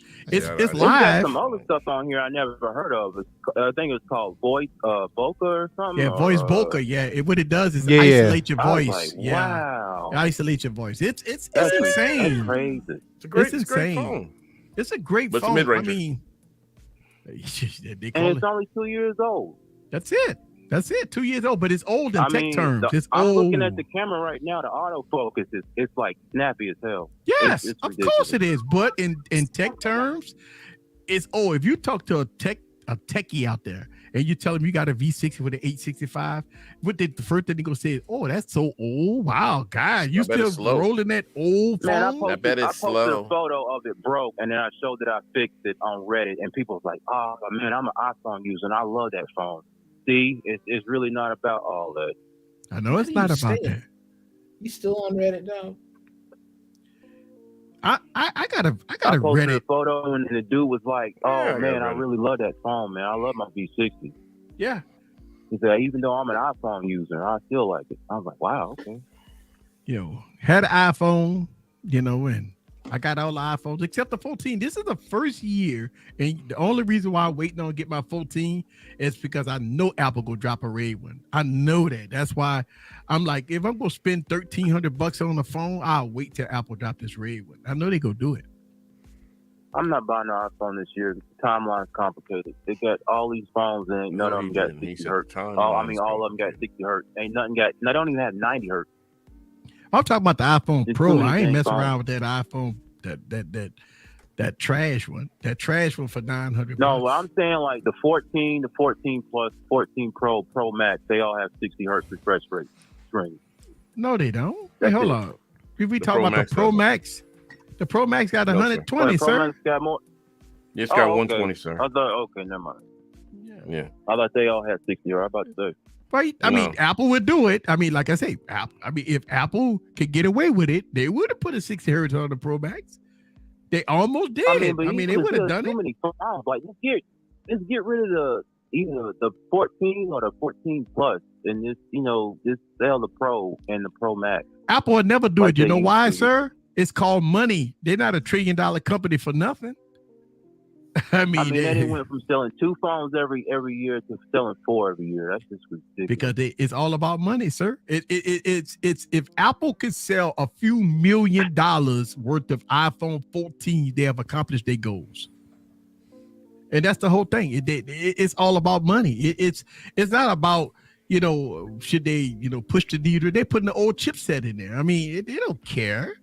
live. Some other stuff on here I never heard of. I think it's called Voice Bokeh or something. Yeah, Voice Bokeh. Yeah, what it does is isolate your voice. Wow, isolate your voice. It's insane. That's crazy. It's a great phone. It's a great phone. I mean, and it's only 2 years old. That's it. 2 years old, but it's old in tech terms. I'm looking at the camera right now. The autofocus it's like snappy as hell. Yes, of course it is. But in tech terms, it's old. If you talk to a techie out there and you tell him you got a V60 with an 865, the first thing they're gonna say is, "Oh, that's so old. Wow, God, you still rolling that old phone?" I bet it's slow. I posted a photo of it broke, and then I showed that I fixed it on Reddit, and people was like, "Oh man, I'm an iPhone user, and I love that phone." See, it's really not about all that. I know it's not about that. You still on Reddit, though? I got a posted Reddit a photo, and the dude was like, "Oh man, I really love that phone, man. I love my V60." Yeah. He said, "Even though I'm an iPhone user, I still like it." I was like, "Wow, okay." Had an iPhone, and I got all the iPhones except the 14. This is the first year, and the only reason why I'm waiting on to get my 14 is because I know Apple will drop a red one. I know that. That's why I'm like, if I'm gonna spend $1,300 on the phone, I'll wait till Apple drop this red one. I know they gonna do it. I'm not buying an iPhone this year. The timeline's complicated. They got all these phones, and none of them got 60 hertz. All of them got 60 hertz. Ain't nothing got. They don't even have 90 hertz. I'm talking about the iPhone Pro. I ain't messing around with that iPhone, that trash one. That trash one for $900. No, well, I'm saying like the 14, the 14 Plus, 14 Pro, Pro Max. They all have 60 hertz refresh rate. No, they don't. Hey, hold on. We talking about the Pro Max. The Pro Max got 120, sir. Pro Max got more. It's got 120, sir. I thought, okay, never mind. Yeah. I thought they all had 60 hertz. I about to say. Right. I mean, Apple would do it. I mean, like I say, if Apple could get away with it, they would have put a 60 hertz on the Pro Max. They almost did. I mean, they would have done it. Many phones. Like, let's get rid of either the 14 or the 14 Plus, and just sell the Pro and the Pro Max. Apple would never do it. You know why, sir? It's called money. They're not $1 trillion company for nothing. I mean, they went from selling 2 phones every year to selling 4 every year. That's just ridiculous. Because it's all about money, sir. It's if Apple could sell a few $1 million worth of iPhone 14, they have accomplished their goals. And that's the whole thing. It's all about money. It's not about should they push the needle. They're putting the old chipset in there. I mean, they don't care.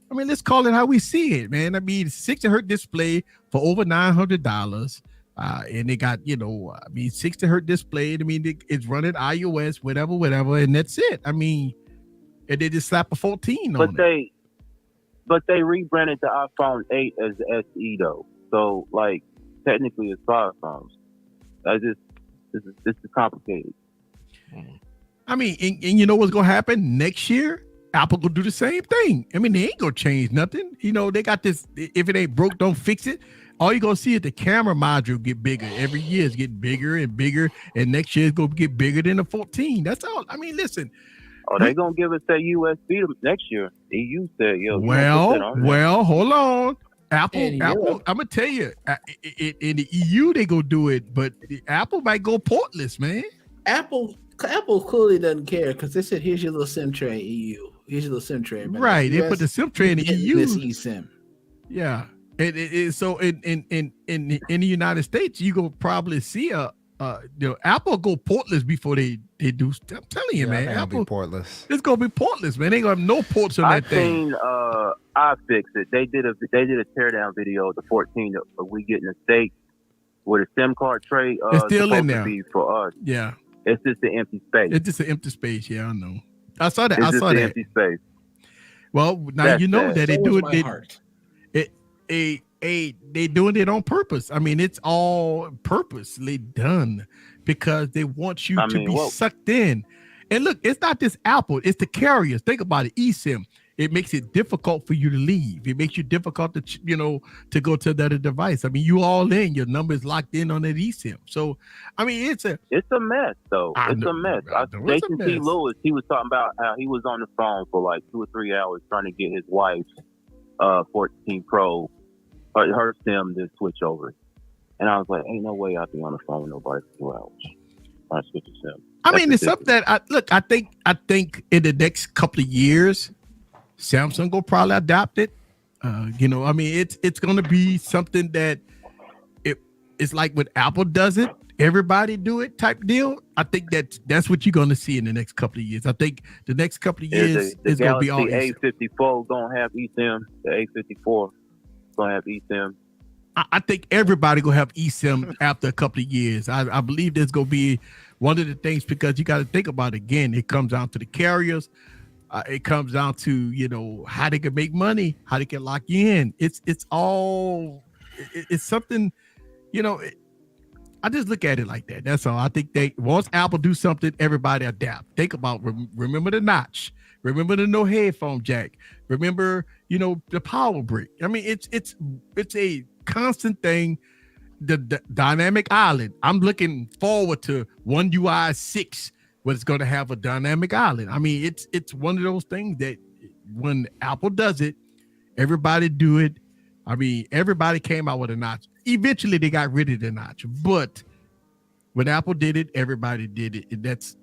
I mean, let's call it how we see it, man. I mean, 60 hertz display for over $900. And they got, 60 hertz display. I mean, it's running iOS, whatever, and that's it. I mean, and they just slap a 14 on it. But they rebranded the iPhone 8 as SE though, so like technically it's 5 phones. This is complicated. I mean, and you know what's gonna happen next year? Apple gonna do the same thing. I mean, they ain't gonna change nothing. They got this. If it ain't broke, don't fix it. All you're gonna see is the camera module get bigger. Every year it's getting bigger and bigger, and next year it's gonna get bigger than the 14. That's all. I mean, listen. Oh, they gonna give us that USB next year. EU said, "Yo." Well, hold on. Apple. I'm gonna tell you, in the EU they gonna do it, but Apple might go portless, man. Apple clearly doesn't care because they said, "Here's your little SIM tray, EU. Here's your little SIM tray." Right, they put the SIM tray in the EU. This eSIM. Yeah, so in the United States, you gonna probably see Apple go portless before they do. I'm telling you, man, Apple be portless. It's gonna be portless, man. They gonna have no ports on that thing. I fixed it. They did a teardown video of the 14 that we get in the States with a SIM card tray. It's still in there for us. Yeah, it's just an empty space. It's just an empty space. Yeah, I know. I saw that. It's just an empty space. Well, now That's you know sad. that they do it. They doing it on purpose. I mean, it's all purposely done because they want you to be sucked in. And look, it's not just Apple; it's the carriers. Think about it. eSIM. It makes it difficult for you to leave. It makes you difficult to to go to the other device. I mean, you all in. Your number is locked in on that eSIM. So, I mean, it's a mess, though. It's a mess. Jason T. Lewis, he was talking about how he was on the phone for like 2 or 3 hours trying to get his wife's 14 Pro, her SIM to switch over. And I was like, ain't no way I'll be on the phone with nobody for 2 hours. I switch a SIM. I mean, it's something that I think in the next couple of years, Samsung will probably adopt it. I mean, it's going to be something that it's like when Apple does it, everybody do it type deal. I think that's what you're going to see in the next couple of years. I think the next couple of years is going to be all the A54 going to have eSIM. The A54 going to have eSIM. I think everybody going to have eSIM after a couple of years. I believe there's going to be one of the things, because you got to think about it again. It comes down to the carriers. It comes down to how they can make money, how they can lock you in. It's something. I just look at it like that. That's all. I think once Apple do something, everybody adapt. Think about remember the notch. Remember the no headphone jack. Remember the power brick. I mean it's a constant thing. The dynamic island. I'm looking forward to One UI 6. But it's going to have a dynamic island. I mean, it's one of those things that when Apple does it, everybody do it. I mean, everybody came out with a notch. Eventually, they got rid of the notch. But when Apple did it, everybody did it. And that's,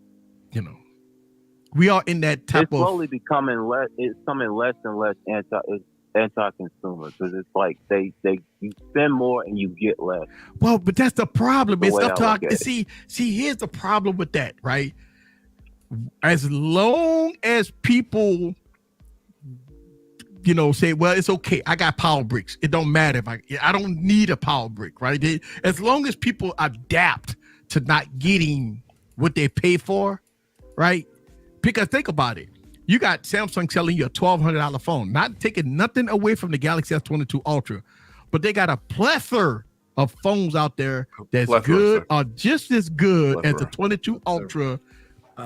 we are in that type it's slowly becoming less. It's becoming less and less anti-consumer, because it's like you spend more and you get less. Well, but that's the problem. It's up to see. Here's the problem with that, right? As long as people, say, well, it's okay, I got power bricks. It don't matter if I don't need a power brick, right? As long as people adapt to not getting what they pay for, right? Because think about it. You got Samsung selling you a $1,200 phone, not taking nothing away from the Galaxy S22 Ultra, but they got a plethora of phones out there that's good or just as good as the 22 Ultra.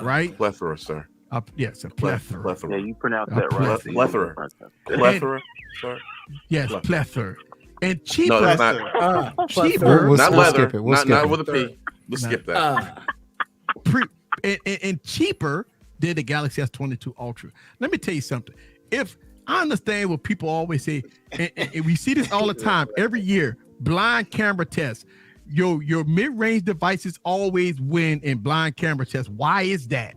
Right? Plethora, sir. Yes, a plethora. Yeah, you pronounce that right. Plethora. Plethora, sir. Yes, plethora. And cheaper. No, it's not. Cheaper. Not leather. Not with a P. We'll skip that. And cheaper than the Galaxy S22 Ultra. Let me tell you something. If I understand what people always say, and we see this all the time, every year, blind camera tests. Your mid-range devices always win in blind camera tests. Why is that?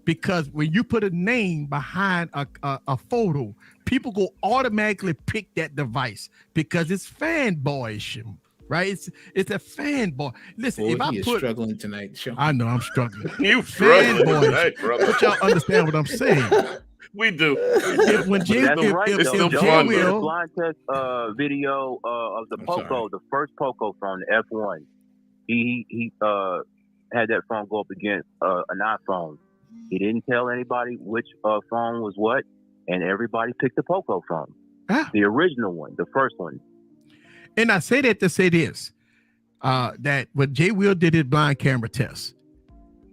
Because when you put a name behind a photo, people go automatically pick that device because it's fanboyish, right? It's a fanboy. Listen, Boy, if I put struggling tonight, show. I know I'm struggling. You fanboy, but y'all understand what I'm saying. We do. When Jay, That's right. it's Though. still Joe fun, did a though. blind test video of the Poco, the first Poco phone, the F1. He had that phone go up against an iPhone. He didn't tell anybody which phone was what, and everybody picked the Poco phone, the original one, the first one. And I say that to say this, that when Jay Will did his blind camera test,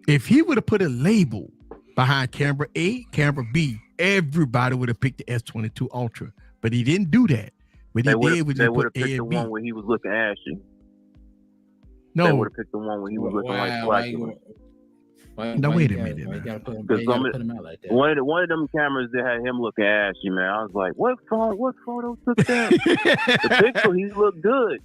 if he would have put a label behind camera A, camera B, everybody would have picked the S22 Ultra. But he didn't do that. What he did was they he would put have A picked the and B. one where he was looking ashy. No, they would have picked the one where he was looking like Blackula. No, wait a minute. One of them cameras that had him looking ashy, man. I was like, what photo took that? The Pixel, he looked good.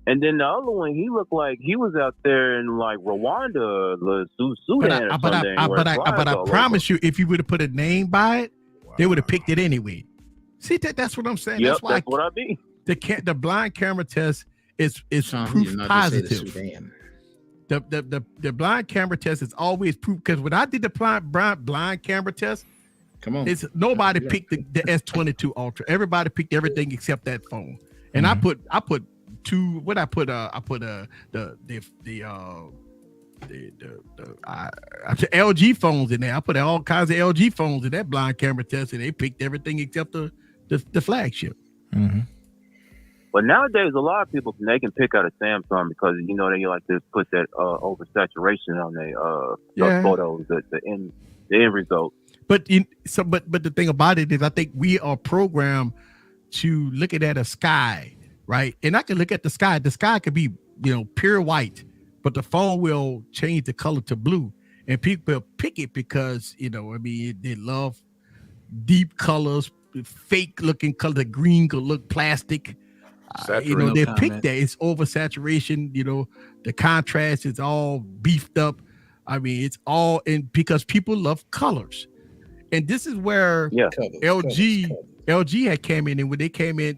And then the other one, he looked like he was out there in like Rwanda, Sudan, but I promise you, if you would have put a name by it, they would have picked it anyway. See, that's what I'm saying. Yep, that's why what I mean. The blind camera test is proof positive. The blind camera test is always proof, because when I did the blind camera test, it's nobody picked the S22 Ultra. Everybody picked everything except that phone. And I put two. What I put? I put the LG phones in there. I put all kinds of LG phones in that blind camera test, and they picked everything except the flagship. Mm-hmm. But nowadays, a lot of people, they can pick out a Samsung because they like to put that oversaturation on their photos, the end result. But the thing about it is, I think we are programmed to looking at a sky, right? And I can look at the sky. The sky could be pure white, but the phone will change the color to blue, and people pick it because they love deep colors, fake looking color. The green could look plastic. They pick that. It's oversaturation. The contrast is all beefed up. I mean, it's all in because people love colors, and this is where LG had came in, and when they came in,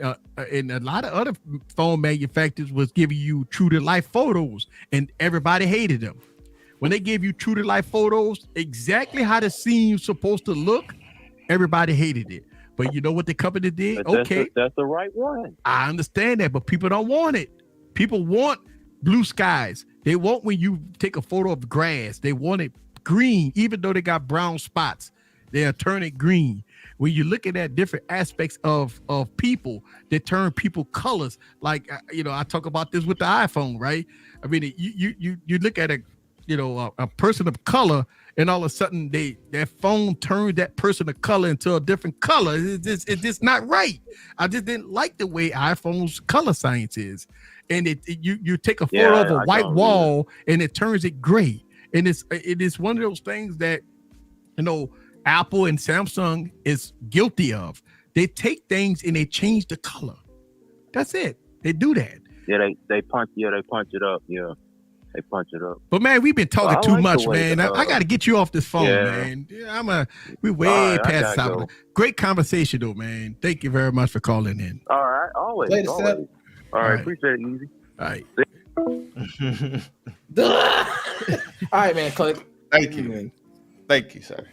and a lot of other phone manufacturers was giving you true to life photos, and everybody hated them. When they gave you true to life photos, exactly how the scene's supposed to look, everybody hated it. But you know what the company did? That's the right one. I understand that, but people don't want it. People want blue skies. They want when you take a photo of grass, they want it green, even though they got brown spots. They'll turn it green. When you're looking at different aspects of people, they turn people colors. Like I talk about this with the iPhone, right? I mean, you look at a person of color, and all of a sudden that phone turned that person of color into a different color. It's just not right. I just didn't like the way iPhone's color science is. And you take a photo of a white wall and it turns it gray. And it is one of those things that Apple and Samsung is guilty of. They take things and they change the color. That's it. They do that. Yeah, they punch it up. Yeah. They punch it up. But man, we've been talking too much, man. I got to get you off this phone, man. We way past the time. Great conversation, though, man. Thank you very much for calling in. All right, always. All right, appreciate it, Easy. All right. All right, man. Click. Thank you, man. Thank you, sir.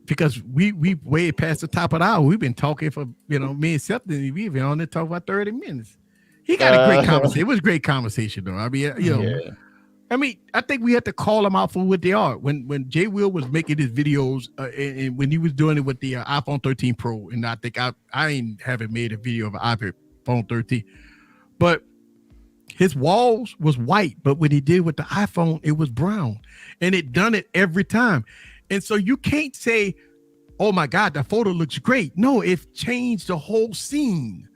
Because we way past the top of the hour. We've been talking for me and Seth, and we've been on there talking about 30 minutes. He got a great conversation. It was a great conversation, though. I mean, I mean, I think we had to call them out for what they are. When Jay Will was making his videos, and when he was doing it with the iPhone 13 Pro, and I think I haven't made a video of an iPhone 13, but his walls was white, but when he did with the iPhone, it was brown, and it done it every time. And so you can't say, "Oh my God, that photo looks great." No, it changed the whole scene.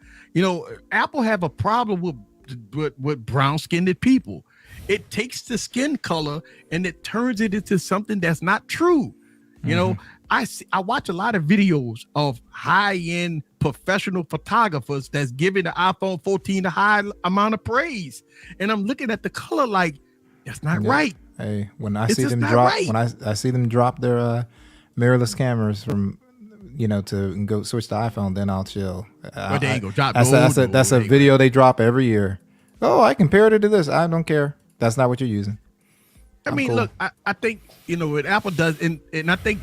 Apple have a problem with brown-skinned people. It takes the skin color and it turns it into something that's not true. I watch a lot of videos of high-end professional photographers that's giving the iPhone 14 a high amount of praise, and I'm looking at the color like that's not right. Hey, when I see them drop, when I see them drop their mirrorless cameras from to go switch to iPhone, then I'll chill. They ain't gonna drop. That's a video they drop every year. Oh, I compared it to this. I don't care. That's not what you're using. I mean, cool. Look, I think what Apple does, and I think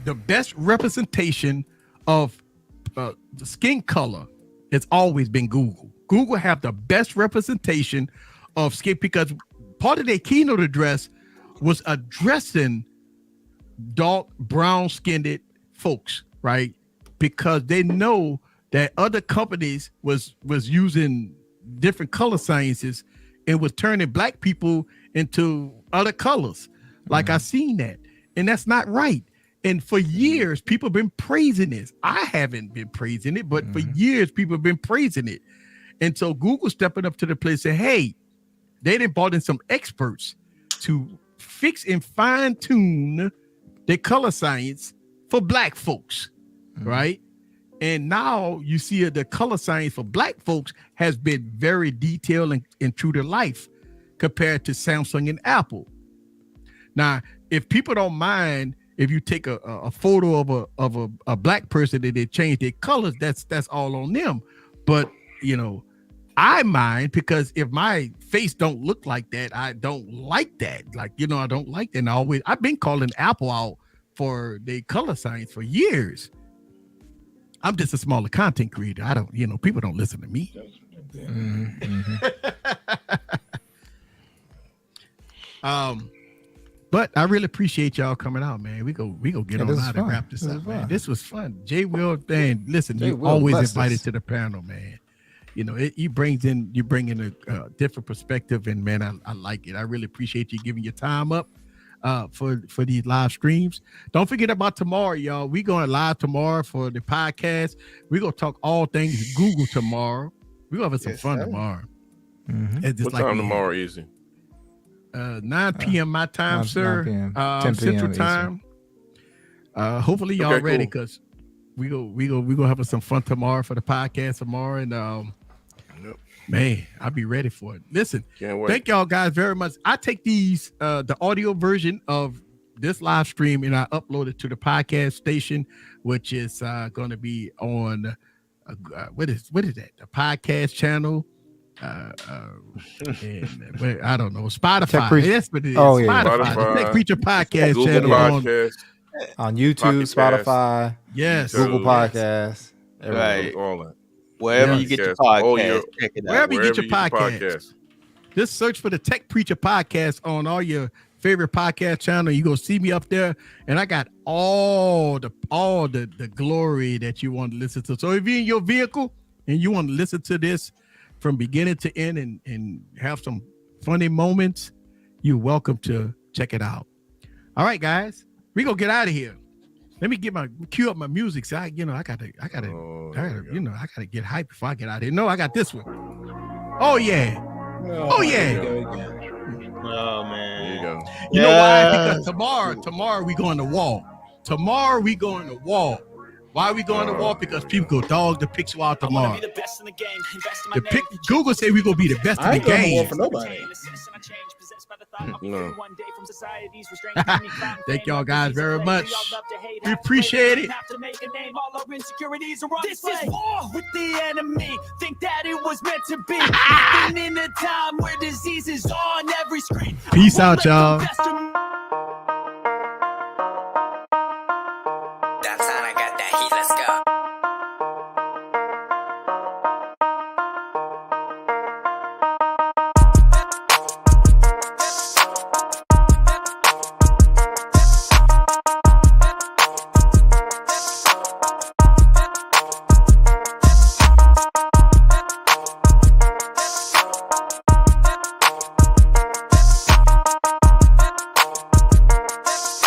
the best representation of the skin color has always been Google. Google have the best representation of skin because part of their keynote address was addressing dark brown skinned folks, right? Because they know that other companies was using different color sciences and was turning black people into other colors. Like I seen that, and that's not right. And for years, people have been praising this. I haven't been praising it, but for years, people have been praising it. And so Google stepping up to the place and say, hey, they done brought in some experts to fix and fine tune their color science for black folks, right? And now you see the color science for black folks has been very detailed and true to life compared to Samsung and Apple. Now, if people don't mind, if you take a photo of a black person that they change their colors, that's all on them. But you know, I mind because if my face don't look like that, I don't like that. Like, you know, I don't like that. And I've been calling Apple out for their color science for years. I'm just a smaller content creator. I don't, you know, people don't listen to me. But I really appreciate y'all coming out, man. We go get on out and wrap this up, man. This was fun. Jay Will, man, listen, you always invited to the panel, man. You know, you bring in a different perspective, and man, I like it. I really appreciate you giving your time up for these live streams. Don't forget about tomorrow, y'all. We going live tomorrow for the podcast. We're gonna talk all things Google tomorrow. We're gonna have some fun tomorrow. What time tomorrow, Easy? 9 p.m. my time, sir. 9 p.m. 10 Central p.m. time. Hopefully y'all ready, because we gonna have some fun tomorrow for the podcast tomorrow, and man, I'll be ready for it. Listen, thank y'all guys very much. I take these the audio version of this live stream and I upload it to the podcast station, which is going to be on what is that? The podcast channel. And, I don't know, Spotify. That's what it is. Spotify. The Tech Preacher Podcast Google channel Podcast. On YouTube, Spotify, yes, Google Podcasts, right, all that. Wherever you get your podcast, check it out. Wherever you get your podcast. Just search for the Tech Preacher Podcast on all your favorite podcast channel. You go see me up there, and I got all the glory that you want to listen to. So if you're in your vehicle and you want to listen to this from beginning to end and have some funny moments, you're welcome to check it out. All right, guys, we gonna get out of here. Let me cue up my music. So I gotta get hyped before I get out of here. No, I got this one. Oh yeah. Oh yeah. Oh man. There you go. You know why? Because tomorrow we going to wall. Tomorrow we going to wall. Why are we going to wall? Because people go dog the pixel out tomorrow. Google say we gonna be the best in the game. For nobody. No. Thank y'all guys very much. We appreciate it. This is war with the enemy. Think that it was meant to be. Living in a time where disease is on every screen. Peace out, y'all.